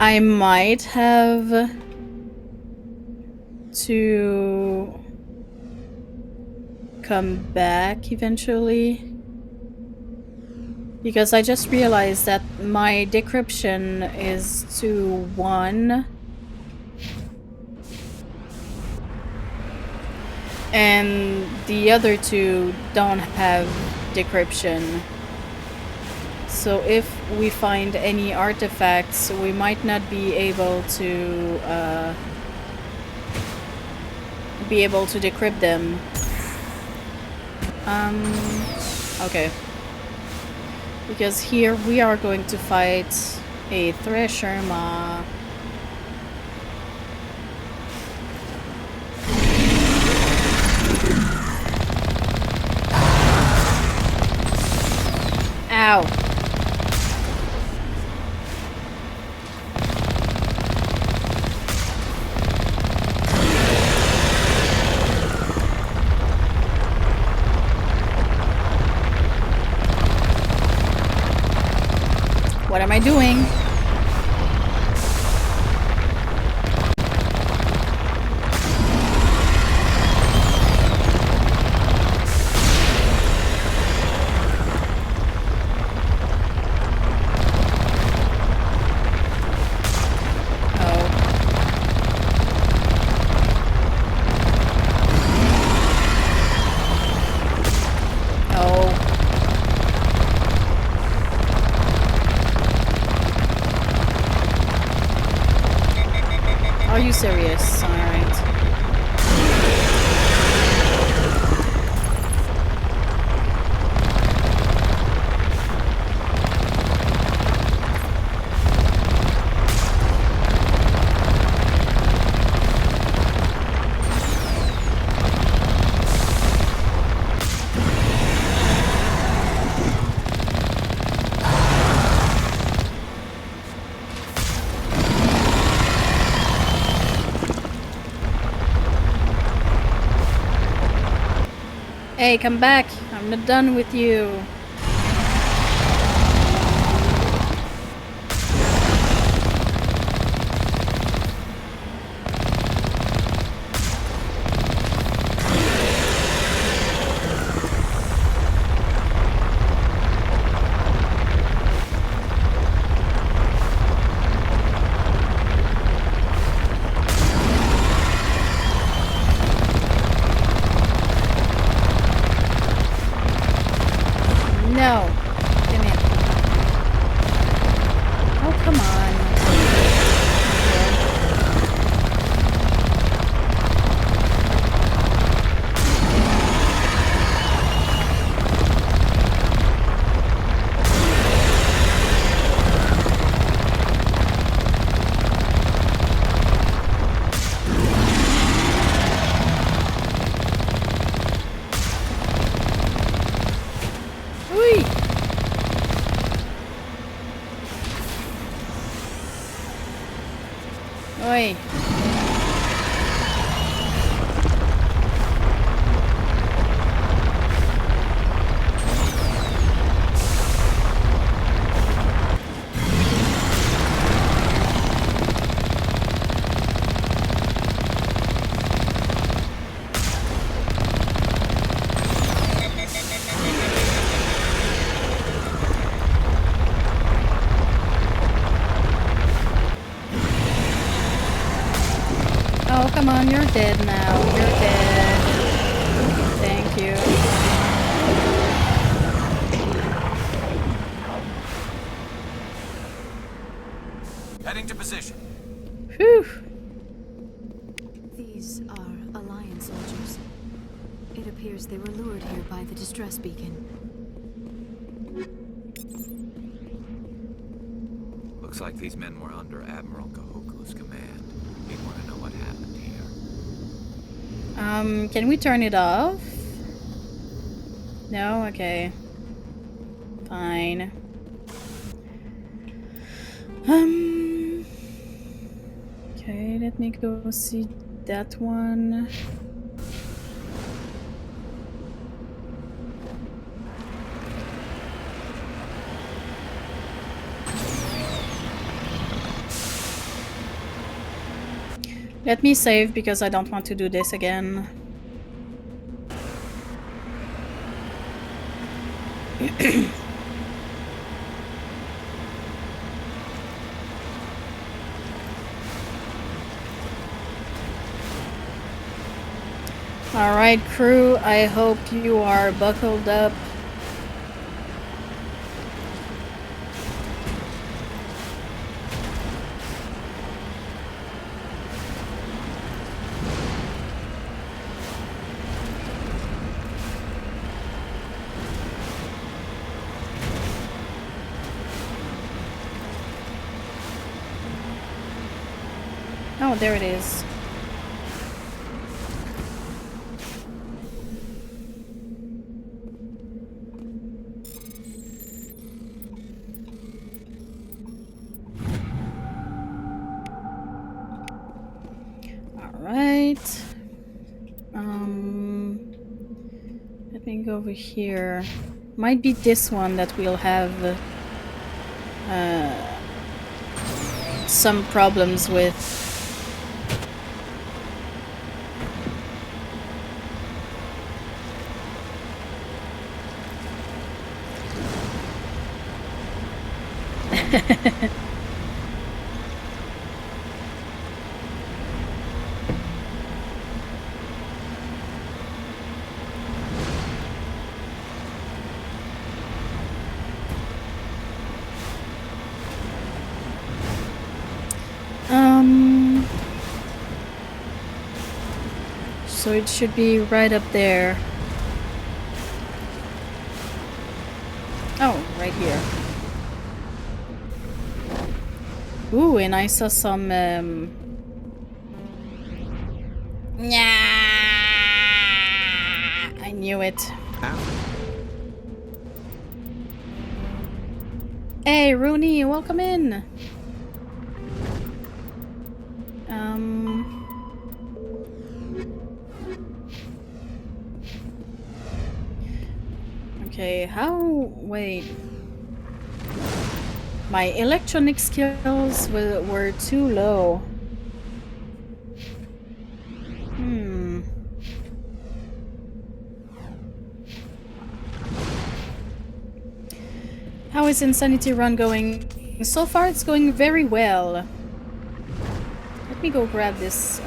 I might have to come back eventually, because I just realized that my decryption is to 1 and the other two don't have decryption. So if we find any artifacts, we might not be able to decrypt them. Okay. Because here we are going to fight a Thresher Maw. Ow. What am I doing? Are you serious? Alright. Hey, come back. I'm not done with you. No. Come here. Oh, come on. Ui. Oi. Oh, come on, you're dead now. You're dead. Thank you. Heading to position. Whew. These are Alliance soldiers. It appears they were lured here by the distress beacon. Looks like these men were under Admiral Kahoku's command. He'd want to know what happened here. Can we turn it off? No? Okay. Fine. Okay, let me go see that one. Let me save because I don't want to do this again. Alright, crew, I hope you are buckled up. Oh, there it is. Alright. Let me go over here. Might be this one that we'll have some problems with. So it should be right up there. Oh, right here. Ooh, and I saw some, I knew it. Hey, Rooney, welcome in. Okay, wait. My electronic skills were too low. How is Insanity Run going? So far it's going very well. Let me go grab this,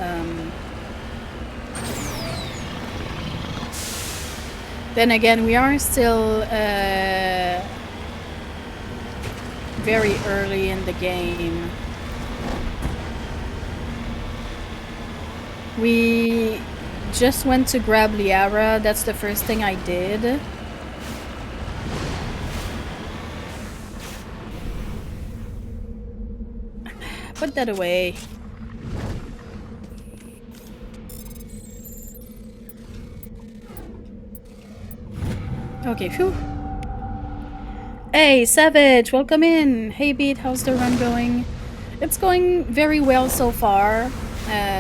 Then again, we are still very early in the game. We just went to grab Liara. That's the first thing I did. Put that away. Okay, phew. Hey, Savage, welcome in. Hey, Beat, how's the run going? It's going very well so far.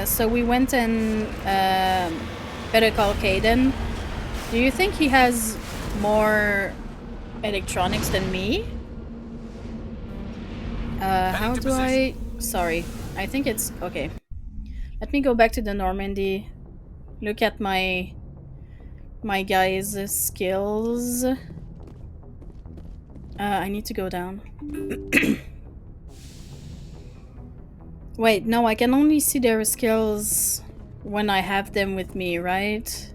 So we went and better call Caden. Do you think he has more electronics than me? How do I... Sorry, I think it's... Okay. Let me go back to the Normandy. Look at my guy's skills. I need to go down. Wait, no, I can only see their skills when I have them with me, right?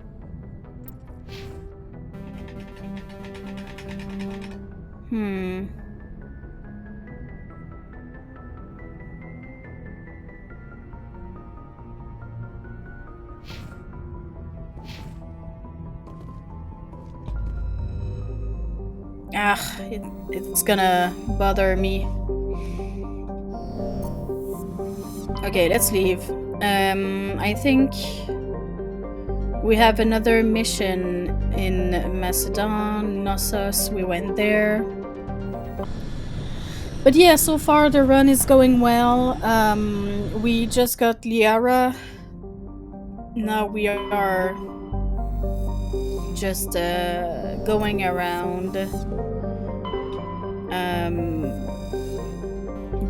It's gonna bother me. Okay, let's leave. I think we have another mission in Macedon, Knossos. We went there. But yeah, so far the run is going well. We just got Liara. Now we are just going around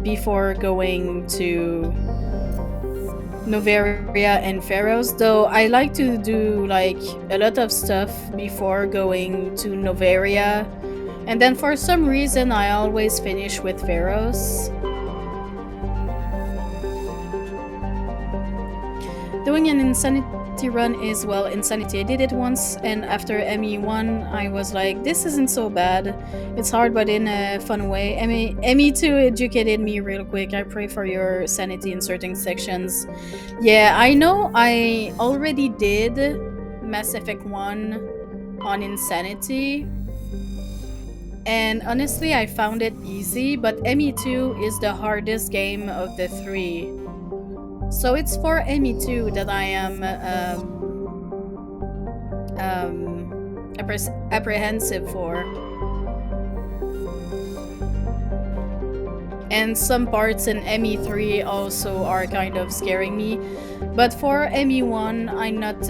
before going to Noveria and Pharaohs, though I like to do like a lot of stuff before going to Noveria, and then for some reason I always finish with Pharaohs. Doing an Insanity run is, well, Insanity. I did it once, and after ME1 I was like, this isn't so bad. It's hard but in a fun way. ME2 educated me real quick. I pray for your sanity in certain sections. Yeah, I know I already did Mass Effect 1 on Insanity, and honestly I found it easy, but ME2 is the hardest game of the three. So it's for ME2 that I am apprehensive for. And some parts in ME3 also are kind of scaring me. But for ME1, I'm not,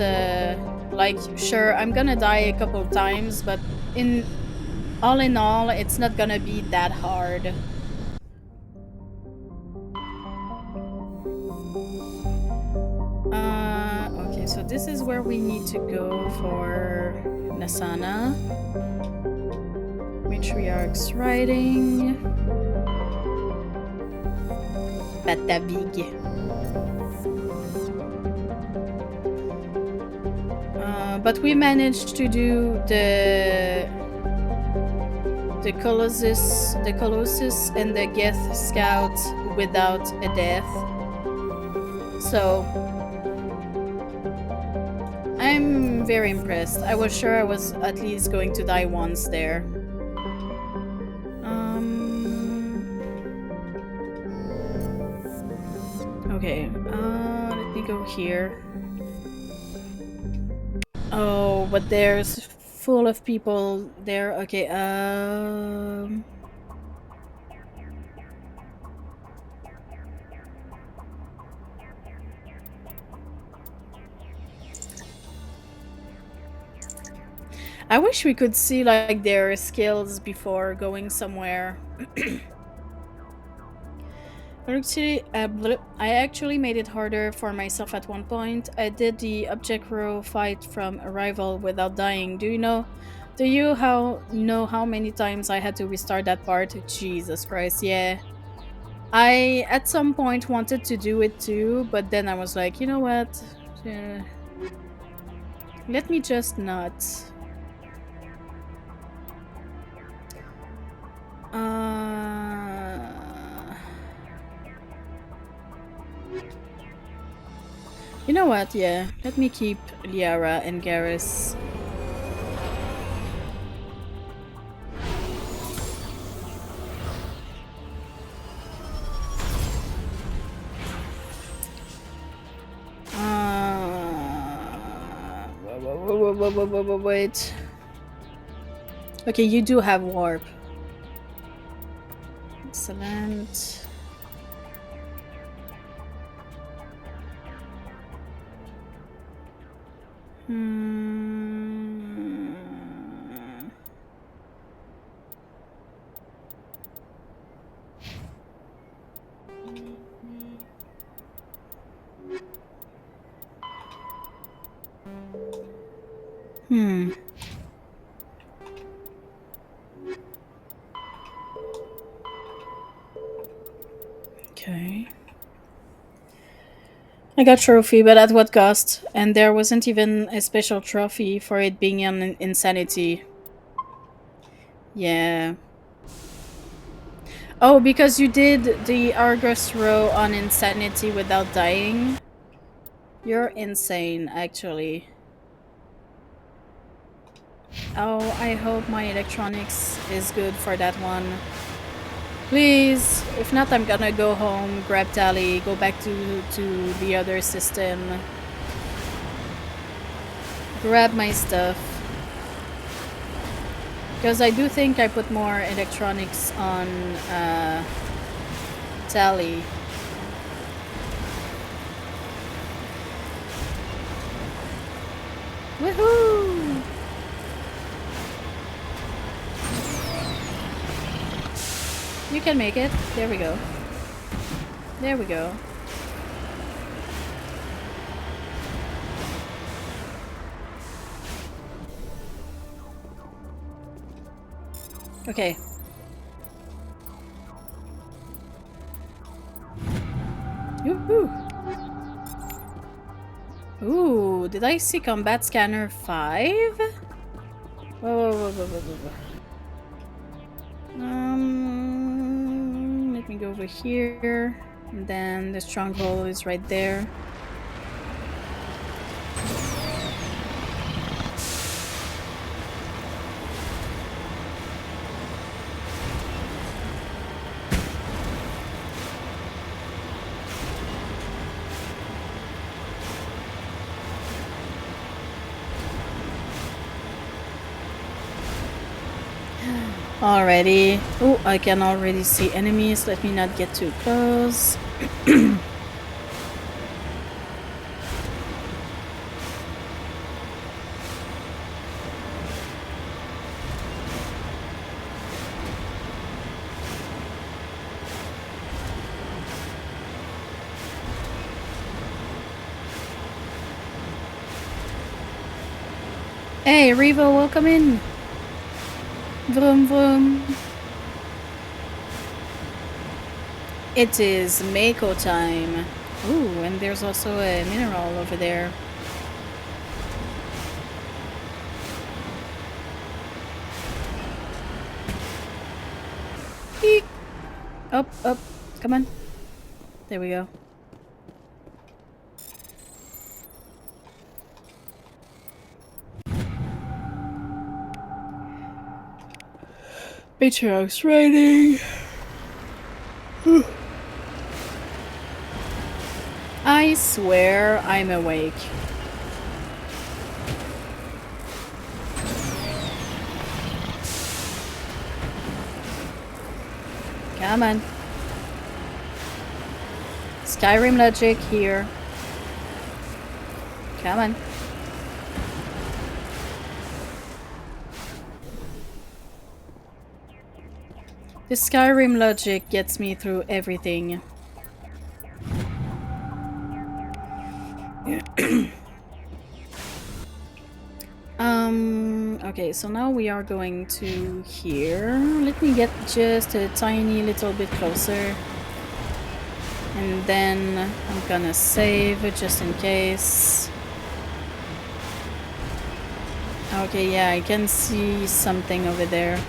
like, sure, I'm gonna die a couple times, but in all, it's not gonna be that hard. Okay, so this is where we need to go for Nasana. Matriarch's riding. Batabig. But we managed to do the Colossus and the Geth Scout without a death. So I'm very impressed. I was sure I was at least going to die once there. Okay, let me go here. Oh, but there's full of people there. Okay, I wish we could see like their skills before going somewhere. I actually made it harder for myself at one point. I did the object row fight from Arrival without dying. Do you know how many times I had to restart that part? Jesus Christ, yeah. I at some point wanted to do it too, but then I was like, you know what? Let me just not. You know what? Yeah, let me keep Liara and Garrus. Wait. Okay, you do have warp. Excellent. Okay. I got trophy, but at what cost? And there wasn't even a special trophy for it being an insanity. Yeah. Oh, because you did the Argus row on insanity without dying? You're insane, actually. Oh, I hope my electronics is good for that one. Please, if not, I'm gonna go home, grab Tally, go back to the other system. Grab my stuff. Because I do think I put more electronics on Tally. Woohoo! You can make it. There we go. There we go. Okay. Woohoo! Ooh, did I see Combat Scanner 5? Whoa. Let me go over here. And then the stronghold is right there. Already. Oh, I can already see enemies. Let me not get too close. Hey, Revo, welcome in. Vroom vroom. It is Mako time. Ooh, and there's also a mineral over there. Eek. Up, up. Come on. There we go. Matriarch's writing. I swear I'm awake. Come on. Skyrim logic here. Come on. The Skyrim logic gets me through everything. Okay, so now we are going to here. Let me get just a tiny little bit closer. And then I'm gonna save just in case. Okay, yeah, I can see something over there.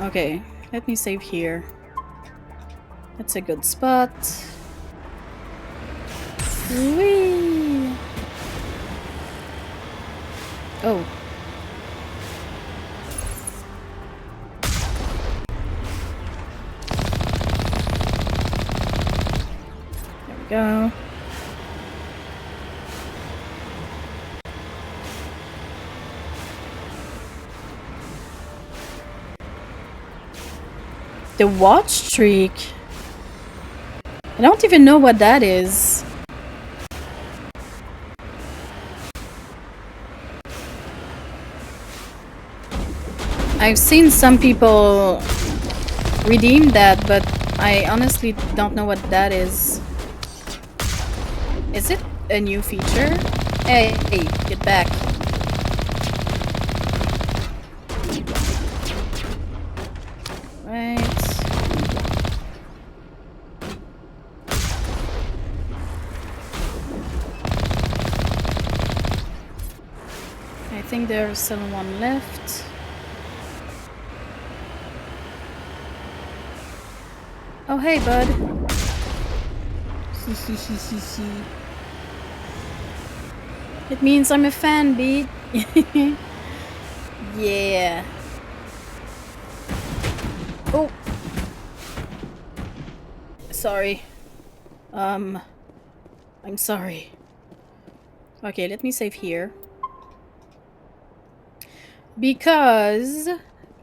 Okay, let me save here. That's a good spot. Whee! Oh. There we go. The watch streak. I don't even know what that is. I've seen some people redeem that, but I honestly don't know what that is. Is it a new feature? Hey, get back. Right. I think there's still one left. Oh, hey, bud. It means I'm a fan, beat. Yeah. Oh. Sorry. I'm sorry. Okay, let me save here. Because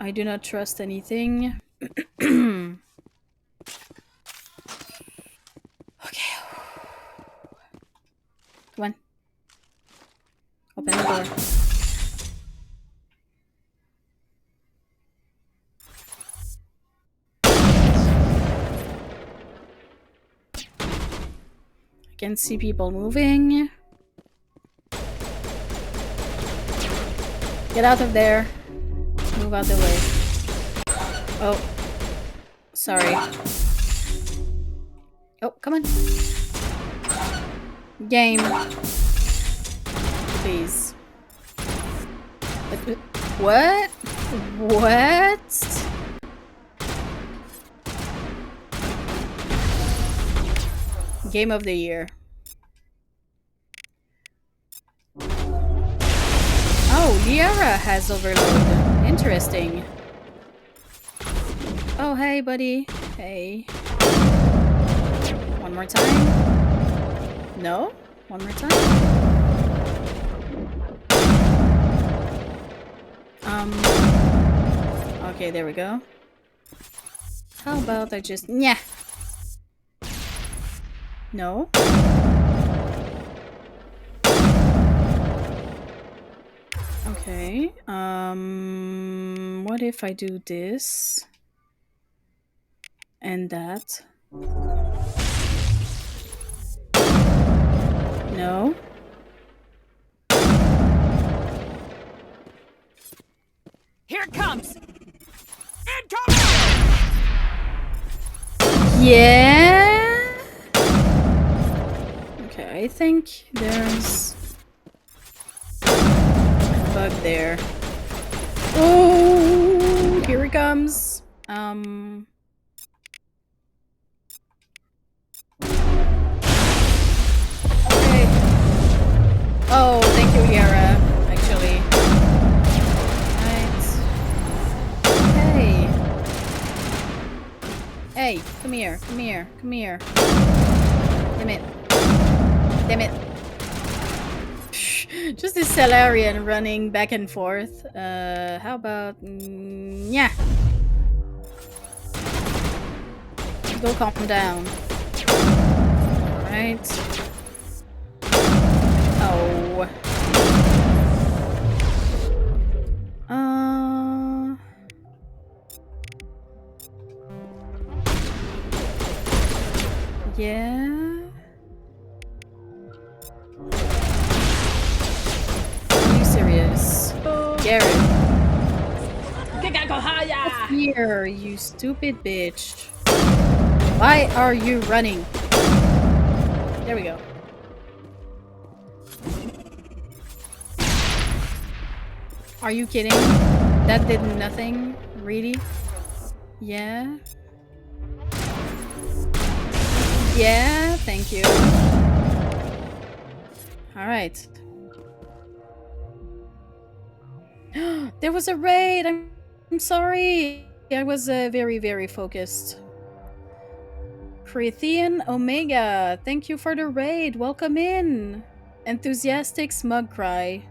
I do not trust anything. Okay. Come on. Open the door. I can see people moving. Get out of there. Move out the way. Oh. Sorry. Oh, come on. Game. Please. What? What? Game of the year. Oh, Liara has overload. Interesting. Oh, hey, buddy. Hey. One more time. No? One more time? Okay, there we go. How about I just... Yeah. No? Okay. What if I do this? And that? No? Here it comes! Yeah? Okay, I think there's a bug there. Oh, here it comes. Okay. Oh, thank you, Yara. Actually. Right. Hey. Hey, come here, come here, come here. Damn it. Damn it. Just this Salarian running back and forth. How about... yeah. Go calm down. Alright. Oh. Yeah. Are you serious? Garrett. Up here, you stupid bitch. Why are you running? There we go. Are you kidding? That did nothing? Really? Yeah? Yeah, thank you. Alright. There was a raid! I'm sorry! I was very, very focused. Prothean Omega, thank you for the raid. Welcome in. Enthusiastic Smug Cry.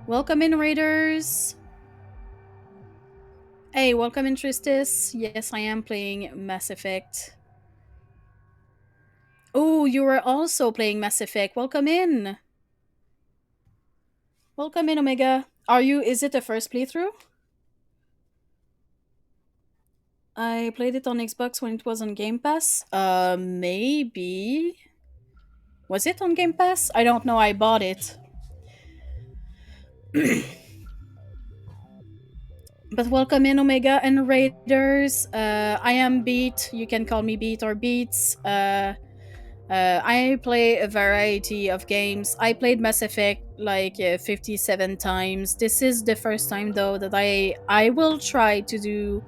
Welcome in, raiders. Hey, welcome in, Tristis. Yes, I am playing Mass Effect. Oh, you are also playing Mass Effect. Welcome in. Welcome in, Omega. Is it the first playthrough? I played it on Xbox when it was on Game Pass. Maybe. Was it on Game Pass? I don't know, I bought it. But welcome in, Omega and Raiders. I am Beat. You can call me Beat or Beats. I play a variety of games. I played Mass Effect like 57 times. This is the first time though that I will try to do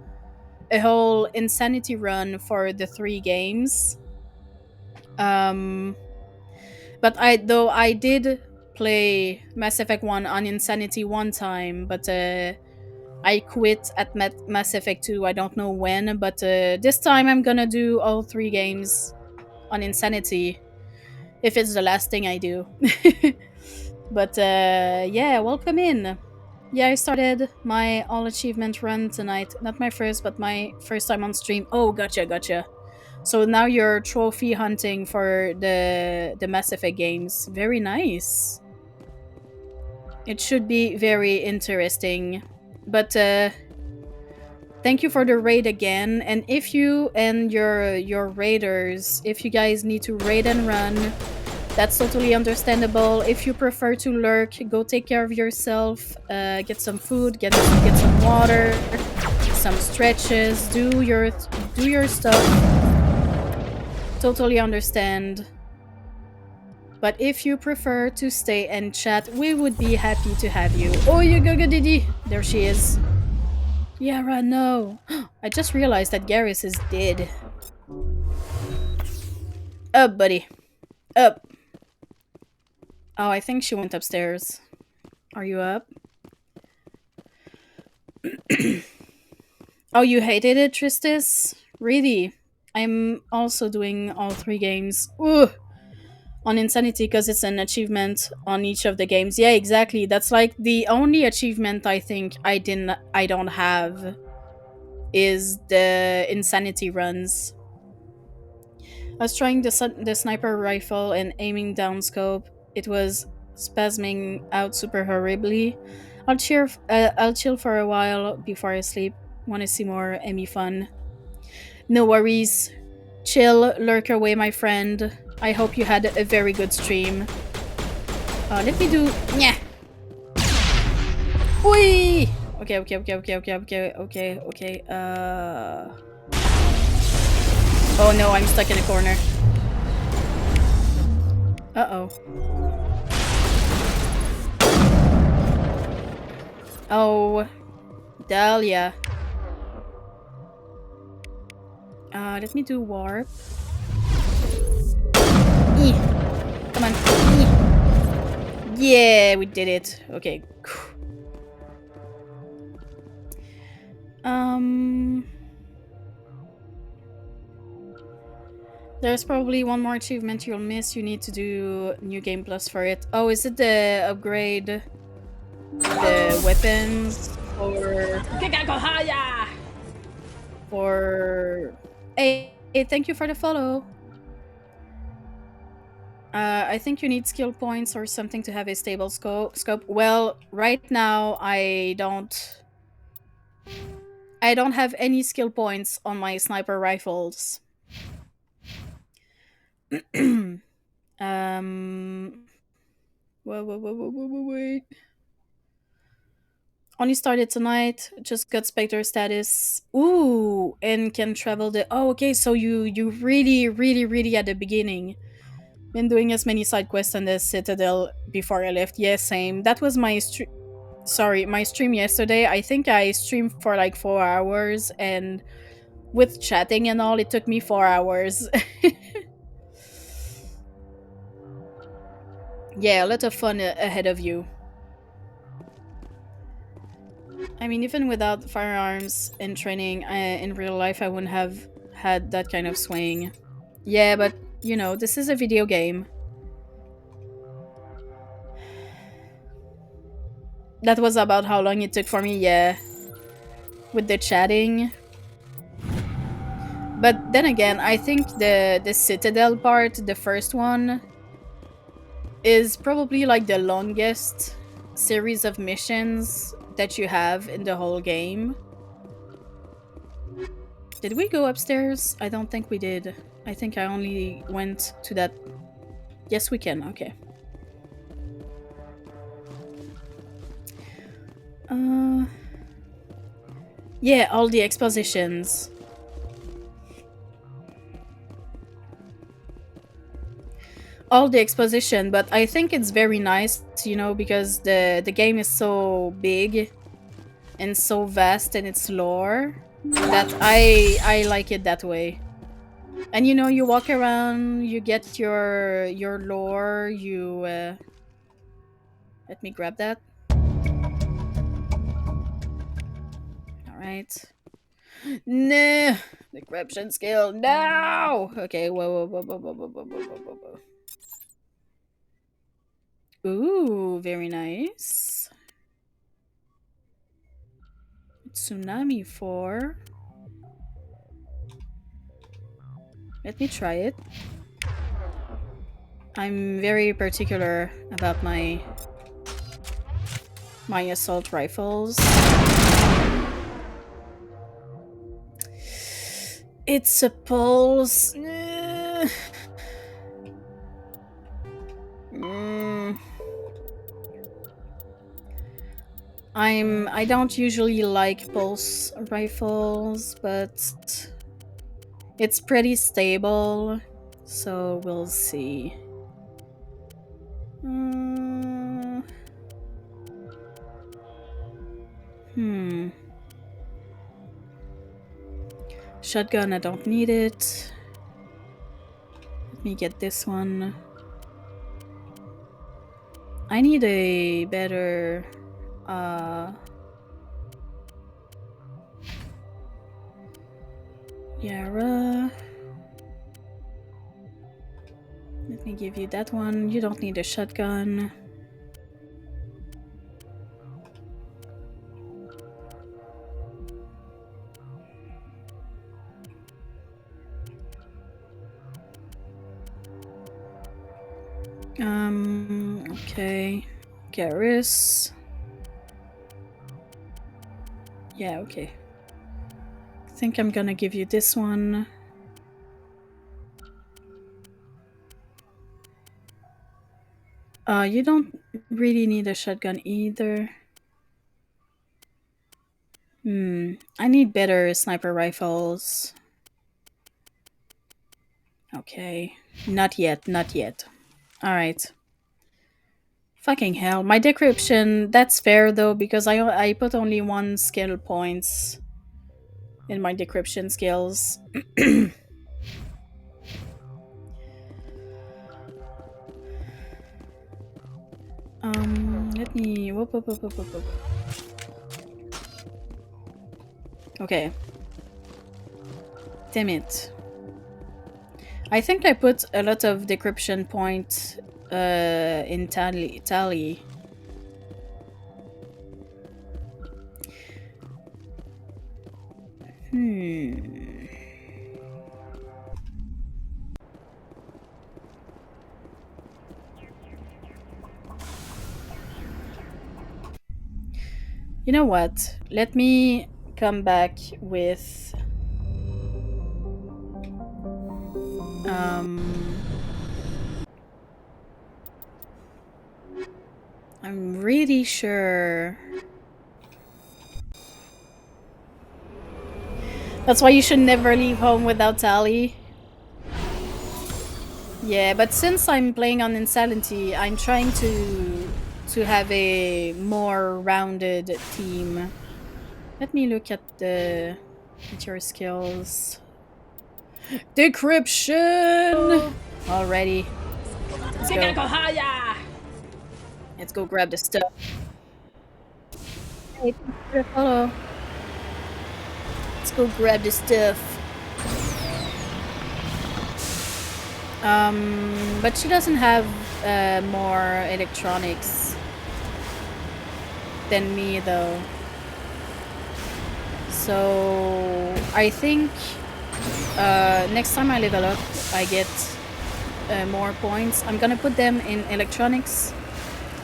a whole Insanity run for the 3 games. But I did play Mass Effect 1 on Insanity one time, but I quit at Mass Effect 2. I don't know when, but this time I'm gonna do all 3 games on Insanity. If it's the last thing I do. But yeah, welcome in. Yeah, I started my all achievement run tonight. Not my first, but my first time on stream. Oh, gotcha. So now you're trophy hunting for the Mass Effect games. Very nice. It should be very interesting. But thank you for the raid again. And if you and your raiders, if you guys need to raid and run, that's totally understandable. If you prefer to lurk, go take care of yourself. Get some food, get some water, some stretches. Do your stuff. Totally understand. But if you prefer to stay and chat, we would be happy to have you. Oh, you gaga Didi! There she is. Yara, no. I just realized that Garrus is dead. Up, buddy. Up. Oh, I think she went upstairs. Are you up? Oh, you hated it, Tristis? Really? I'm also doing all 3 games. Ugh. On Insanity because it's an achievement on each of the games. Yeah, exactly. That's like the only achievement I think I don't have is the Insanity runs. I was trying the sniper rifle and aiming down scope. It was spasming out super horribly. I'll chill for a while before I sleep. Want to see more ME fun? No worries. Chill, lurk away, my friend. I hope you had a very good stream. Let me do. Yeah. Oi. Okay. Oh no, I'm stuck in a corner. Uh-oh. Oh, Dahlia. Let me do warp. Eeh. Come on. Eeh. Yeah, we did it. Okay. There's probably one more achievement you'll miss. You need to do New Game Plus for it. Oh, is it the upgrade the weapons for hey, thank you for the follow. I think you need skill points or something to have a stable scope. Well, right now I don't have any skill points on my sniper rifles. Wait. Only started tonight. Just got Spectre status. Ooh, and can travel the. Oh, okay. So you really at the beginning been doing as many side quests on the Citadel before I left. Yeah, same. That was my my stream yesterday. I think I streamed for like 4 hours, and with chatting and all, it took me 4 hours. Yeah, a lot of fun ahead of you. I mean, even without firearms and training in real life, I wouldn't have had that kind of swing. Yeah, but you know, this is a video game. That was about how long it took for me, yeah. With the chatting. But then again, I think the Citadel part, the first one, is probably like the longest series of missions that you have in the whole game. Did we go upstairs? I don't think we did. I think I only went to that. Yes, we can. Okay. Yeah, all the expositions. All the exposition, but I think it's very nice, you know, because the game is so big and so vast in its lore that I like it that way. And you know, you walk around, you get your lore, you let me grab that. All right. No, the corruption skill. No. Okay. Whoa. Ooh, very nice. Tsunami 4. Let me try it. I'm very particular about my assault rifles. It's a pulse. I don't usually like pulse rifles, but it's pretty stable, so we'll see. Shotgun, I don't need it. Let me get this one. I need a better Yara. Let me give you that one. You don't need a shotgun. Okay. Garrus. Yeah, okay. I think I'm gonna give you this one. You don't really need a shotgun either. I need better sniper rifles. Okay. Not yet, not yet. Alright. Fucking hell. My decryption, that's fair though, because I put only 1 skill points in my decryption skills. Let me... Whoop. Okay. Damn it. I think I put a lot of decryption points in tally. You know what? Let me come back with... I'm really sure... That's why you should never leave home without tally. Yeah, but since I'm playing on Insanity, I'm trying to have a more rounded team. Let me look at your skills. Decryption! Alrighty. Let's go grab the stuff. Hey, thanks for the follow. Let's go grab the stuff. But she doesn't have more electronics than me though. So I think next time I level up, I get more points. I'm gonna put them in electronics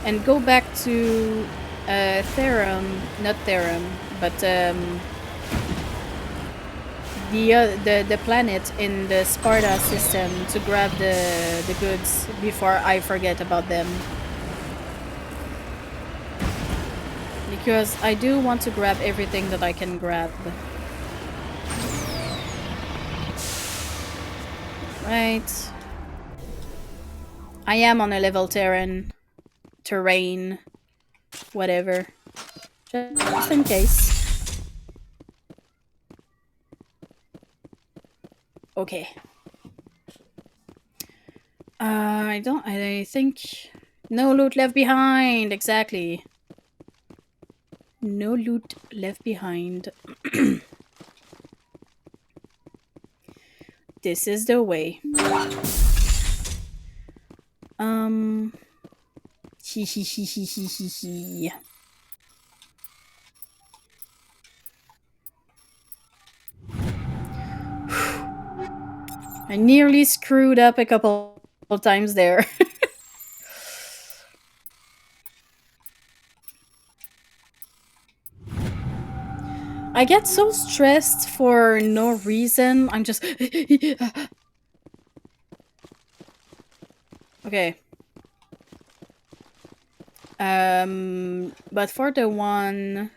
and go back to Therum, not Therum, but the planet in the Sparta system to grab the goods before I forget about them. Because I do want to grab everything that I can grab. Right. I am on a level terrain, whatever. Just in case. Okay. I think... No loot left behind! Exactly. No loot left behind. This is the way. Hee. I nearly screwed up a couple of times there. I get so stressed for no reason. I'm just... Okay. But for the one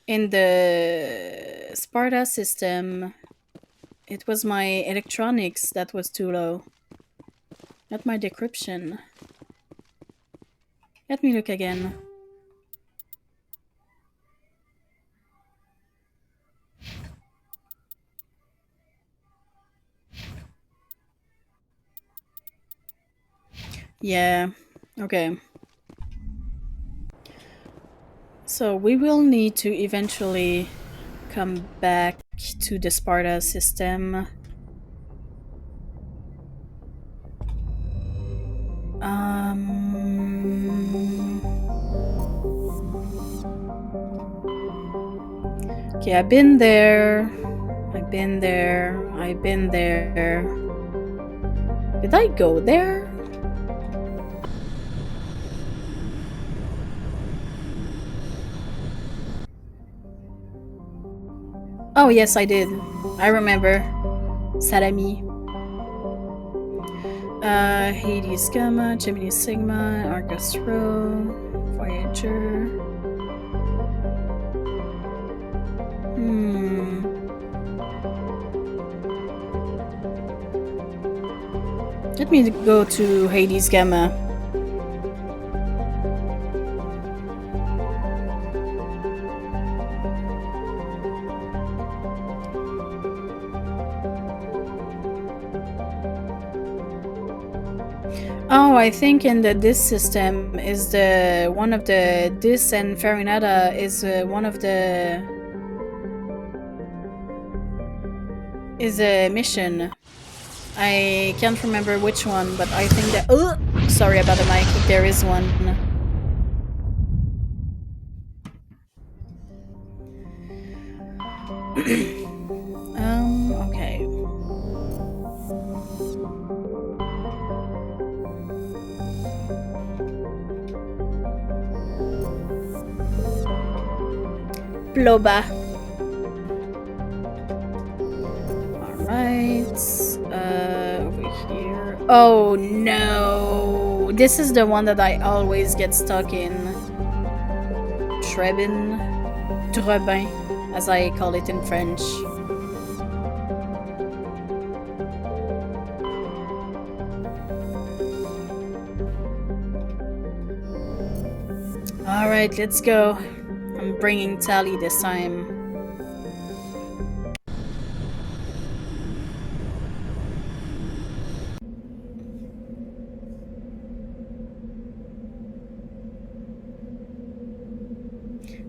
in the Sparta system, it was my electronics that was too low. Not my decryption. Let me look again. Yeah, okay. So we will need to eventually come back to the Sparta system. Okay, I've been there. I've been there. I've been there. Did I go there? Oh, yes, I did. I remember. Salami. Hades Gamma, Gemini Sigma, Argus Rho, Voyager. Let me go to Hades Gamma. Oh, I think in the this system is the one of the this and Farinata is one of the is a mission. I can't remember which one, but I think that sorry about the mic. There is one. Okay. Bloba. Alright. Over here. Oh no! This is the one that I always get stuck in. Trebin. Trebin, as I call it in French. Alright, let's go. I'm bringing Tally this time.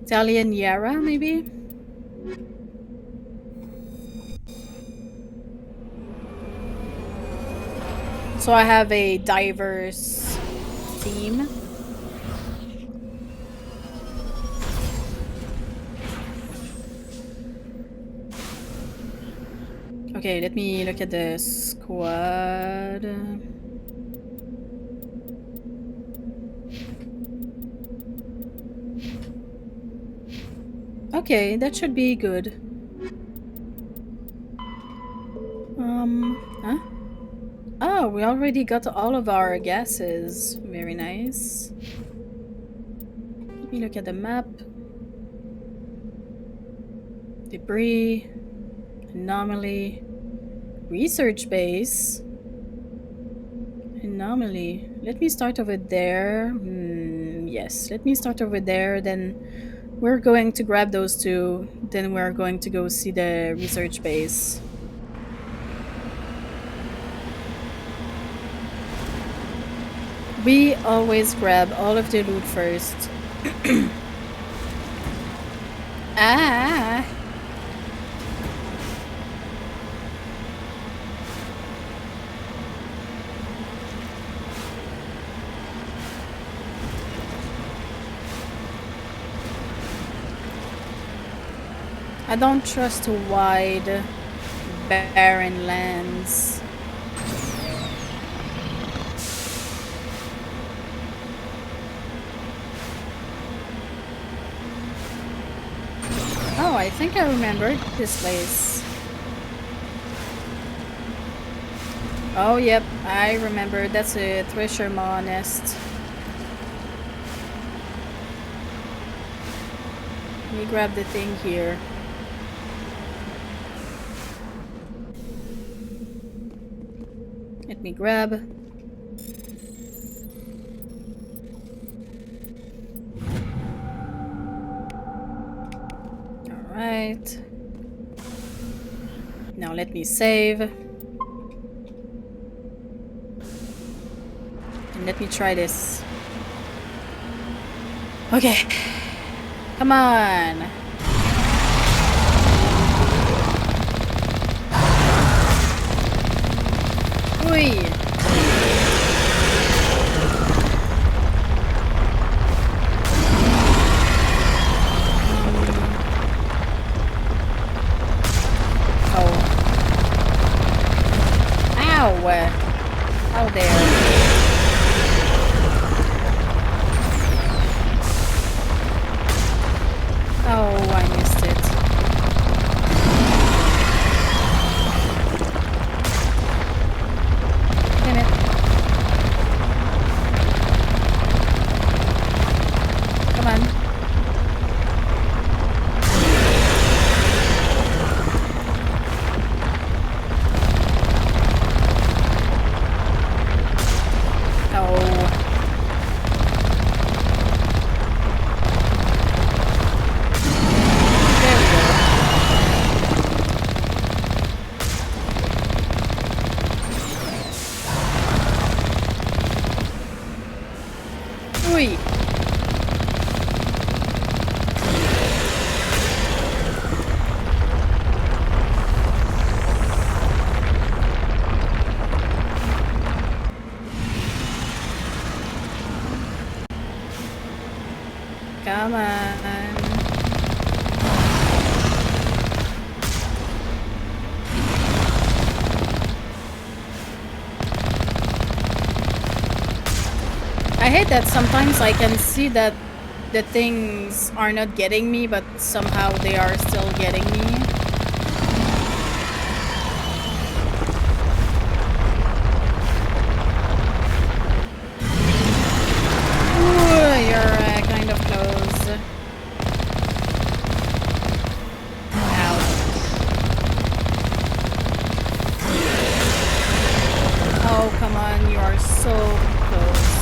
Tally and Yara, maybe? So I have a diverse team. Okay, let me look at the squad. Okay, that should be good. Huh? Oh, we already got all of our gases. Very nice. Let me look at the map. Debris. Anomaly. Research base. Anomaly. Let me start over there. Yes, let me start over there. Then we're going to grab those two. Then we're going to go see the research base. We always grab all of the loot first. Ah! I don't trust wide, barren lands. Oh, I think I remember this place. Oh, yep, I remember. That's a Thresher Maw nest. Let me grab the thing here. Let me grab. Alright. Now let me save. And let me try this. Okay. Come on. Ui. Ow! How there? Oh, I missed it. Damn it. Come on. Ui. Come on. I hate that sometimes I can see that the things are not getting me, but somehow they are still getting me. Ooh, you're kind of close. Ow. Oh, come on, you are so close.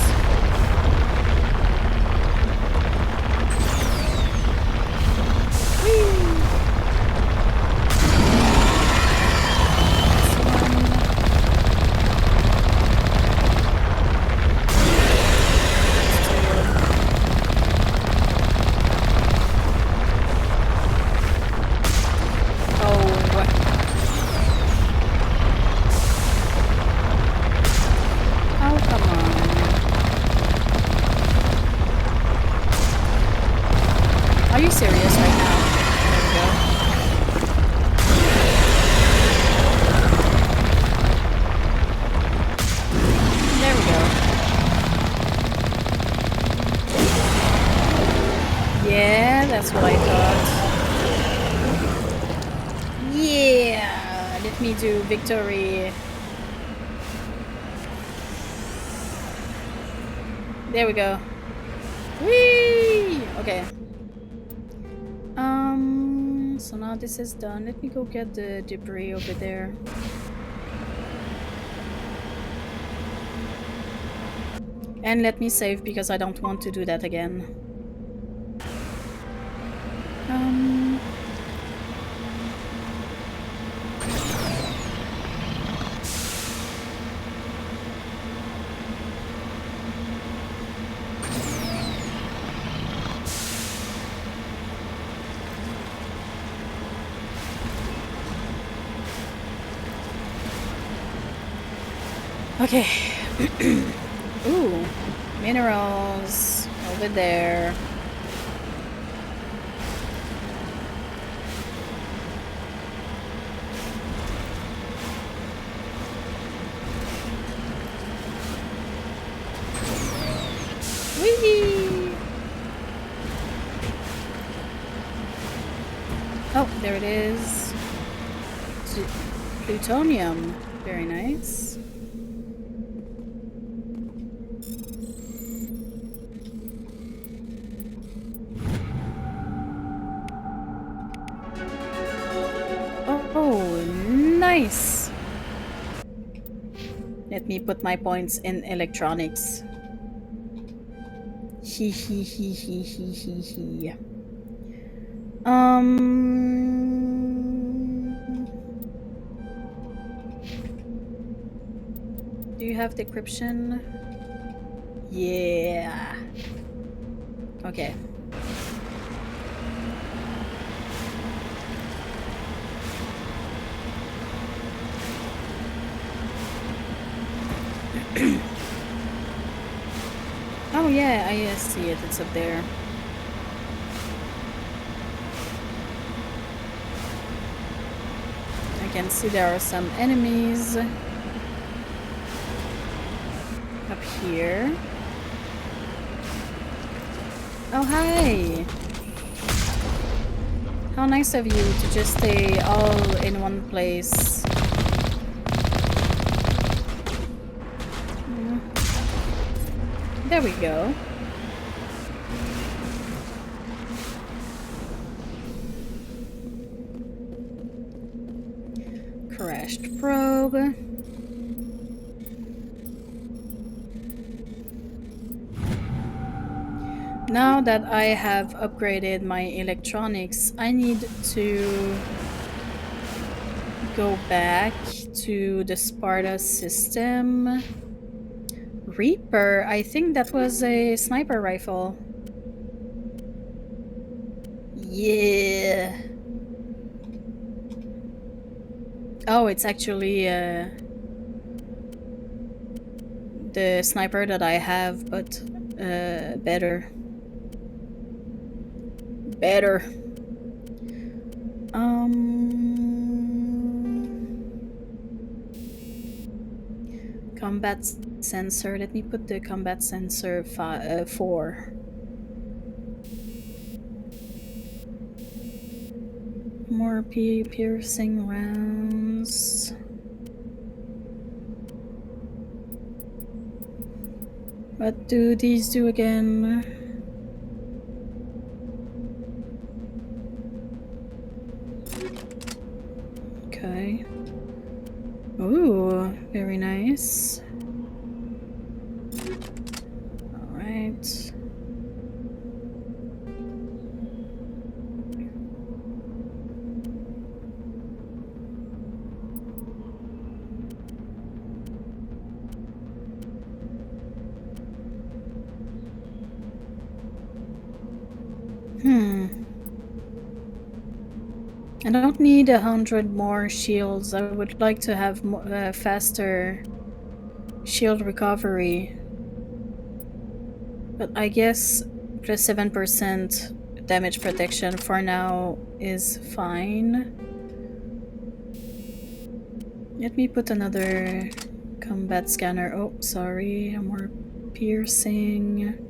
Are you serious right now? There we go. Yeah, that's what I thought. Yeah, let me do victory. There we go. Whee! Okay. So now this is done. Let me go get the debris over there. And let me save because I don't want to do that again. Okay. Ooh, minerals over there. Whee! Oh, there it is. Plutonium. Very nice. Oh, nice. Let me put my points in electronics. He. Do you have decryption? Yeah. Okay. Oh yeah, I see it. It's up there. I can see there are some enemies up here. Oh hi! How nice of you to just stay all in one place. There we go. Crashed probe. Now that I have upgraded my electronics, I need to go back to the Sparta system. Reaper, I think that was a sniper rifle. Yeah. Oh, it's actually the sniper that I have, but better. Better. Combat sensor. Let me put the combat sensor 4. More piercing rounds. What do these do again? Okay. Ooh, very nice. All right. I don't need 100 more shields. I would like to have faster shield recovery. But I guess plus 7% damage protection for now is fine. Let me put another combat scanner. Oh, sorry. More piercing.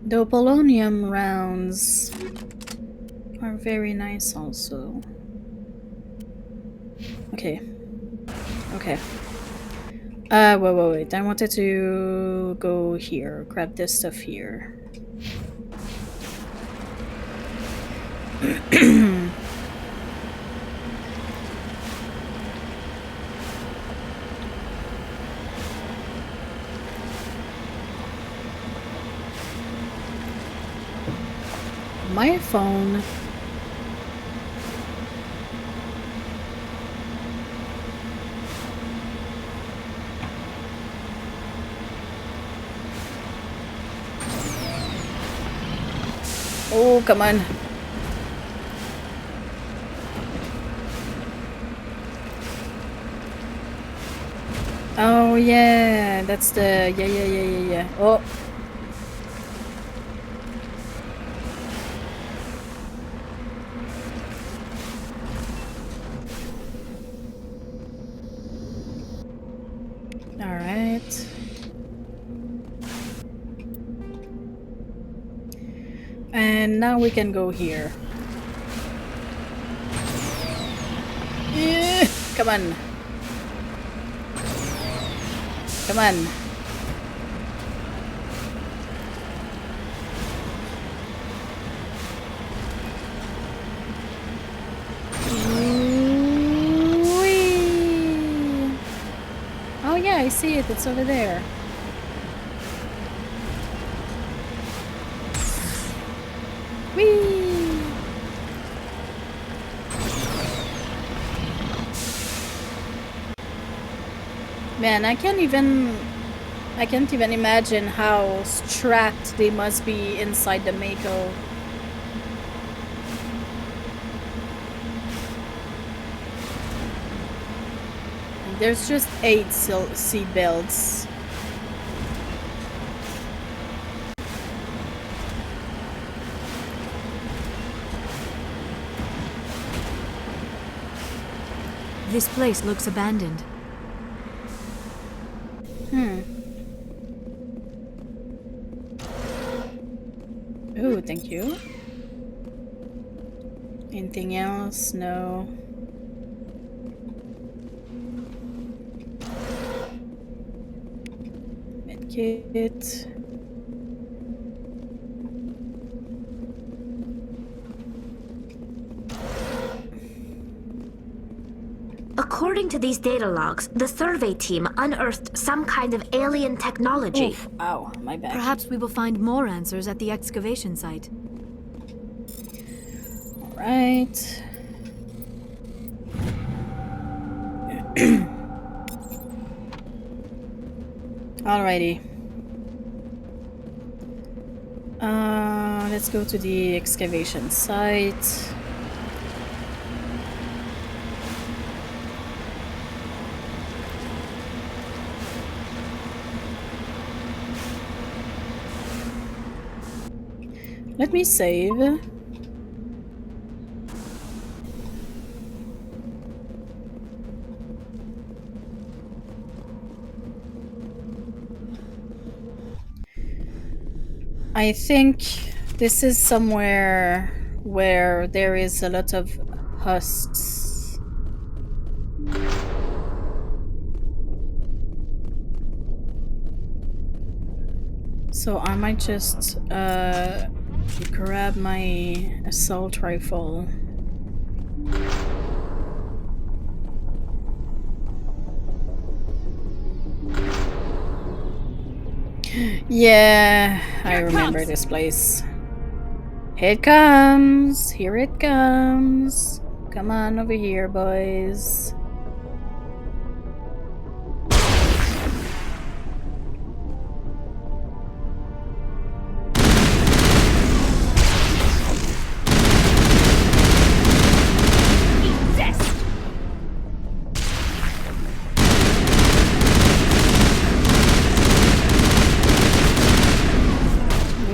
The polonium rounds are very nice also. Okay. Okay. Wait. I wanted to go here. Grab this stuff here. My phone. Oh, come on. Oh, yeah. That's the... Yeah. Oh. Alright. And now we can go here. Yeah. Come on. Come on. Whee! Oh yeah, I see it. It's over there. Whee! Man, I can't even imagine how strapped they must be inside the Mako. There's just 8 seat belts. This place looks abandoned. Ooh, thank you. Anything else? No. Medkit. According to these data logs, the survey team unearthed some kind of alien technology. Oof, ow, my back. Perhaps we will find more answers at the excavation site. Alright. Alrighty. Let's go to the excavation site. Let me save. I think this is somewhere where there is a lot of husks. So I might just grab my assault rifle. Yeah, I remember this place. Here it comes! Here it comes! Come on over here, boys.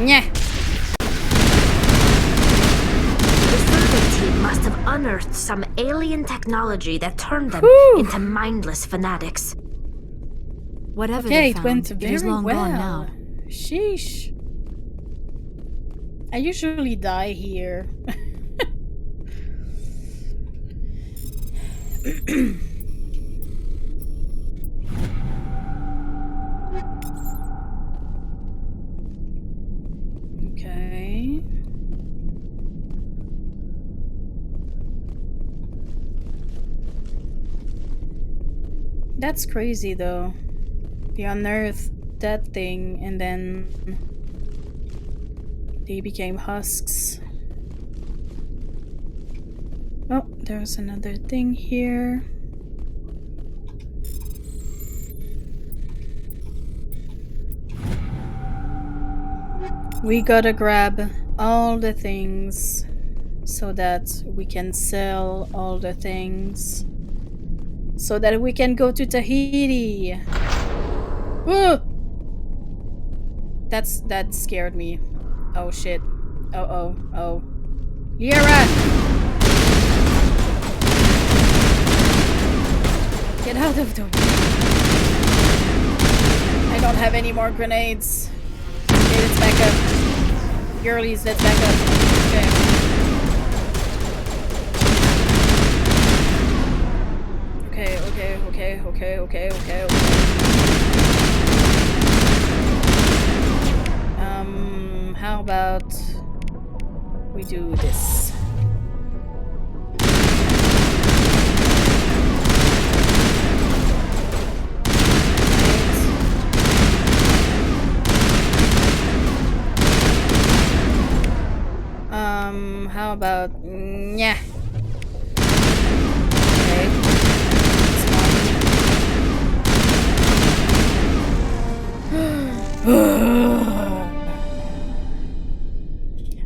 Yeah. The survey team must have unearthed some alien technology that turned them into mindless fanatics. Whatever Okay, they it found, went it is very long well. gone now. Sheesh. I usually die here. Okay. That's crazy though. They unearthed that thing and then they became husks. Oh, there's another thing here. We gotta grab all the things so that we can sell all the things so that we can go to Tahiti. Whoa! That scared me. Oh shit. Oh. Lyra! Get out of the way. I don't have any more grenades. Okay, let's back up. Girlies, let's back up. Okay. How about we do this? How about yeah?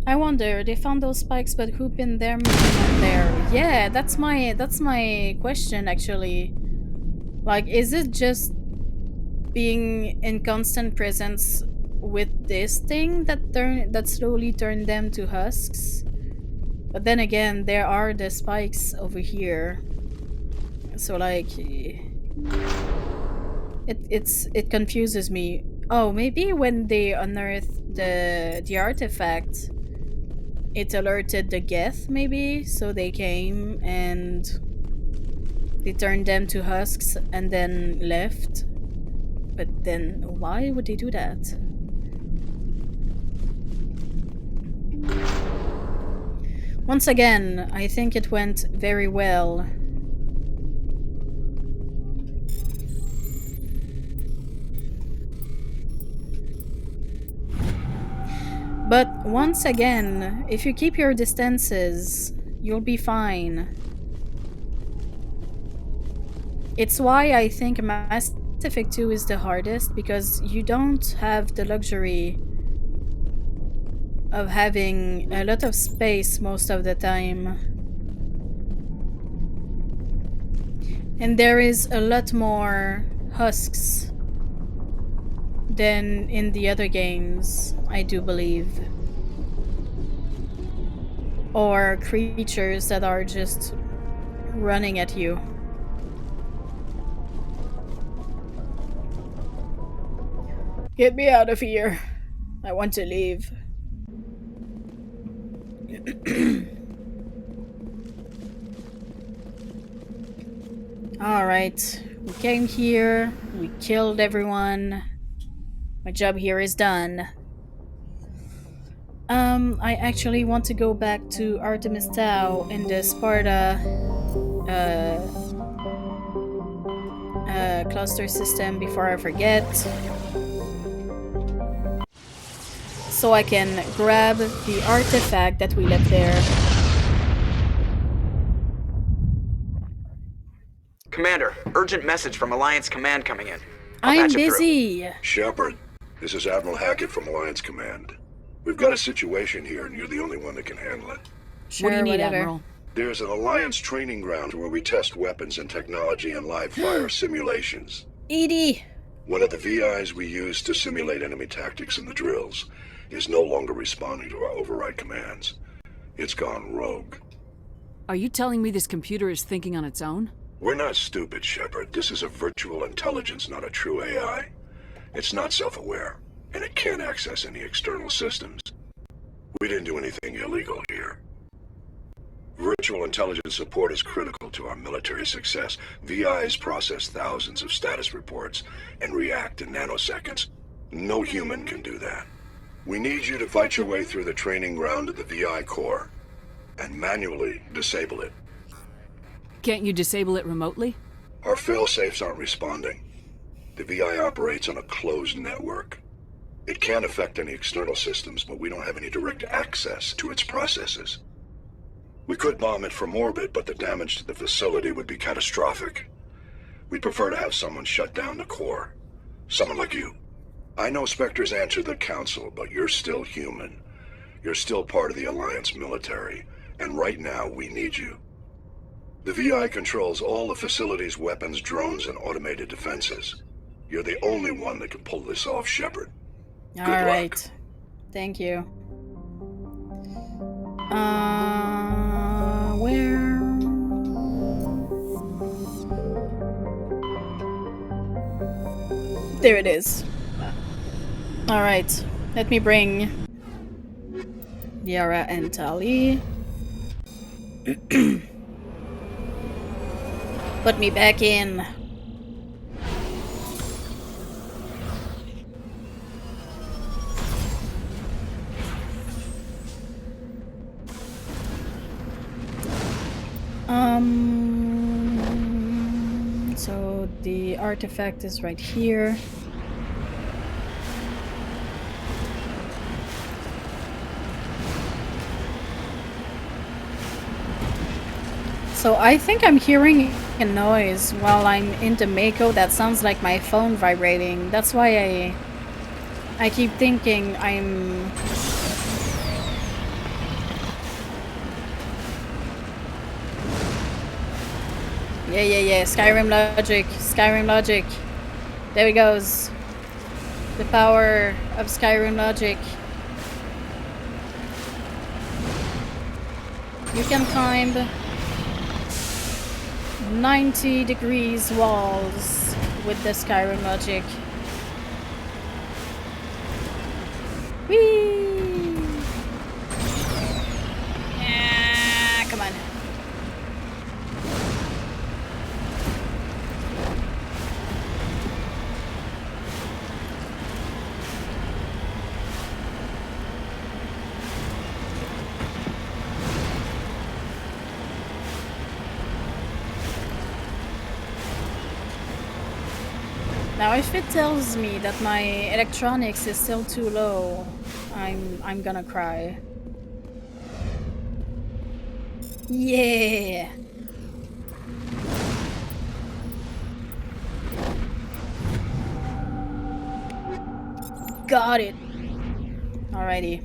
I wonder, they found those spikes, but who pinned them on there? Yeah, that's my question actually. Like, is it just being in constant presence with this thing that slowly turned them to husks? But then again, there are the spikes over here. So like it confuses me. Oh, maybe when they unearthed the artifact, it alerted the Geth, maybe, so they came and they turned them to husks and then left. But then why would they do that? Once again, I think it went very well. But once again, if you keep your distances, you'll be fine. It's why I think Mass Effect 2 is the hardest, because you don't have the luxury of having a lot of space most of the time. And there is a lot more husks than in the other games, I do believe. Or creatures that are just running at you. Get me out of here. I want to leave. Alright, we came here, we killed everyone. My job here is done. I actually want to go back to Artemis Tau in the Sparta cluster system before I forget. So I can grab the artifact that we left there. Commander, urgent message from Alliance Command coming in. I'm busy. Shepard, this is Admiral Hackett from Alliance Command. We've got a situation here, and you're the only one that can handle it. Sure, what do you need, whatever. Admiral? There's an Alliance training ground where we test weapons and technology in live fire simulations. Edie! One of the VIs we use to simulate enemy tactics in the drills is no longer responding to our override commands. It's gone rogue. Are you telling me this computer is thinking on its own? We're not stupid, Shepard. This is a virtual intelligence, not a true AI. It's not self-aware, and it can't access any external systems. We didn't do anything illegal here. Virtual intelligence support is critical to our military success. VIs process thousands of status reports and react in nanoseconds. No human can do that. We need you to fight your way through the training ground of the VI core and manually disable it. Can't you disable it remotely? Our fail-safes aren't responding. The VI operates on a closed network. It can affect any external systems, but we don't have any direct access to its processes. We could bomb it from orbit, but the damage to the facility would be catastrophic. We'd prefer to have someone shut down the core. Someone like you. I know Spectres answer the Council, but you're still human. You're still part of the Alliance military, and right now we need you. The VI controls all the facility's weapons, drones, and automated defenses. You're the only one that can pull this off, Shepard. Good luck. Thank you. Where? There it is. Alright, let me bring Yara and Tali. Put me back in. So the artifact is right here. So I think I'm hearing a noise while I'm in the Mako that sounds like my phone vibrating. That's why I keep thinking I'm... Yeah. Skyrim logic. Skyrim logic. There he goes. The power of Skyrim logic. You can climb 90 degrees walls with the Skyrim logic. Whee! Yeah, come on. Now, if it tells me that my electronics is still too low, I'm gonna cry. Yeah. Got it. Alrighty.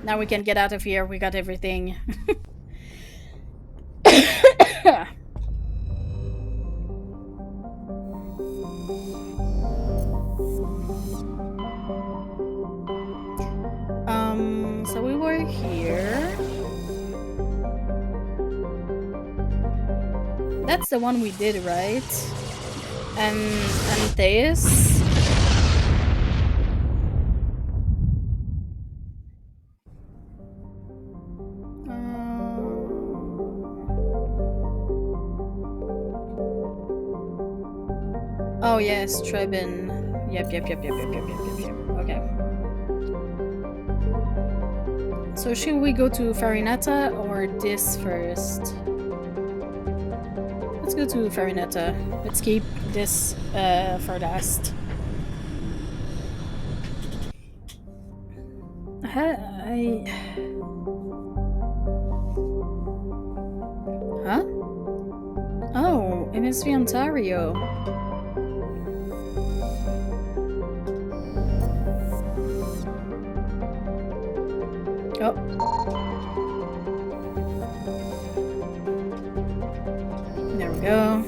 Now we can get out of here. We got everything. So we were here. That's the one we did, right? And this. Oh yes, Trebin. Yep. Okay. So should we go to Farinata or this first? Let's go to Farinata. Let's keep this for last. Huh? Oh, MSV Ontario. Oh. There we go.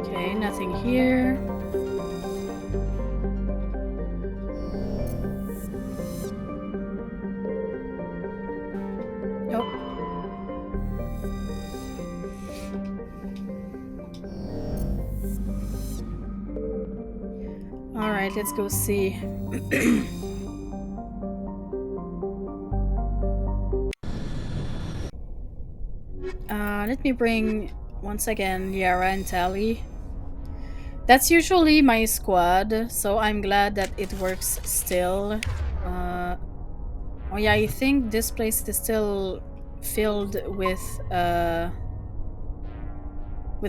Okay, nothing here. Alright, let's go see. Let me bring, once again, Liara and Tally. That's usually my squad, so I'm glad that it works still. Oh yeah, I think this place is still filled with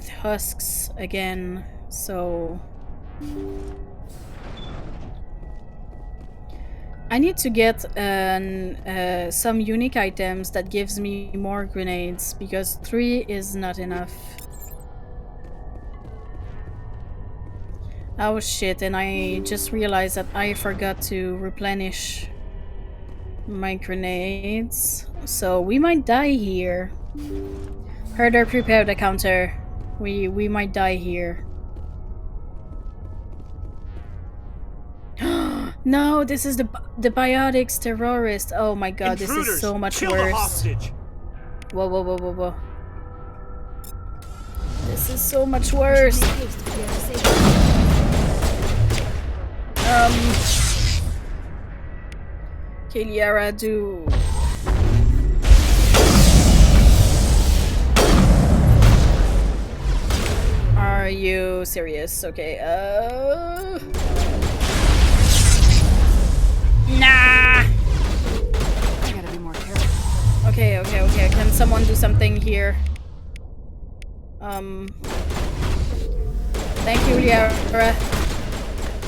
husks again, so... I need to get some unique items that gives me more grenades, because 3 is not enough. Oh shit, and I just realized that I forgot to replenish my grenades. So we might die here. Herder, prepare the counter. We might die here. No, this is the biotics terrorist. Oh my god, Intruders, this is so much kill worse. the hostage. Whoa. This is so much worse. Okay, Liara, do... Are you serious? Okay, Nah! I gotta be more careful. Okay. Can someone do something here? Thank you, Liara.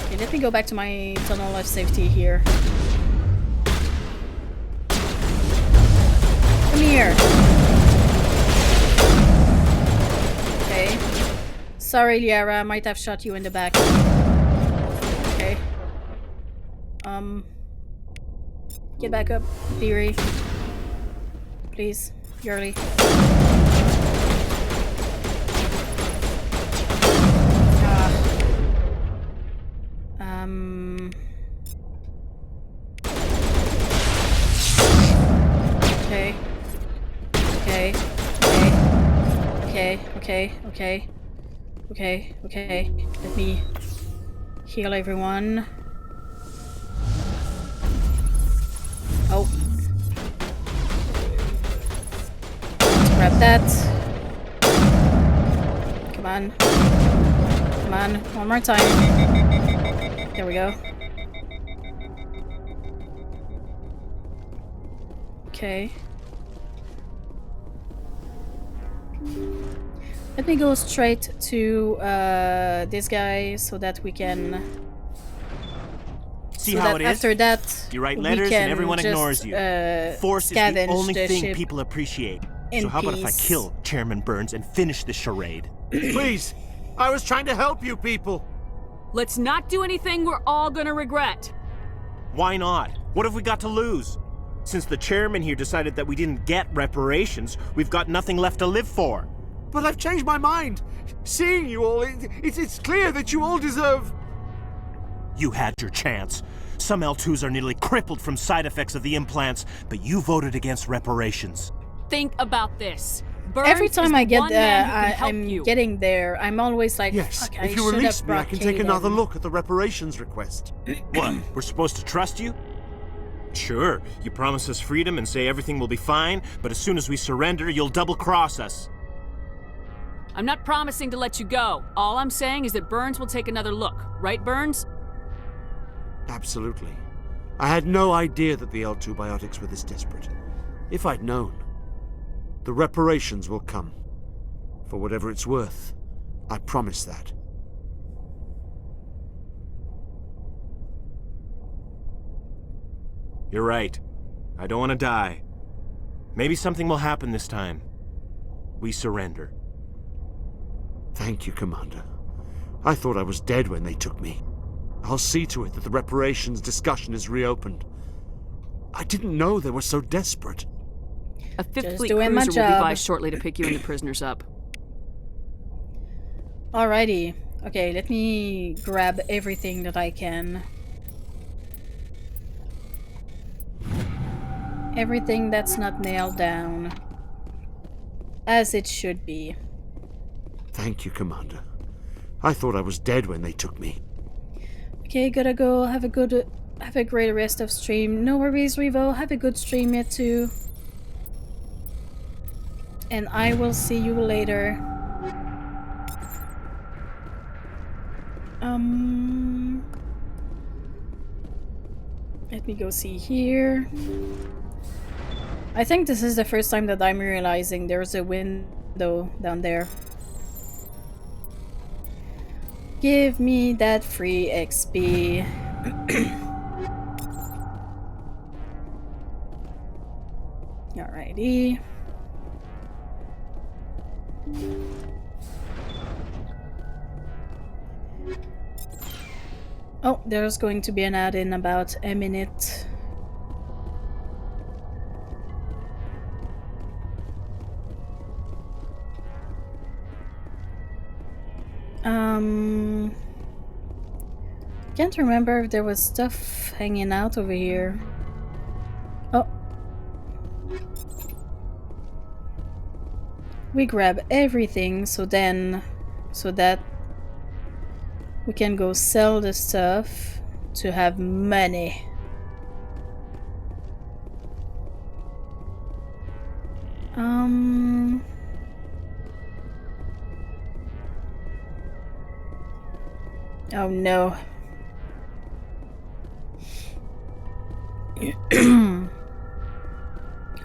Okay, let me go back to my tunnel of safety here. Come here. Okay. Sorry, Liara, I might have shot you in the back. Okay. Get back up, Theory. Please, Yurley. Okay. Okay. Okay. Okay. Okay. Okay. Okay. Let me heal everyone. Oh. Grab that. Come on. Come on. One more time. There we go. Okay. Let me go straight to this guy so that we can... See how it is? After that, you write letters and everyone ignores you. Force is the only thing people appreciate. So how about if I kill Chairman Burns and finish the charade? Please! I was trying to help you people! Let's not do anything we're all gonna regret. Why not? What have we got to lose? Since the chairman here decided that we didn't get reparations, we've got nothing left to live for. But I've changed my mind. Seeing you all, it's clear that you all deserve... You had your chance. Some L2s are nearly crippled from side effects of the implants, but you voted against reparations. Think about this. Burns Every time I get I'm getting there, I'm always like, yes, fuck, if you release me, I can take another look at the reparations request. What? We're supposed to trust you? Sure, you promise us freedom and say everything will be fine, but as soon as we surrender, you'll double-cross us. I'm not promising to let you go. All I'm saying is that Burns will take another look. Right, Burns? Absolutely. I had no idea that the L2 biotics were this desperate. If I'd known, the reparations will come. For whatever it's worth, I promise that. You're right. I don't want to die. Maybe something will happen this time. We surrender. Thank you, Commander. I thought I was dead when they took me. I'll see to it that the reparations discussion is reopened. I didn't know they were so desperate. A fifth fleet cruiser will be by shortly to pick you and the prisoners up. Alrighty. Okay, let me grab everything that I can. Everything that's not nailed down. As it should be. Thank you, Commander. I thought I was dead when they took me. Okay, gotta go. Have a great rest of stream. No worries, Revo. Have a good stream yet too. And I will see you later. Let me go see here. I think this is the first time that I'm realizing there's a window down there. Give me that free XP. Alrighty. Oh, there's going to be an ad in about a minute. Can't remember if there was stuff hanging out over here. Oh. We grab everything so that we can go sell the stuff to have money. Oh no.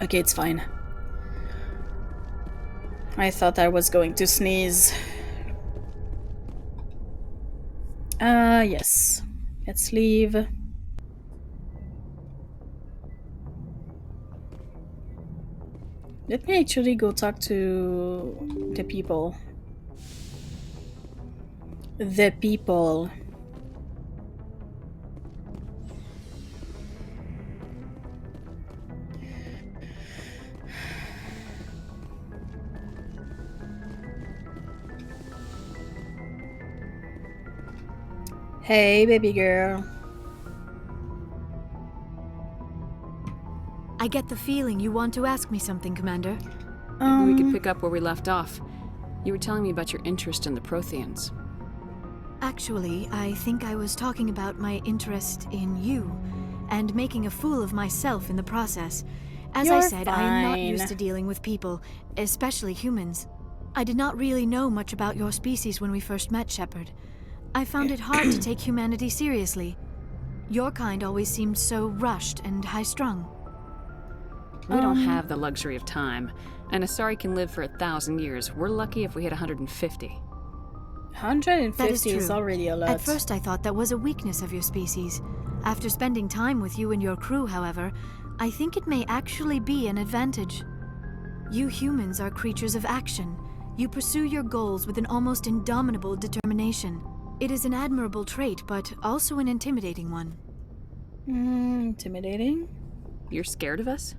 Okay, it's fine. I thought I was going to sneeze. Yes. Let's leave. Let me actually go talk to the people. the people. Hey, baby girl. I get the feeling you want to ask me something, Commander. Maybe we could pick up where we left off. You were telling me about your interest in the Protheans. Actually, I think I was talking about my interest in you, and making a fool of myself in the process. As I said, I am not used to dealing with people, especially humans. I did not really know much about your species when we first met, Shepard. I found it hard to take humanity seriously. Your kind always seemed so rushed and high-strung. We don't have the luxury of time, and Asari can live for 1,000 years. We're lucky if we hit 150. 150 is already a lot. At first I thought that was a weakness of your species. After spending time with you and your crew, however, I think it may actually be an advantage. You humans are creatures of action. You pursue your goals with an almost indomitable determination. It is an admirable trait, but also an intimidating one. Intimidating? You're scared of us?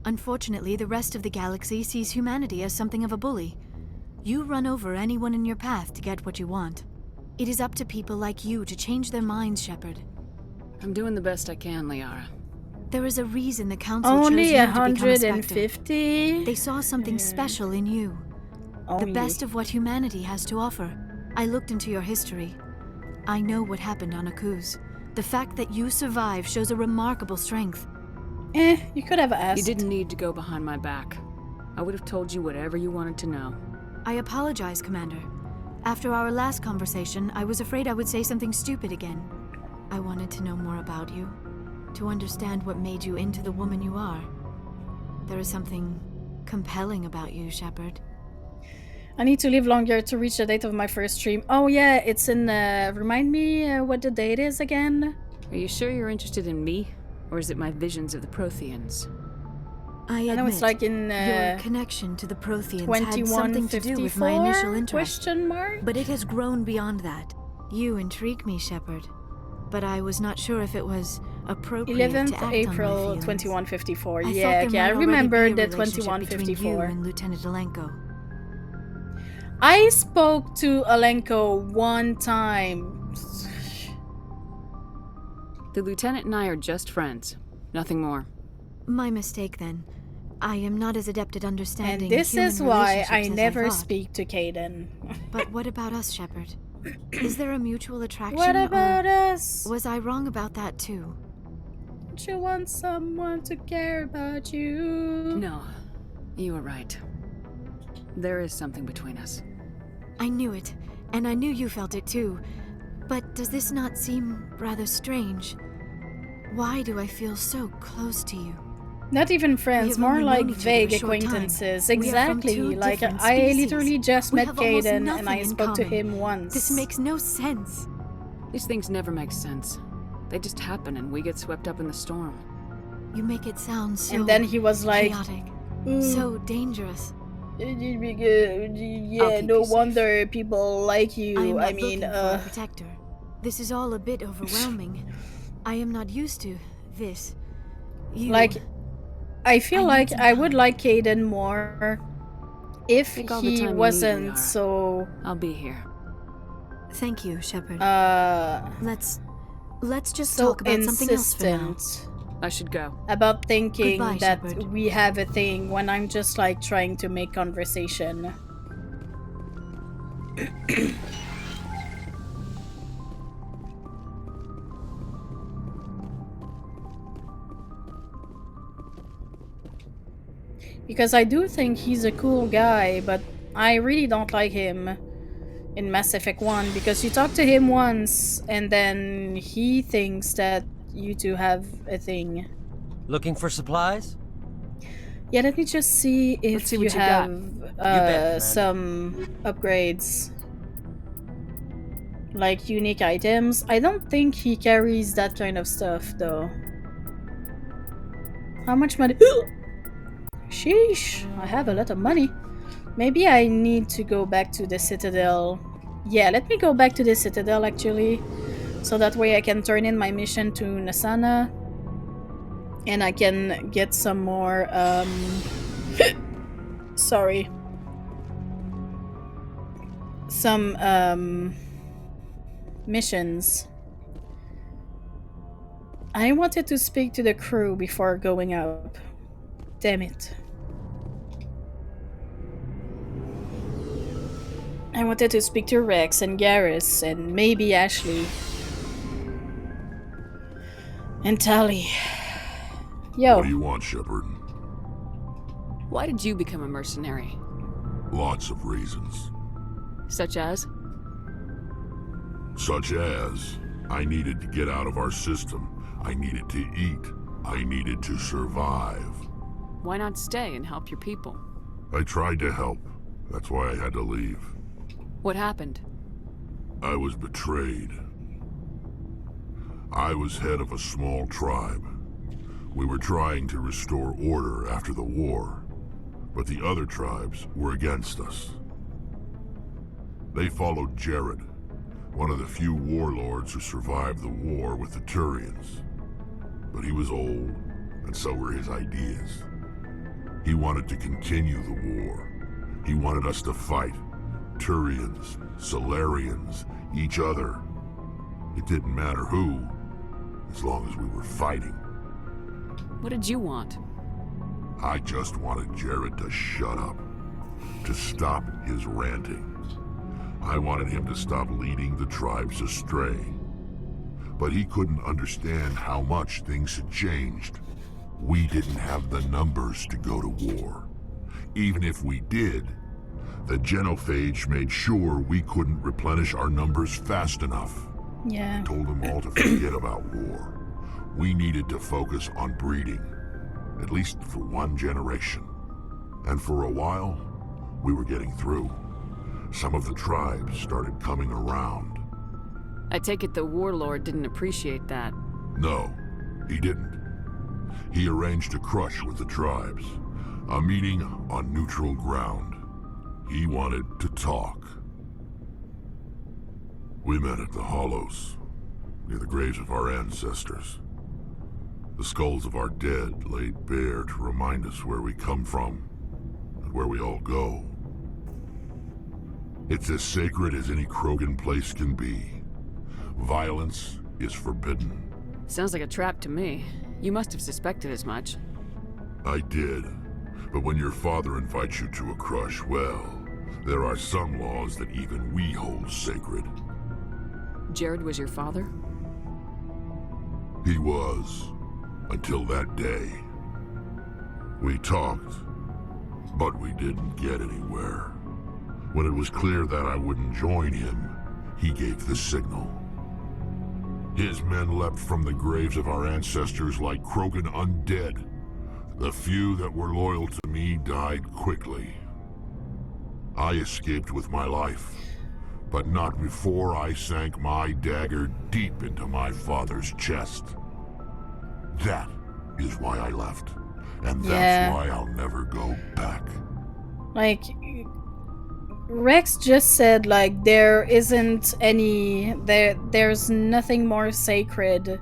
Unfortunately, the rest of the galaxy sees humanity as something of a bully. You run over anyone in your path to get what you want. It is up to people like you to change their minds, Shepard. I'm doing the best I can, Liara. There is a reason the Council Only chose you to become a Spectre. 150? They saw something special in you. The best of what humanity has to offer. I looked into your history. I know what happened on Akuz. The fact that you survived shows a remarkable strength. You could have asked. You didn't need to go behind my back. I would have told you whatever you wanted to know. I apologize, Commander. After our last conversation, I was afraid I would say something stupid again. I wanted to know more about you, to understand what made you into the woman you are. There is something compelling about you, Shepard. I need to live longer to reach the date of my first stream. Oh yeah, it's in, remind me what the date is again? Are you sure you're interested in me? Or is it my visions of the Protheans? I know it's like in your connection to the Protheans had something to do with my initial interest. Question mark? But it has grown beyond that. You intrigue me, Shepard. But I was not sure if it was appropriate 11th to act April on my 2154. Yeah, I remember the between 2154. you and Lieutenant Alenko. I spoke to Alenko one time. The Lieutenant and I are just friends. Nothing more. My mistake, then. I am not as adept at understanding And this human is why I relationships as never thought. speak to Kaden. But what about us, Shepard? Is there a mutual attraction? What about or us? Was I wrong about that, too? Don't you want someone to care about you? No, you were right. There is something between us. I knew it, and I knew you felt it, too. But does this not seem rather strange? Why do I feel so close to you? Not even friends, have more only like known each other vague a short time. acquaintances. We are from Exactly. two Like different I species. literally just We met have almost Kaden and nothing I in spoke to common. him once. This makes no sense. These things never make sense. They just happen and we get swept up in the storm. You make it sound so And then he was like, chaotic, "Mm, so dangerous. yeah, no wonder people like I am you. not I mean, looking for a protector. This is all a bit overwhelming. I am not used to this. You, like, I feel I need like some I would like Kaden more if Take all the he time you need, wasn't Liara. so. I'll be here. Thank you, Shepard. Let's just so talk about something else for now. insistent I should go. about thinking Goodbye, that Shepard. we have a thing when I'm just like trying to make conversation. Because I do think he's a cool guy, but I really don't like him in Mass Effect 1 because you talk to him once and then he thinks that you two have a thing. Looking for supplies? Yeah, let me just see if see you what you got. have bet, some upgrades. Like unique items. I don't think he carries that kind of stuff though. How much money? Sheesh, I have a lot of money. Maybe I need to go back to the Citadel. Yeah, let me go back to the Citadel actually. So that way I can turn in my mission to Nasana. And I can get some more, sorry. Some, missions. I wanted to speak to the crew before going up. Damn it. I wanted to speak to Rex and Garrus and maybe Ashley. And Tali. Yo. What do you want, Shepard? Why did you become a mercenary? Lots of reasons. Such as? Such as, I needed to get out of our system. I needed to eat. I needed to survive. Why not stay and help your people? I tried to help. That's why I had to leave. What happened? I was betrayed. I was head of a small tribe. We were trying to restore order after the war, but the other tribes were against us. They followed Jared, one of the few warlords who survived the war with the Turians. But he was old, and so were his ideas. He wanted to continue the war. He wanted us to fight. Turians, Solarians, each other. It didn't matter who, as long as we were fighting. What did you want? I just wanted Jared to shut up, to stop his ranting. I wanted him to stop leading the tribes astray. But he couldn't understand how much things had changed. We didn't have the numbers to go to war. Even if we did, the genophage made sure we couldn't replenish our numbers fast enough. Yeah. I told them all to forget about war. We needed to focus on breeding, at least for one generation. And for a while, we were getting through. Some of the tribes started coming around. I take it the warlord didn't appreciate that. No, he didn't. He arranged a crush with the tribes, a meeting on neutral ground. He wanted to talk. We met at the Hollows, near the graves of our ancestors. The skulls of our dead laid bare to remind us where we come from and where we all go. It's as sacred as any Krogan place can be. Violence is forbidden. Sounds like a trap to me. You must have suspected as much. I did. But when your father invites you to a crush, well, there are some laws that even we hold sacred. Jared was your father? He was, until that day. We talked, but we didn't get anywhere. When it was clear that I wouldn't join him, he gave the signal. His men leapt from the graves of our ancestors like Krogan undead. The few that were loyal to me died quickly. I escaped with my life, but not before I sank my dagger deep into my father's chest. That is why I left, and that's why I'll never go back. Like, Rex just said, like, there isn't any... There's nothing more sacred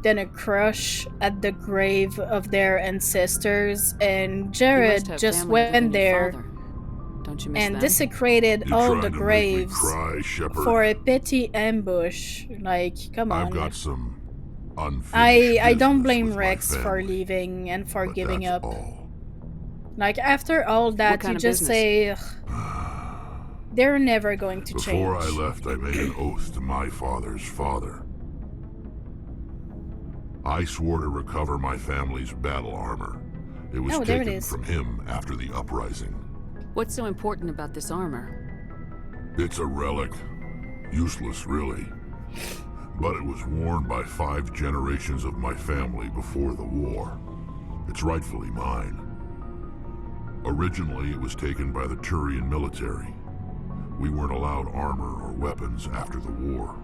than a crush at the grave of their ancestors, and Jared just went there Don't you miss and them? desecrated You're all trying the to make me graves cry, Shepard. for a petty ambush. Like, come on. I've got some unfinished I don't business blame with my Rex for family, leaving and for but giving that's up. all. Like, after all that, kind you of just business? say, "Ugh, they're never going to Before change." I left, I made an oath to my father's father. I swore to recover my family's battle armor. It was Oh, there it taken is. from him after the uprising. What's so important about this armor? It's a relic. Useless, really. But it was worn by 5 generations of my family before the war. It's rightfully mine. Originally, it was taken by the Turian military. We weren't allowed armor or weapons after the war.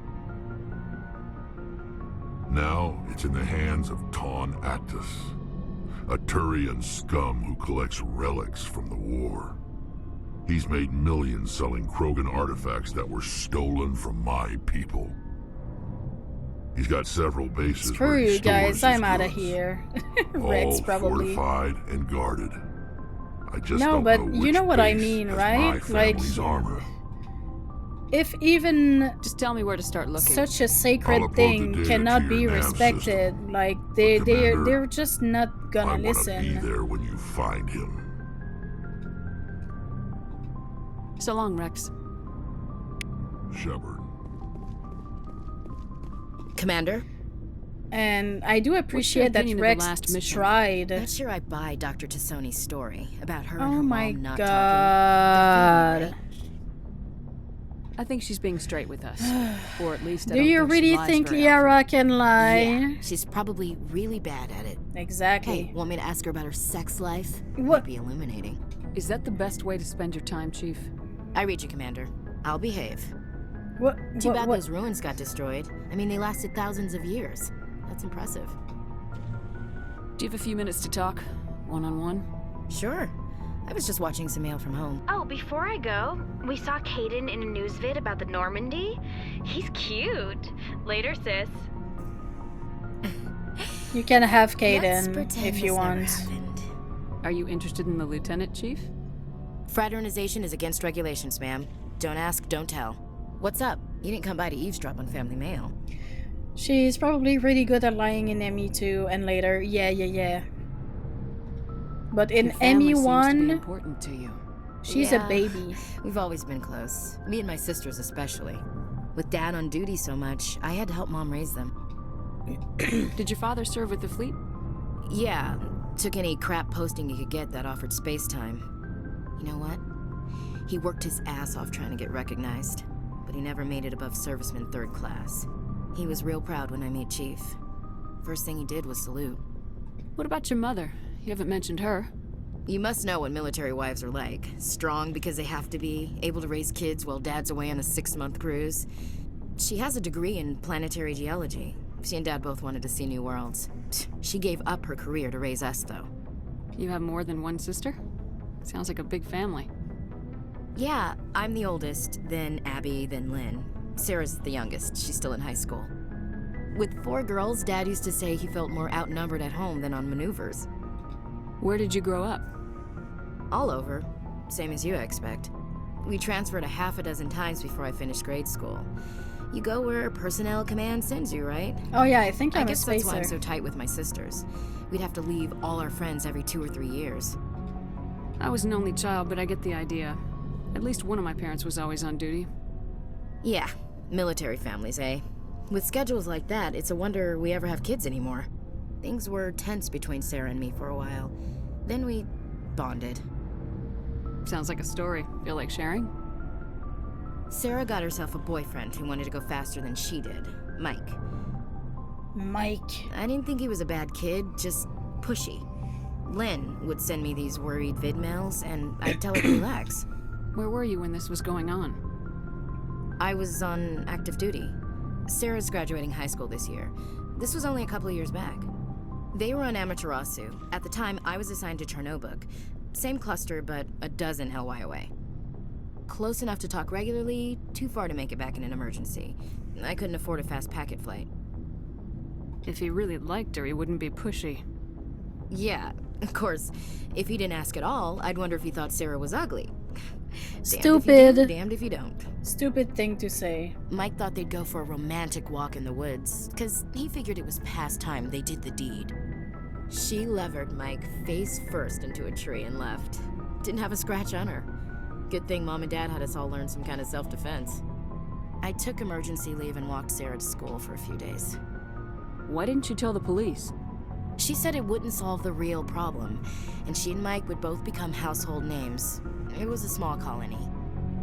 Now, it's in the hands of Ton Actus, a Turian scum who collects relics from the war. He's made millions selling Krogan artifacts that were stolen from my people. He's got several bases Screw where he you guys, stores I'm his out of goods, here. Rex all probably. fortified and guarded. I just No, don't but know you which know what I base mean, has right? my Like, family's armor. if even just tell me where to start looking. Such a sacred thing cannot be respected, like they're just not gonna I want to listen. be there when you find him. So long, Rex. Shepard. Commander? And I do appreciate that opinion of the Rex last mission? tried. Not sure I buy Dr. Tassoni's story about her and Oh her my mom not god. talking. I think she's being straight with us. Or at least I Do don't you think she really lies think very Liara can lie? Yeah, she's probably really bad at it. Exactly. Hey, want me to ask her about her sex life? What? Might be illuminating. Is that the best way to spend your time, Chief? I read you, Commander. I'll behave. What? Too bad those ruins got destroyed. I mean, they lasted thousands of years. That's impressive. Do you have a few minutes to talk? One-on-one? Sure. I was just watching some mail from home. Oh, before I go, we saw Caden in a news vid about the Normandy. He's cute. Later, sis. You can have Let's Caden pretend if you this never want. happened. Are you interested in the Lieutenant, Chief? Fraternization is against regulations, ma'am. Don't ask, don't tell. What's up? You didn't come by to eavesdrop on family mail. She's probably really good at lying in ME2 and later, yeah. But in Your family seems to be ME1, important to you. she's Yeah, a baby. We've always been close. Me and my sisters especially. With Dad on duty so much, I had to help Mom raise them. Did your father serve with the fleet? Yeah, took any crap posting he could get that offered space time. You know what? He worked his ass off trying to get recognized, but he never made it above serviceman 3rd class. He was real proud when I met Chief. First thing he did was salute. What about your mother? You haven't mentioned her. You must know what military wives are like. Strong because they have to be, able to raise kids while Dad's away on a 6-month cruise. She has a degree in planetary geology. She and Dad both wanted to see new worlds. She gave up her career to raise us, though. You have more than one sister? Sounds like a big family. Yeah, I'm the oldest, then Abby, then Lynn. Sarah's the youngest. She's still in high school. With 4 girls, Dad used to say he felt more outnumbered at home than on maneuvers. Where did you grow up? All over. Same as you, I expect. We transferred a half a dozen times before I finished grade school. You go where personnel command sends you, right? Oh yeah, I think I'm I a guess that's why I'm spacer. so tight with my sisters. We'd have to leave all our friends every 2 or 3 years. I was an only child, but I get the idea. At least one of my parents was always on duty. Yeah, military families, eh? With schedules like that, it's a wonder we ever have kids anymore. Things were tense between Sarah and me for a while. Then we bonded. Sounds like a story. Feel like sharing? Sarah got herself a boyfriend who wanted to go faster than she did, Mike. Mike. I didn't think he was a bad kid, just pushy. Lynn would send me these worried vid mails, and I'd tell her to relax. Where were you when this was going on? I was on active duty. Sarah's graduating high school this year. This was only a couple of years back. They were on Amaterasu. At the time, I was assigned to Chernobog. Same cluster, but a dozen LY away. Close enough to talk regularly, too far to make it back in an emergency. I couldn't afford a fast packet flight. If he really liked her, he wouldn't be pushy. Yeah, of course. If he didn't ask at all, I'd wonder if he thought Sarah was ugly. Stupid. Damned if you don't. Stupid thing to say. Mike thought they'd go for a romantic walk in the woods, because he figured it was past time they did the deed. She levered Mike face first into a tree and left. Didn't have a scratch on her. Good thing Mom and Dad had us all learn some kind of self-defense. I took emergency leave and walked Sarah to school for a few days. Why didn't you tell the police? She said it wouldn't solve the real problem, and she and Mike would both become household names. It was a small colony.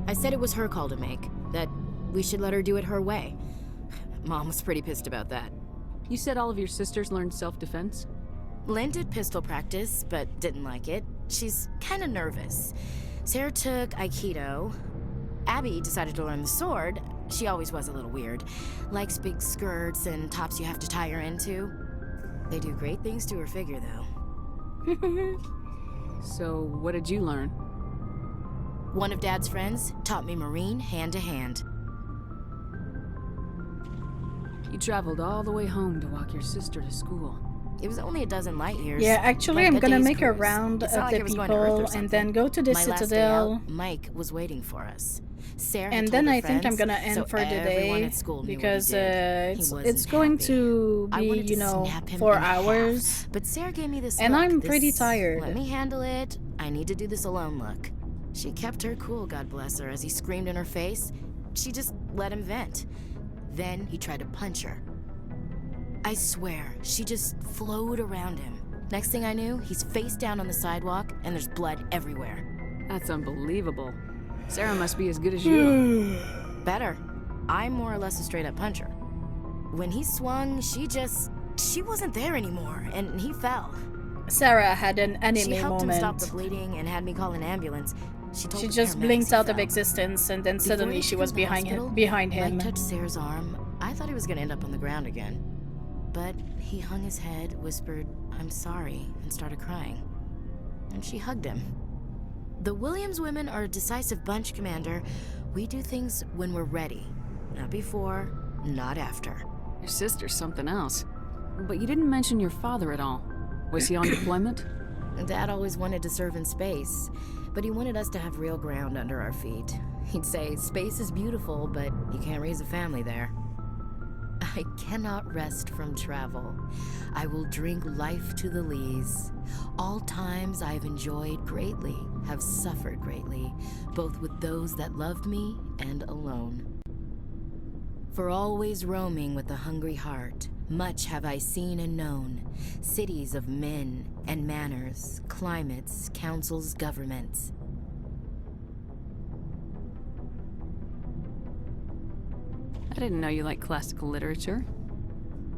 I said it was her call to make, that we should let her do it her way. Mom was pretty pissed about that. You said all of your sisters learned self-defense? Lynn did pistol practice, but didn't like it. She's kind of nervous. Sarah took Aikido. Abby decided to learn the sword. She always was a little weird. Likes big skirts and tops you have to tie her into. They do great things to her figure, though. So, what did you learn? One of Dad's friends taught me Marine hand to hand. You traveled all the way home to walk your sister to school. It was only a dozen light years. Yeah, actually, like I'm a gonna day's make a cruise. round It's of not like the I was going to Earth or people and then something. go to the My last day Citadel. out, Mike was waiting for us. Sarah had And told then her I think I'm friends, gonna end so for the everyone day at school knew what he because did. He it's wasn't going happy. to I be, wanted you to know, snap him 4 in half, hours. but Sarah gave me this And look, I'm this, pretty tired. Let me handle it. I need to do this alone look. She kept her cool, God bless her, as he screamed in her face. She just let him vent. Then he tried to punch her. I swear, she just flowed around him. Next thing I knew, he's face down on the sidewalk, and there's blood everywhere. That's unbelievable. Sarah must be as good as you. Better. I'm more or less a straight-up puncher. When he swung, she wasn't there anymore, and he fell. Sarah had an anime She helped moment. him stop the bleeding and had me call an ambulance. She told She the just paramedics blinked he out of fell. existence, and then Before suddenly they she took was him to the behind hospital, him. Mike touched Sarah's arm. I thought he was gonna end up on the ground again. But he hung his head, whispered, "I'm sorry," and started crying. And she hugged him. The Williams women are a decisive bunch, Commander. We do things when we're ready. Not before, not after. Your sister's something else. But you didn't mention your father at all. Was he on deployment? Dad always wanted to serve in space, but he wanted us to have real ground under our feet. He'd say, space is beautiful, but you can't raise a family there. I cannot rest from travel. I will drink life to the lees. All times I have enjoyed greatly, have suffered greatly, both with those that loved me and alone. For always roaming with a hungry heart, much have I seen and known, cities of men and manners, climates, councils, governments. I didn't know you liked classical literature.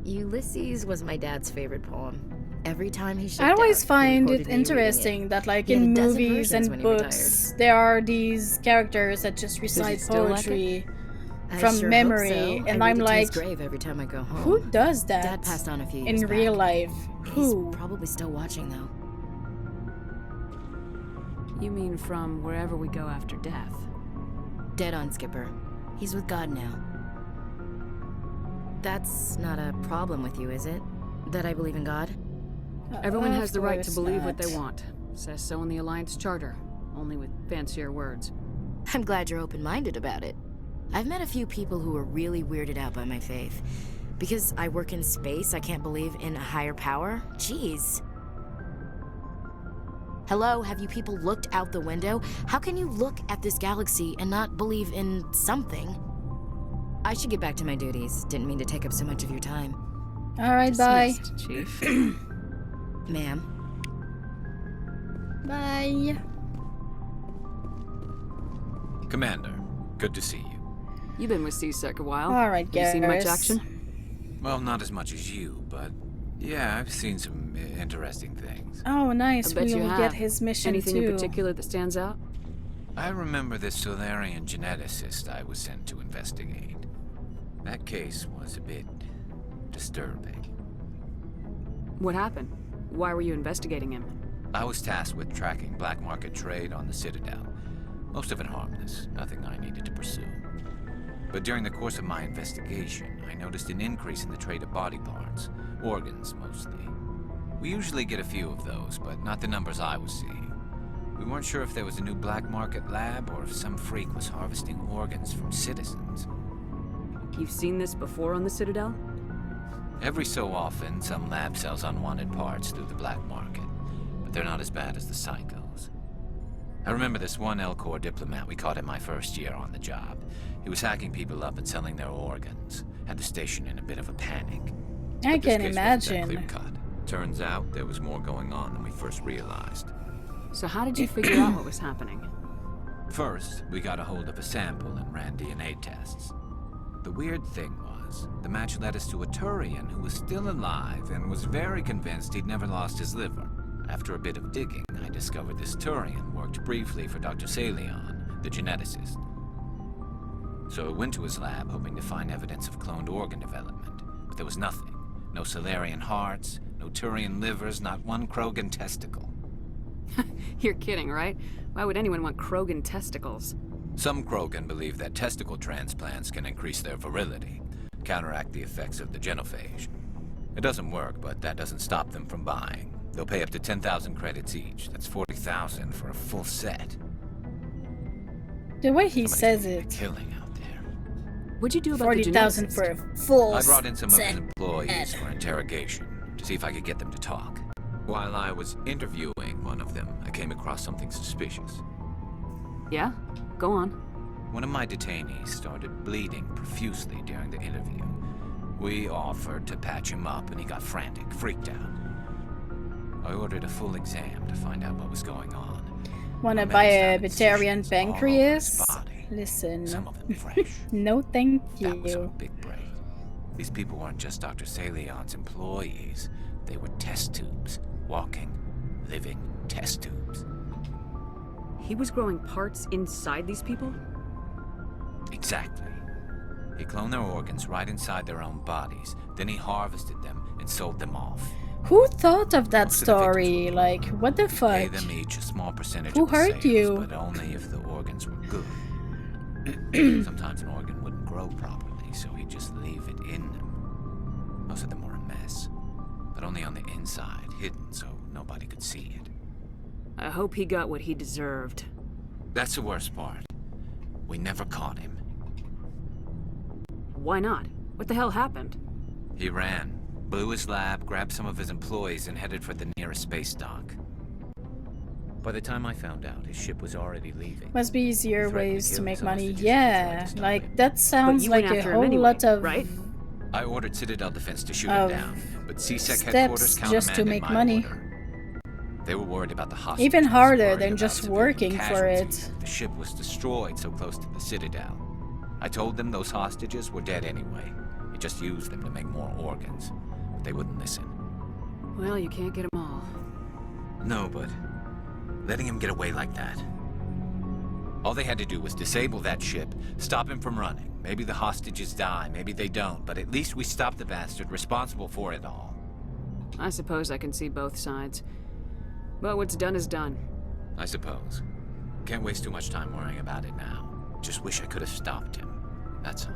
Ulysses was my dad's favorite poem. Every time he shipped I always out, he find recorded it me reading interesting it. that, like, He had in a dozen movies versions and when he books, there are these characters that just recite still like poetry I from sure memory, hope so. and I I'm read it to his like, grave every time I go home. who does that? Dad passed on a few years in real back. life? Who? He's probably still watching though. You mean from wherever we go after death? Dead on, Skipper. He's with God now. That's not a problem with you, is it? That I believe in God? Everyone has Of the right to course believe what not. they want. Says so in the Alliance Charter, only with fancier words. I'm glad you're open-minded about it. I've met a few people who are really weirded out by my faith. Because I work in space, I can't believe in a higher power? Jeez. Hello, have you people looked out the window? How can you look at this galaxy and not believe in something? I should get back to my duties. Didn't mean to take up so much of your time. Alright, bye. Dismissed, Chief. Ma'am. Bye. Commander, good to see you. You've been with C-Sec a while. Alright, You seen much Garrus. action? Well, not as much as you, but yeah, I've seen some interesting things. Oh, nice. I bet We you will have. get his mission Anything too. in particular that stands out? I remember this Solarian geneticist I was sent to investigate. That case was a bit disturbing. What happened? Why were you investigating him? I was tasked with tracking black market trade on the Citadel. Most of it harmless, nothing I needed to pursue. But during the course of my investigation, I noticed an increase in the trade of body parts, organs mostly. We usually get a few of those, but not the numbers I was seeing. We weren't sure if there was a new black market lab or if some freak was harvesting organs from citizens. You've seen this before on the Citadel? Every so often, some lab sells unwanted parts through the black market, but they're not as bad as the psychos. I remember this one L-Corps diplomat we caught in my first year on the job. He was hacking people up and selling their organs. Had the station in a bit of a panic. I But this can case wasn't that imagine. clear-cut. Turns out there was more going on than we first realized. So how did you figure out what was happening? First, we got a hold of a sample and ran DNA tests. The weird thing was, the match led us to a Turian who was still alive and was very convinced he'd never lost his liver. After a bit of digging, I discovered this Turian worked briefly for Dr. Salion, the geneticist. So I went to his lab hoping to find evidence of cloned organ development, but there was nothing. No Solarian hearts, no Turian livers, not one Krogan testicle. You're kidding, right? Why would anyone want Krogan testicles? Some Krogan believe that testicle transplants can increase their virility, counteract the effects of the genophage. It doesn't work, but that doesn't stop them from buying. They'll pay up to 10,000 credits each. That's 40,000 for a full set. The way he says it. Killing out there. What'd you do about 40,000 for a full I brought in some of his set. employees for interrogation to see if I could get them to talk. While I was interviewing one of them, I came across something suspicious. Yeah? Go on. One of my detainees started bleeding profusely during the interview. We offered to patch him up and he got frantic, freaked out. I ordered a full exam to find out what was going on. Wanna buy a vegetarian pancreas? Listen. Some of them fresh. No thank That was a you. big break. These people weren't just Dr. Salion's employees. They were test tubes. Walking, living test tubes. He was growing parts inside these people? Exactly. He cloned their organs right inside their own bodies. Then he harvested them and sold them off. Who thought of that story? Like, what the Pay fuck? them each a small percentage Who of the hurt sales, you? but only if the organs were good. Sometimes an organ wouldn't grow properly, so he'd just leave it in them. Most of them were a mess, but only on the inside, hidden so nobody could see it. I hope he got what he deserved. That's the worst part. We never caught him. Why not? What the hell happened? He ran, blew his lab, grabbed some of his employees, and headed for the nearest space dock. By the time I found out, his ship was already leaving. Must be easier ways to kill make his money. hostages Yeah, like that sounds you like went a after him whole anyway, lot of right? I ordered Citadel Defense to shoot Of him down, but CSEC headquarters steps just to countermanded make my money. order. They were worried about the hostages. Even harder worried than about just civilian working for casualties. it. The ship was destroyed so close to the Citadel. I told them those hostages were dead anyway. He just used them to make more organs, but they wouldn't listen. Well, you can't get them all. No, but letting him get away like that. All they had to do was disable that ship, stop him from running. Maybe the hostages die, maybe they don't, but at least we stopped the bastard responsible for it all. I suppose I can see both sides. But what's done is done. I suppose. Can't waste too much time worrying about it now. Just wish I could have stopped him. That's all.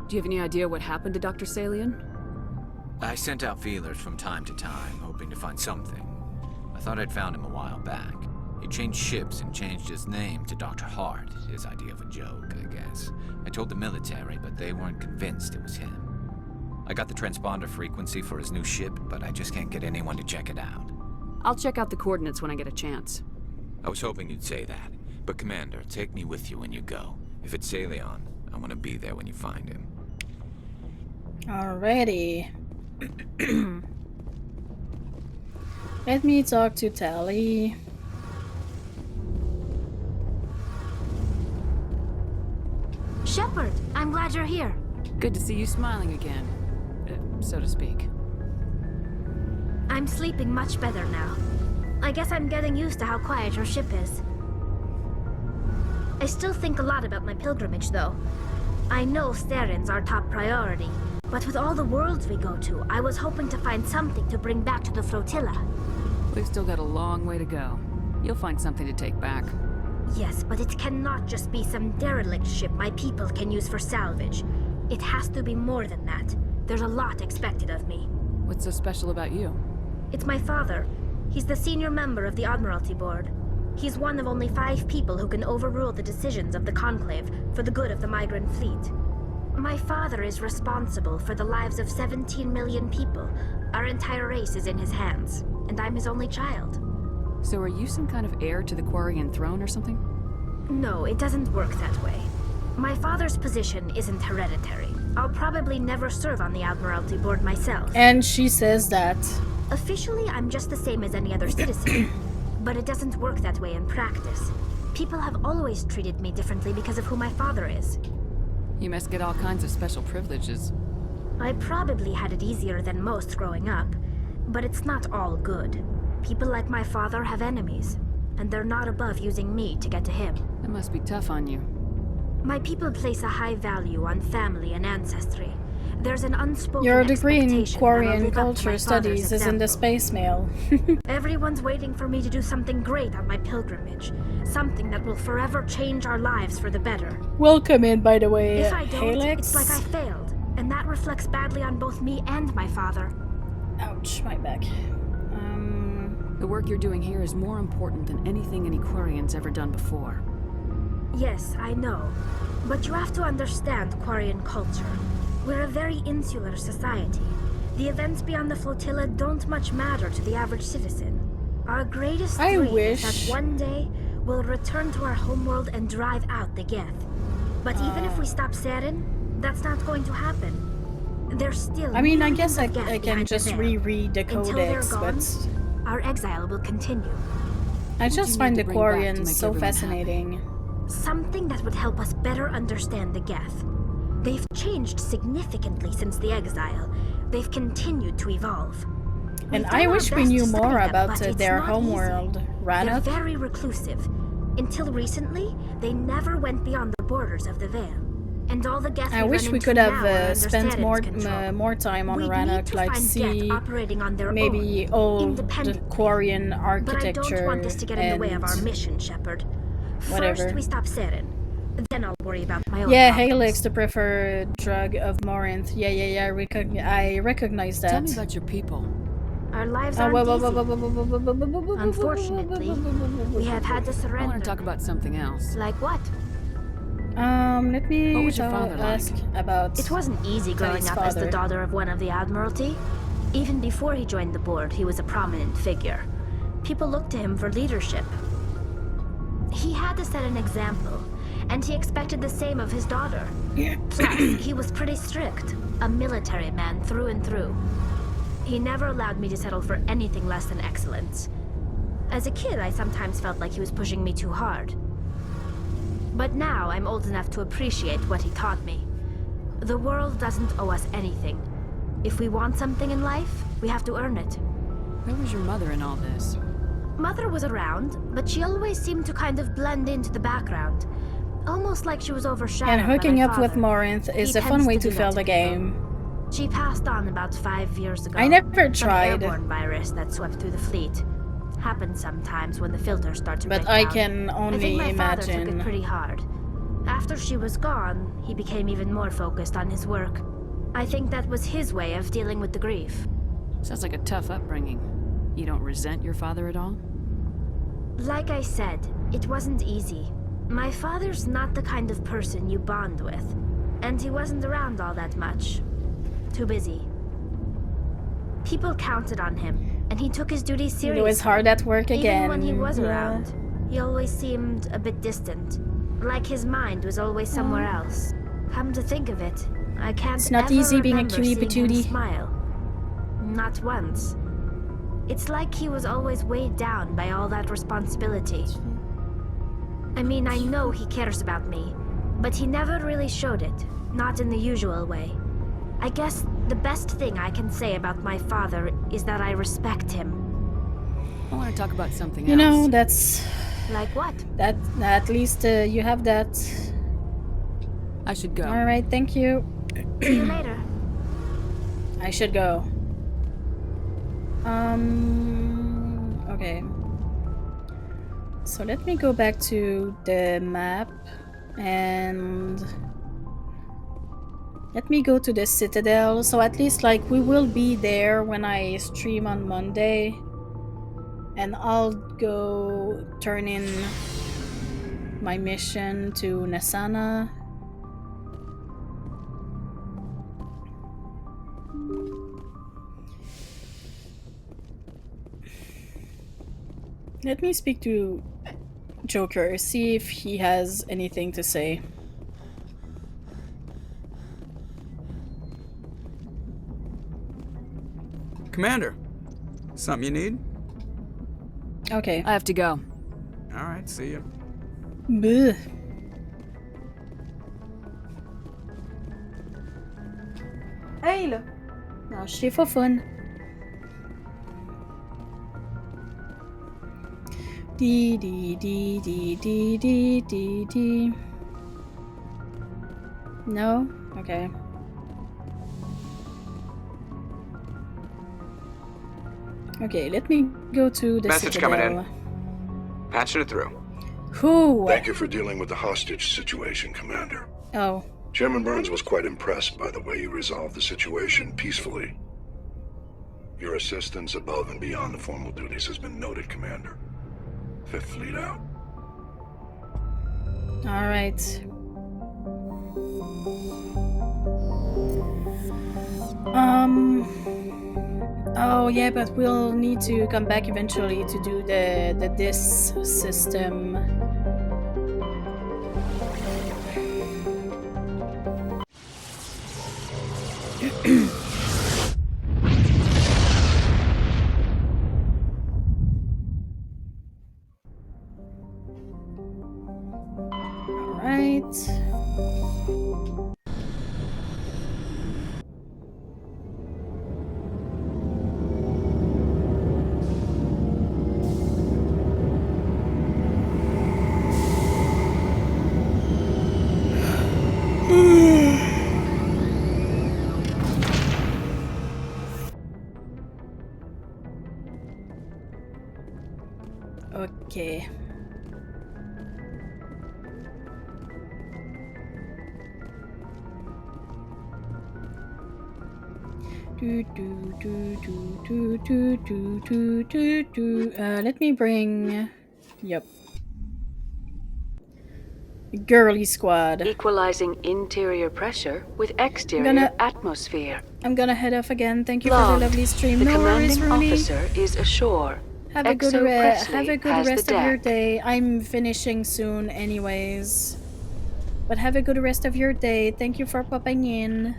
Do you have any idea what happened to Dr. Salion? I sent out feelers from time to time, hoping to find something. I thought I'd found him a while back. He changed ships and changed his name to Dr. Hart, his idea of a joke, I guess. I told the military, but they weren't convinced it was him. I got the transponder frequency for his new ship, but I just can't get anyone to check it out. I'll check out the coordinates when I get a chance. I was hoping you'd say that. But Commander, take me with you when you go. If it's Salion, I want to be there when you find him. Alrighty. Let me talk to Tally. Shepard, I'm glad you're here. Good to see you smiling again, so to speak. I'm sleeping much better now. I guess I'm getting used to how quiet your ship is. I still think a lot about my pilgrimage, though. I know Starin's our top priority, but with all the worlds we go to, I was hoping to find something to bring back to the flotilla. We've still got a long way to go. You'll find something to take back. Yes, but it cannot just be some derelict ship my people can use for salvage. It has to be more than that. There's a lot expected of me. What's so special about you? It's my father. He's the senior member of the Admiralty Board. He's one of only 5 people who can overrule the decisions of the Conclave for the good of the migrant fleet. My father is responsible for the lives of 17 million people. Our entire race is in his hands, and I'm his only child. So are you some kind of heir to the Quarian throne or something? No, it doesn't work that way. My father's position isn't hereditary. I'll probably never serve on the Admiralty Board myself. And she says that. Officially, I'm just the same as any other citizen. But it doesn't work that way in practice. People have always treated me differently because of who my father is. You must get all kinds of special privileges. I probably had it easier than most growing up, but it's not all good. People like my father have enemies, and they're not above using me to get to him. It must be tough on you. My people place a high value on family and ancestry, There's an unspoken Your degree in expectation that I'll Quarian live up to culture my father's studies is in the example. space mail. Everyone's waiting for me to do something great on my pilgrimage. Something that will forever change our lives for the better. Welcome in, by the way, If I don't, Halix. it's like I failed. And that reflects badly on both me and my father. Ouch, my back. The work you're doing here is more important than anything any Quarian's ever done before. Yes, I know. But you have to understand Quarian culture. We're a very insular society. The events beyond the flotilla don't much matter to the average citizen. Our greatest dream is that one day we'll return to our homeworld and drive out the Geth. But even if we stop Saren, that's not going to happen. There's still I mean, I millions guess of I Geth can behind the just veil. reread the Until they're codex, gone, but our exile will continue. I just find the Quarians so everyone fascinating. Something that would help us better understand the Geth. They've changed significantly since the exile. They've continued to evolve. And We've I done our wish we best knew to study more them, about but it's their not homeworld. easy. Rannoch? They're very reclusive. Until recently, they never went beyond the borders of the Veil. And all the Geth I we wish run we into could now are have under spent Saren's more time on We'd need Rannoch, to like find see Geth operating on their maybe own, old independently. Quarian But I architecture don't want this to get in the way of our and mission, Shepard. whatever. First, we stop Saren. Then I'll worry about my own Yeah, problems. Halix, the preferred drug of Morinth. Yeah, I recognize that. Tell me about your people. Our lives Oh, aren't easy. whoa. Unfortunately, we have had to surrender. I want to talk about something else. Like what? Let me What was your father ask like? about It wasn't easy growing Teddy's up as the father. daughter of one of the Admiralty. Even before he joined the board, he was a prominent figure. People looked to him for leadership. He had to set an example, and he expected the same of his daughter. Plus, he was pretty strict, a military man through and through. He never allowed me to settle for anything less than excellence. As a kid, I sometimes felt like he was pushing me too hard. But now I'm old enough to appreciate what he taught me. The world doesn't owe us anything. If we want something in life, we have to earn it. Where was your mother in all this? Mother was around, but she always seemed to kind of blend into the background. Almost like she was overshadowed And hooking by my up with father. Morinth is He a fun tends way to to do fill that the to people. game. She passed on about 5 years ago. I never Some tried. airborne virus that swept through the fleet. Happens sometimes when the filters start to But break I down. can I think only my father took imagine. it pretty hard. After she was gone, he became even more focused on his work. I think that was his way of dealing with the grief. Sounds like a tough upbringing. You don't resent your father at all? Like I said, it wasn't easy. My father's not the kind of person you bond with, and he wasn't around all that much. Too busy. People counted on him, and he took his duties seriously. He was hard at work again. Even when he was Yeah. around, he always seemed a bit distant. Like his mind was always somewhere else. Come to think of it, I can't It's not ever easy being a remember cutie seeing him patootie. smile. Not once. It's like he was always weighed down by all that responsibility. I mean, I know he cares about me, but he never really showed it. Not in the usual way. I guess the best thing I can say about my father is that I respect him. I want to talk about something You else. know, that's... Like what? That, at least you have that. I should go. Alright, thank you. See you later. I should go. Okay. So let me go back to the map and let me go to the Citadel. So at least like we will be there when I stream on Monday. And I'll go turn in my mission to Nasana. Let me speak to Joker, see if he has anything to say. Commander, something you need? Okay. I have to go. Alright, see ya. Bleh. Hey là! Lâchez for fun. Dee dee dee dee dee dee dee dee. No? Okay. Okay, let me go to the Message coming in. Citadel. Patching it through. Who? Thank you for dealing with the hostage situation, Commander. Oh. Chairman Burns was quite impressed by the way you resolved the situation peacefully. Your assistance above and beyond the formal duties has been noted, Commander. Fifth Fleet out. Alright. Oh yeah, but we'll need to come back eventually to do the this system. Alright. Okay. Let me bring. Yep. Girly squad. Equalizing interior pressure with exterior atmosphere. I'm gonna head off again. Thank you for the Logged. lovely stream. The No worries, commanding Rooney. officer is ashore. Have a good has rest the of your deck. day. I'm finishing soon, anyways. But have a good rest of your day. Thank you for popping in.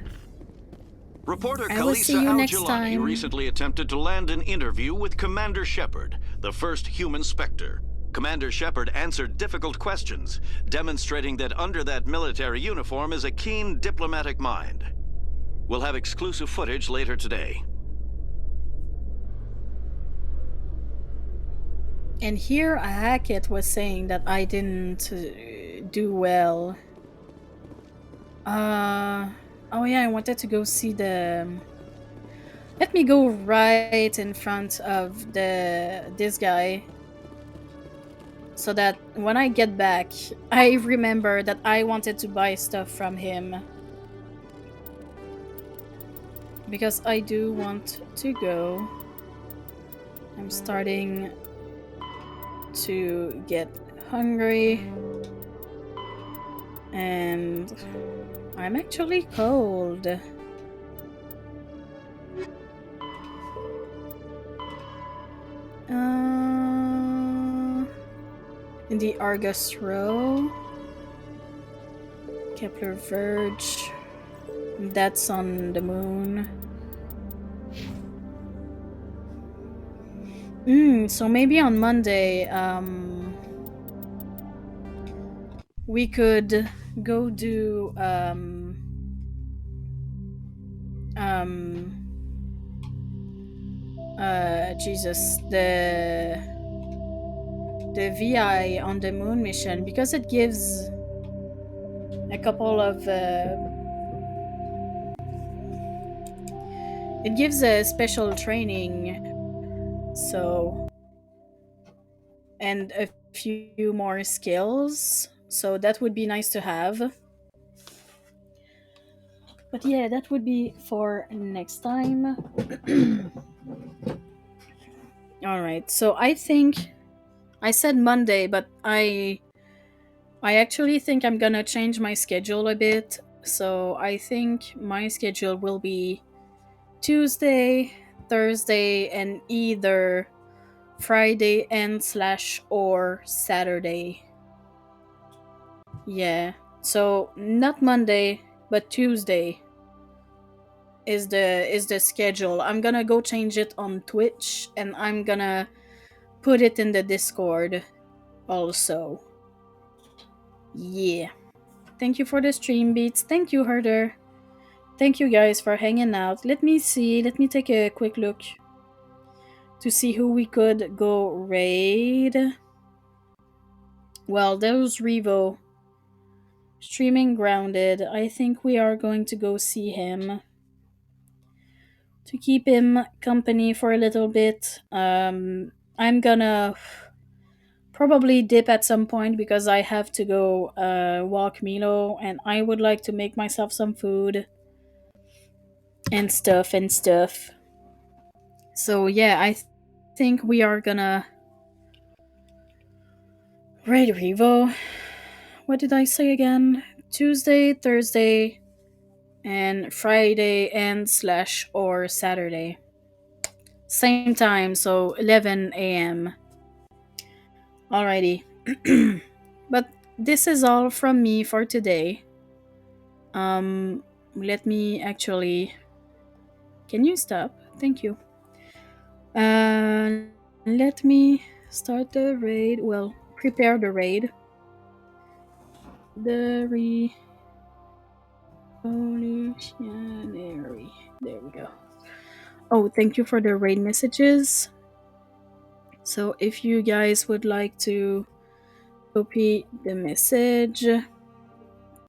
Reporter I will see Kalisa you next Al-Jilani time. recently attempted to land an interview with Commander Shepard, the first human Spectre. Commander Shepard answered difficult questions, demonstrating that under that military uniform is a keen diplomatic mind. We'll have exclusive footage later today. And here Hackett was saying that I didn't do well. Oh yeah, I wanted to go see the. Let me go right in front of this guy, so that when I get back, I remember that I wanted to buy stuff from him. Because I do want to go. I'm starting to get hungry. And I'm actually cold. In the Argus Row. Kepler Verge. That's on the moon. So maybe on Monday, we could go do, Jesus, the VI on the moon mission, because it gives a couple of, it gives a special training, so, and a few more skills, so that would be nice to have. But yeah, that would be for next time. Alright, so I think I said Monday, but I actually think I'm gonna change my schedule a bit. So I think my schedule will be Tuesday, Thursday, and either Friday and slash or Saturday. Yeah. So not Monday, but Tuesday is the schedule. I'm gonna go change it on Twitch, and I'm gonna put it in the Discord also. Yeah. Thank you for the stream beats. Thank you, Herder. Thank you guys for hanging out. Let me see. Let me take a quick look to see who we could go raid. Well, there's Revo. Streaming grounded. I think we are going to go see him. to keep him company for a little bit. I'm gonna probably dip at some point because I have to go walk Milo, and I would like to make myself some food and stuff and stuff. So yeah, think we are gonna raid Revo. What did I say again? Tuesday, Thursday, and Friday and slash or Saturday. Same time, so 11 a.m. Alrighty. But this is all from me for today. Let me actually. Can you stop? Thank you. Let me start the raid. Well, prepare the raid. The revolutionary. There we go. Oh, thank you for the raid messages. So if you guys would like to copy the message,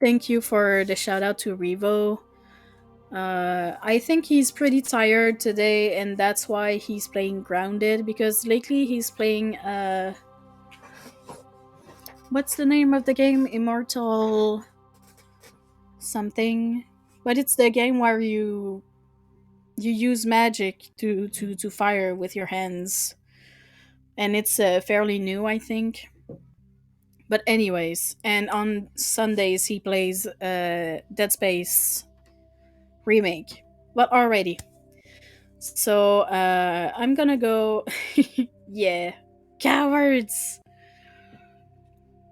thank you for the shout out to Revo. I think he's pretty tired today, and that's why he's playing Grounded, because lately he's playing what's the name of the game? Immortal something. But it's the game where you use magic to fire with your hands. And it's fairly new, I think. But anyways, and on Sundays he plays Dead Space remake. But already. So I'm gonna go. Yeah, cowards.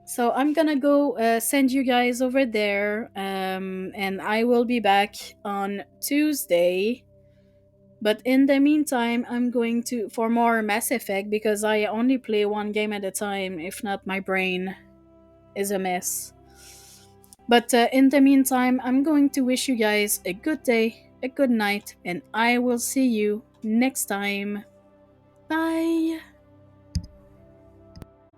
So I'm gonna go send you guys over there, and I will be back on Tuesday. But in the meantime, I'm going to for more Mass Effect because I only play one game at a time. If not, my brain is a mess. But in the meantime, I'm going to wish you guys a good day, a good night, and I will see you next time. Bye.